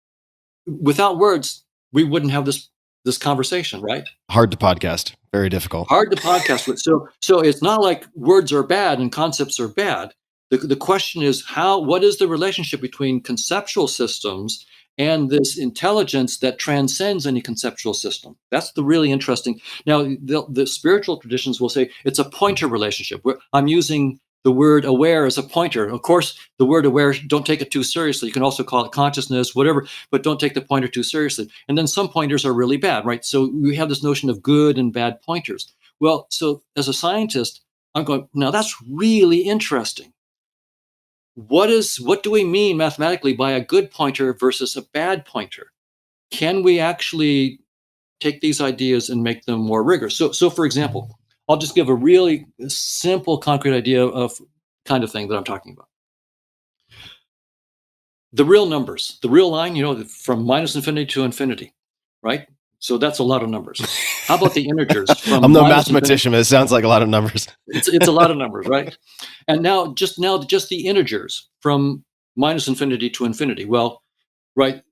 S2: Without words, we wouldn't have this conversation, right?
S1: Hard to podcast. Very difficult.
S2: Hard to podcast with. So it's not like words are bad and concepts are bad. The question is what is the relationship between conceptual systems and this intelligence that transcends any conceptual system? That's the really interesting. Now, the spiritual traditions will say it's a pointer relationship. I'm using the word aware as a pointer. Of course, the word aware, don't take it too seriously. You can also call it consciousness, whatever, but don't take the pointer too seriously. And then some pointers are really bad, right? So we have this notion of good and bad pointers. Well, so as a scientist, I'm going, now that's really interesting. What do we mean mathematically by a good pointer versus a bad pointer? Can we actually take these ideas and make them more rigorous? So for example, I'll just give a really simple, concrete idea of kind of thing that I'm talking about. The real numbers, the real line, from minus infinity to infinity, right? So that's a lot of numbers. How about the integers?
S1: I'm no mathematician, but it sounds like a lot of numbers.
S2: It's a lot of numbers, right? And now just the integers from minus infinity to infinity. Well, right,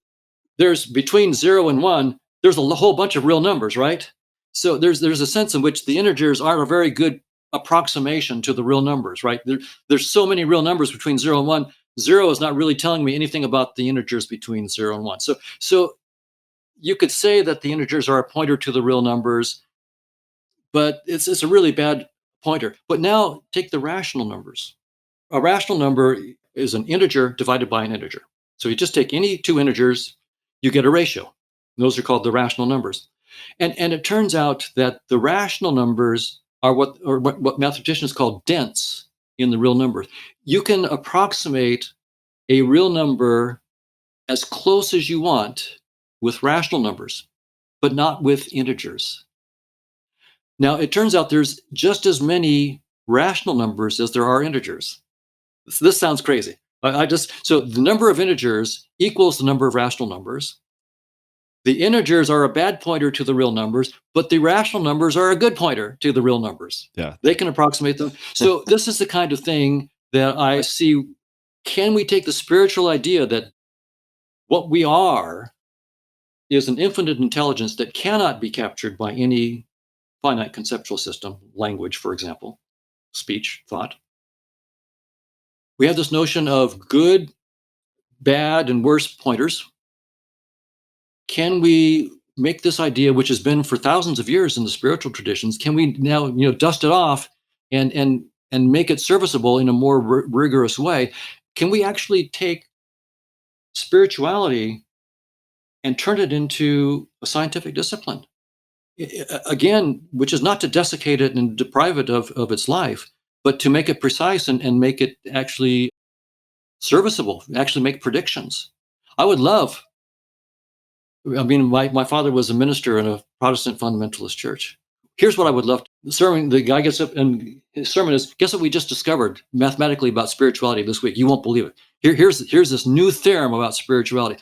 S2: there's between 0 and 1, there's a whole bunch of real numbers, right? So there's a sense in which the integers aren't a very good approximation to the real numbers, right? There's so many real numbers between 0 and 1. 0 is not really telling me anything about the integers between 0 and 1. So you could say that the integers are a pointer to the real numbers, but it's a really bad pointer. But now take the rational numbers. A rational number is an integer divided by an integer. So you just take any two integers, you get a ratio. Those are called the rational numbers. And it turns out that the rational numbers are what mathematicians call dense in the real numbers. You can approximate a real number as close as you want with rational numbers, but not with integers. Now, it turns out there's just as many rational numbers as there are integers. This sounds crazy. So the number of integers equals the number of rational numbers. The integers are a bad pointer to the real numbers, but the rational numbers are a good pointer to the real numbers.
S1: Yeah.
S2: They can approximate them. So this is the kind of thing that I see. Can we take the spiritual idea that what we are is an infinite intelligence that cannot be captured by any finite conceptual system, language, for example, speech, thought. We have this notion of good, bad, and worse pointers. Can we make this idea, which has been for thousands of years in the spiritual traditions, can we now dust it off and make it serviceable in a more rigorous way? Can we actually take spirituality and turn it into a scientific discipline? Again, which is not to desiccate it and deprive it of its life, but to make it precise and make it actually serviceable, actually make predictions. I would love, my father was a minister in a Protestant fundamentalist church. Here's what I would love. The guy gets up and his sermon is, guess what we just discovered mathematically about spirituality this week? You won't believe it. Here's this new theorem about spirituality.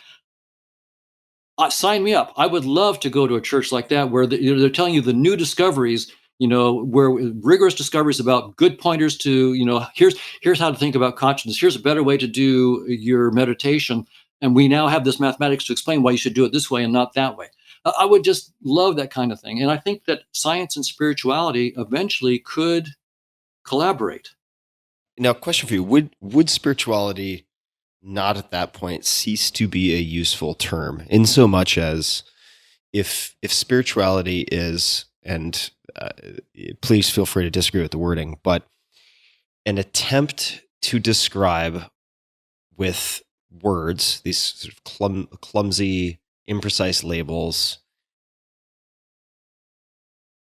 S2: Sign me up. I would love to go to a church like that where they're telling you the new discoveries, where rigorous discoveries about good pointers to, here's how to think about consciousness. Here's a better way to do your meditation. And we now have this mathematics to explain why you should do it this way and not that way. I would just love that kind of thing. And I think that science and spirituality eventually could collaborate.
S1: Now, question for you, would spirituality not at that point cease to be a useful term, in so much as if spirituality is, and please feel free to disagree with the wording, but an attempt to describe with words, these sort of clumsy, imprecise labels,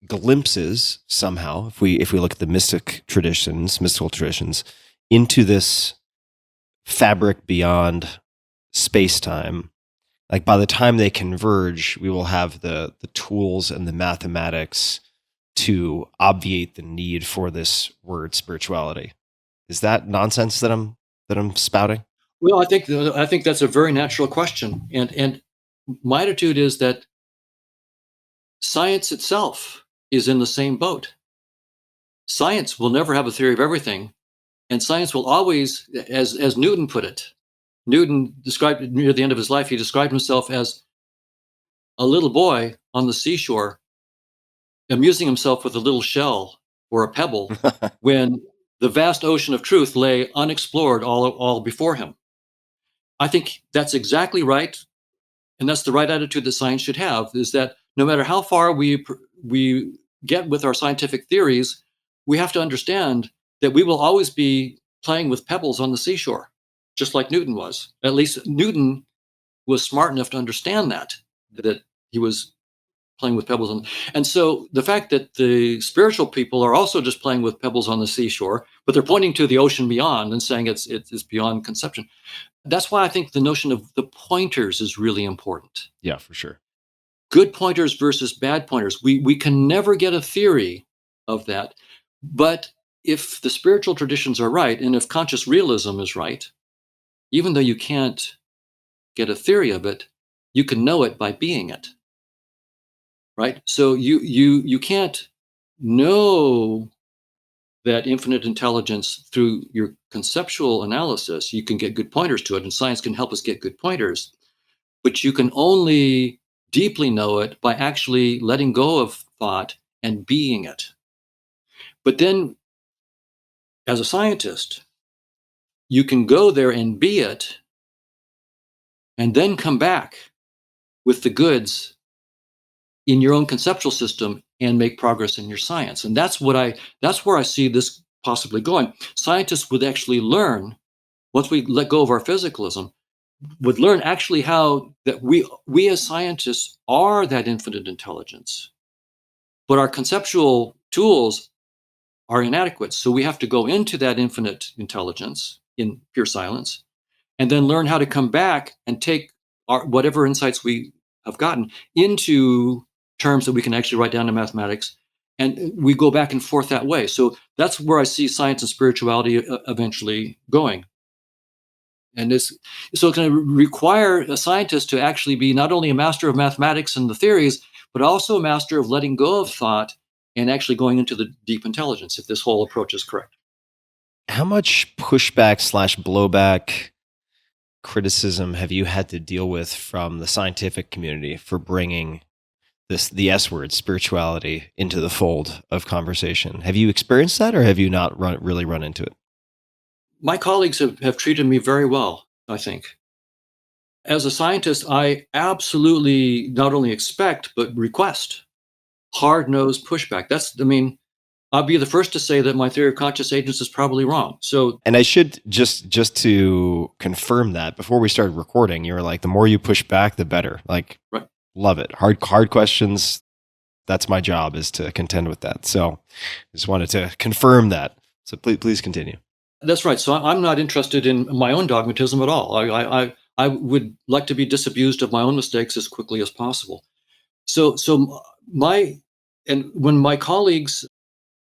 S1: glimpses somehow, if we look at the mystical traditions, into this fabric beyond space-time. Like by the time they converge, we will have the tools and the mathematics to obviate the need for this word spirituality. Is that nonsense that I'm spouting?
S2: Well, I think that's a very natural question, and my attitude is that science itself is in the same boat. Science will never have a theory of everything, and science will always, as Newton put it, Newton described near the end of his life, he described himself as a little boy on the seashore, amusing himself with a little shell or a pebble when the vast ocean of truth lay unexplored all before him. I think that's exactly right. And that's the right attitude that science should have, is that no matter how far we get with our scientific theories, we have to understand that we will always be playing with pebbles on the seashore, just like Newton was. At least Newton was smart enough to understand that he was playing with pebbles. And so the fact that the spiritual people are also just playing with pebbles on the seashore, but they're pointing to the ocean beyond and saying it's beyond conception. That's why I think the notion of the pointers is really important.
S1: Yeah, for sure.
S2: Good pointers versus bad pointers. We can never get a theory of that. But if the spiritual traditions are right, and if conscious realism is right, even though you can't get a theory of it, you can know it by being it. Right? So you can't know that infinite intelligence through your conceptual analysis. You can get good pointers to it, and science can help us get good pointers. But you can only deeply know it by actually letting go of thought and being it. But then, as a scientist, you can go there and be it, and then come back with the goods in your own conceptual system and make progress in your science. And that's where I see this possibly going. Scientists would actually learn, once we let go of our physicalism, would learn actually how that we as scientists are that infinite intelligence, but our conceptual tools are inadequate. So we have to go into that infinite intelligence in pure silence, and then learn how to come back and take whatever insights we have gotten into terms that we can actually write down in mathematics, and we go back and forth that way. So that's where I see science and spirituality eventually going. And so it's going to require a scientist to actually be not only a master of mathematics and the theories, but also a master of letting go of thought and actually going into the deep intelligence, if this whole approach is correct.
S1: How much pushback / blowback criticism have you had to deal with from the scientific community for bringing the S word, spirituality, into the fold of conversation. Have you experienced that, or have you not really run into it?
S2: My colleagues have treated me very well, I think. As a scientist, I absolutely not only expect, but request hard-nosed pushback. I'll be the first to say that my theory of conscious agents is probably wrong. So,
S1: and I should just to confirm that before we started recording, you were like, the more you push back, the better. Like, right. Love it. Hard questions. That's my job, is to contend with that. So, just wanted to confirm that. So please continue.
S2: That's right. So I'm not interested in my own dogmatism at all. I would like to be disabused of my own mistakes as quickly as possible. When my colleagues,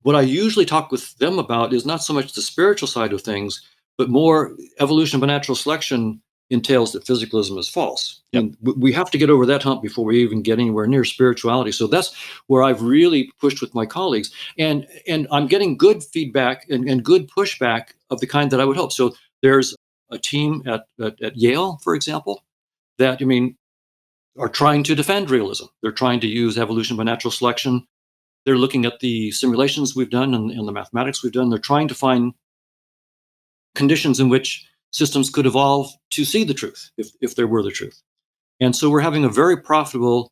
S2: what I usually talk with them about is not so much the spiritual side of things, but more evolution by natural selection entails that physicalism is false. Yep. And we have to get over that hump before we even get anywhere near spirituality. So that's where I've really pushed with my colleagues. And I'm getting good feedback and good pushback of the kind that I would hope. So there's a team at Yale, for example, that, are trying to defend realism. They're trying to use evolution by natural selection. They're looking at the simulations we've done and the mathematics we've done. They're trying to find conditions in which systems could evolve to see the truth, if there were the truth. And so we're having a very profitable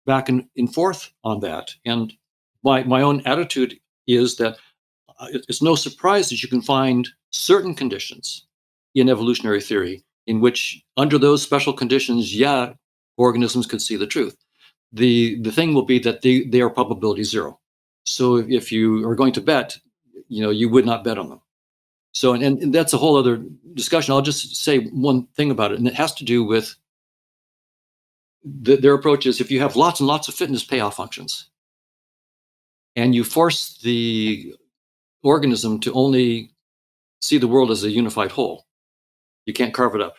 S2: back and forth on that. And my own attitude is that it's no surprise that you can find certain conditions in evolutionary theory in which, under those special conditions, organisms could see the truth. The thing will be that they are probability zero. So if you are going to bet, you would not bet on them. So, and that's a whole other discussion. I'll just say one thing about it, and it has to do with their approach is, if you have lots and lots of fitness payoff functions, and you force the organism to only see the world as a unified whole, you can't carve it up.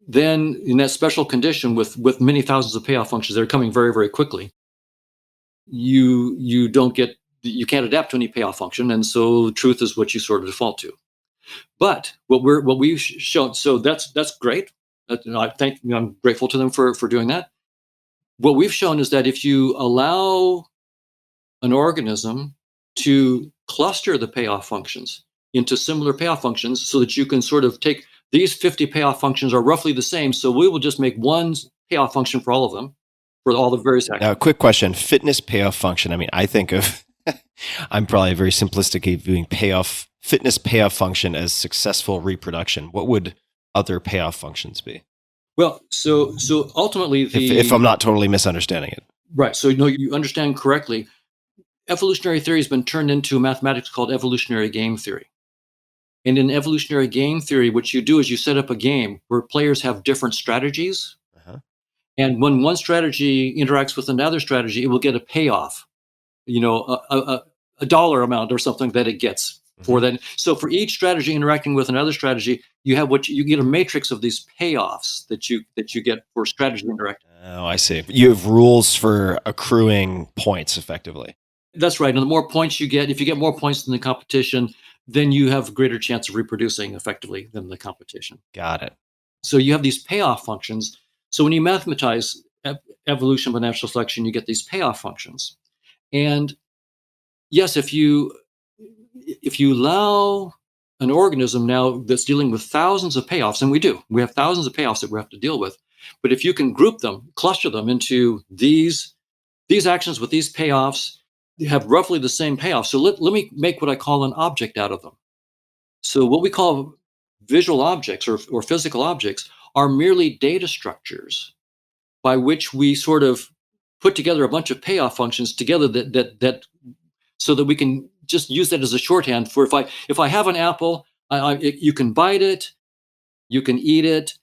S2: Then, in that special condition with many thousands of payoff functions that are coming very, very quickly, you can't adapt to any payoff function, and so truth is what you sort of default to. But what we've shown, so that's great. I'm grateful to them for doing that. What we've shown is that if you allow an organism to cluster the payoff functions into similar payoff functions, so that you can sort of take these 50 payoff functions are roughly the same, so we will just make one payoff function for all of them, for all the various actions.
S1: Now, quick question: fitness payoff function. I think of I'm probably very simplistic viewing fitness payoff function as successful reproduction. What would other payoff functions be?
S2: Well, so ultimately,
S1: if I'm not totally misunderstanding it,
S2: right? So no, you understand correctly. Evolutionary theory has been turned into mathematics called evolutionary game theory. And in evolutionary game theory, what you do is you set up a game where players have different strategies. And when one strategy interacts with another strategy, it will get a payoff, a dollar amount or something that it gets for that. So for each strategy interacting with another strategy, you get a matrix of these payoffs that you get for strategy interacting.
S1: Oh, I see. You have rules for accruing points effectively.
S2: That's right. And the more points you get, if you get more points than the competition, then you have a greater chance of reproducing effectively than the competition.
S1: Got it.
S2: So you have these payoff functions. So when you mathematize evolution by natural selection, you get these payoff functions. And yes, if you allow an organism now that's dealing with thousands of payoffs, and we have thousands of payoffs that we have to deal with, but if you can group them, cluster them into these actions with these payoffs, you have roughly the same payoff. So let me make what I call an object out of them. So what we call visual objects or physical objects are merely data structures by which we sort of put together a bunch of payoff functions together that so that we can just use that as a shorthand for if I have an apple, you can bite it, you can eat it.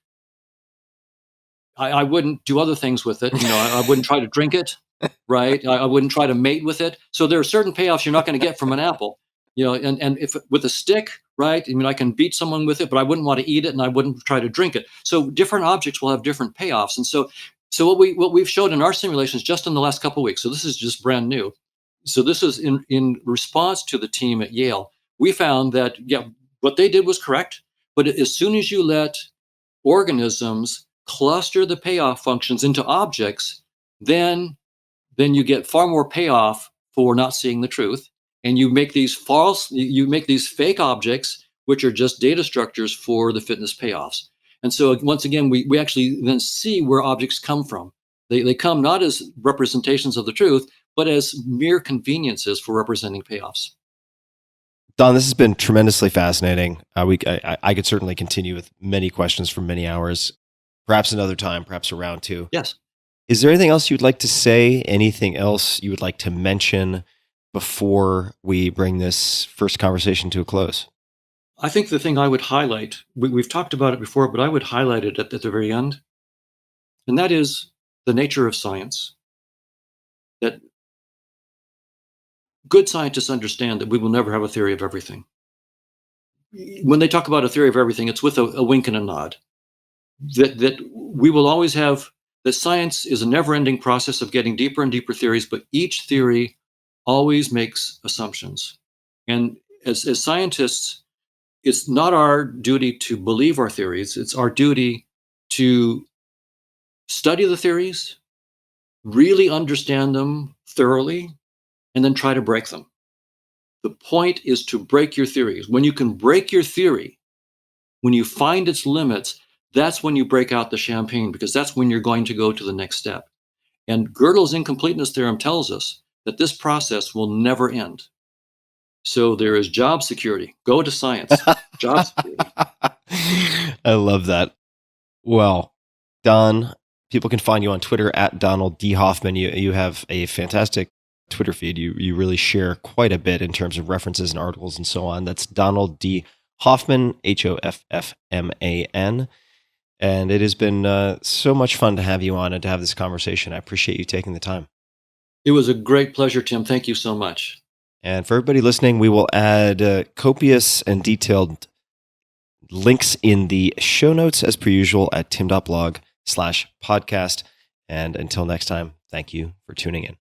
S2: I wouldn't do other things with it. I wouldn't try to drink it, right? I wouldn't try to mate with it. So there are certain payoffs you're not going to get from an apple. And if with a stick, right? I can beat someone with it, but I wouldn't want to eat it, and I wouldn't try to drink it. So different objects will have different payoffs. And so what we've showed in our simulations just in the last couple of weeks, so this is just brand new. So this is in response to the team at Yale. We found that, what they did was correct, but as soon as you let organisms cluster the payoff functions into objects, then you get far more payoff for not seeing the truth. And you make these fake objects, which are just data structures for the fitness payoffs. And so once again, we actually then see where objects come from. They come not as representations of the truth, but as mere conveniences for representing payoffs.
S1: Don, this has been tremendously fascinating. I could certainly continue with many questions for many hours, perhaps another time, perhaps a round two.
S2: Yes.
S1: Is there anything else you'd like to say? Anything else you would like to mention before we bring this first conversation to a close?
S2: I think the thing I would highlight, we've talked about it before, but I would highlight it at the very end, and that is the nature of science. That good scientists understand that we will never have a theory of everything. When they talk about a theory of everything, it's with a wink and a nod. That we will always have, that science is a never-ending process of getting deeper and deeper theories, but each theory always makes assumptions. And as scientists, it's not our duty to believe our theories. It's our duty to study the theories, really understand them thoroughly, and then try to break them. The point is to break your theories. When you can break your theory, when you find its limits, that's when you break out the champagne, because that's when you're going to go to the next step. And Gödel's incompleteness theorem tells us that this process will never end. So there is job security. Go to science. Job security.
S1: I love that. Well, Don, people can find you on Twitter at Donald D. Hoffman. You have a fantastic Twitter feed. You really share quite a bit in terms of references and articles and so on. That's Donald D. Hoffman, Hoffman. And it has been so much fun to have you on and to have this conversation. I appreciate you taking the time.
S2: It was a great pleasure, Tim. Thank you so much.
S1: And for everybody listening, we will add copious and detailed links in the show notes as per usual at tim.blog/podcast. And until next time, thank you for tuning in.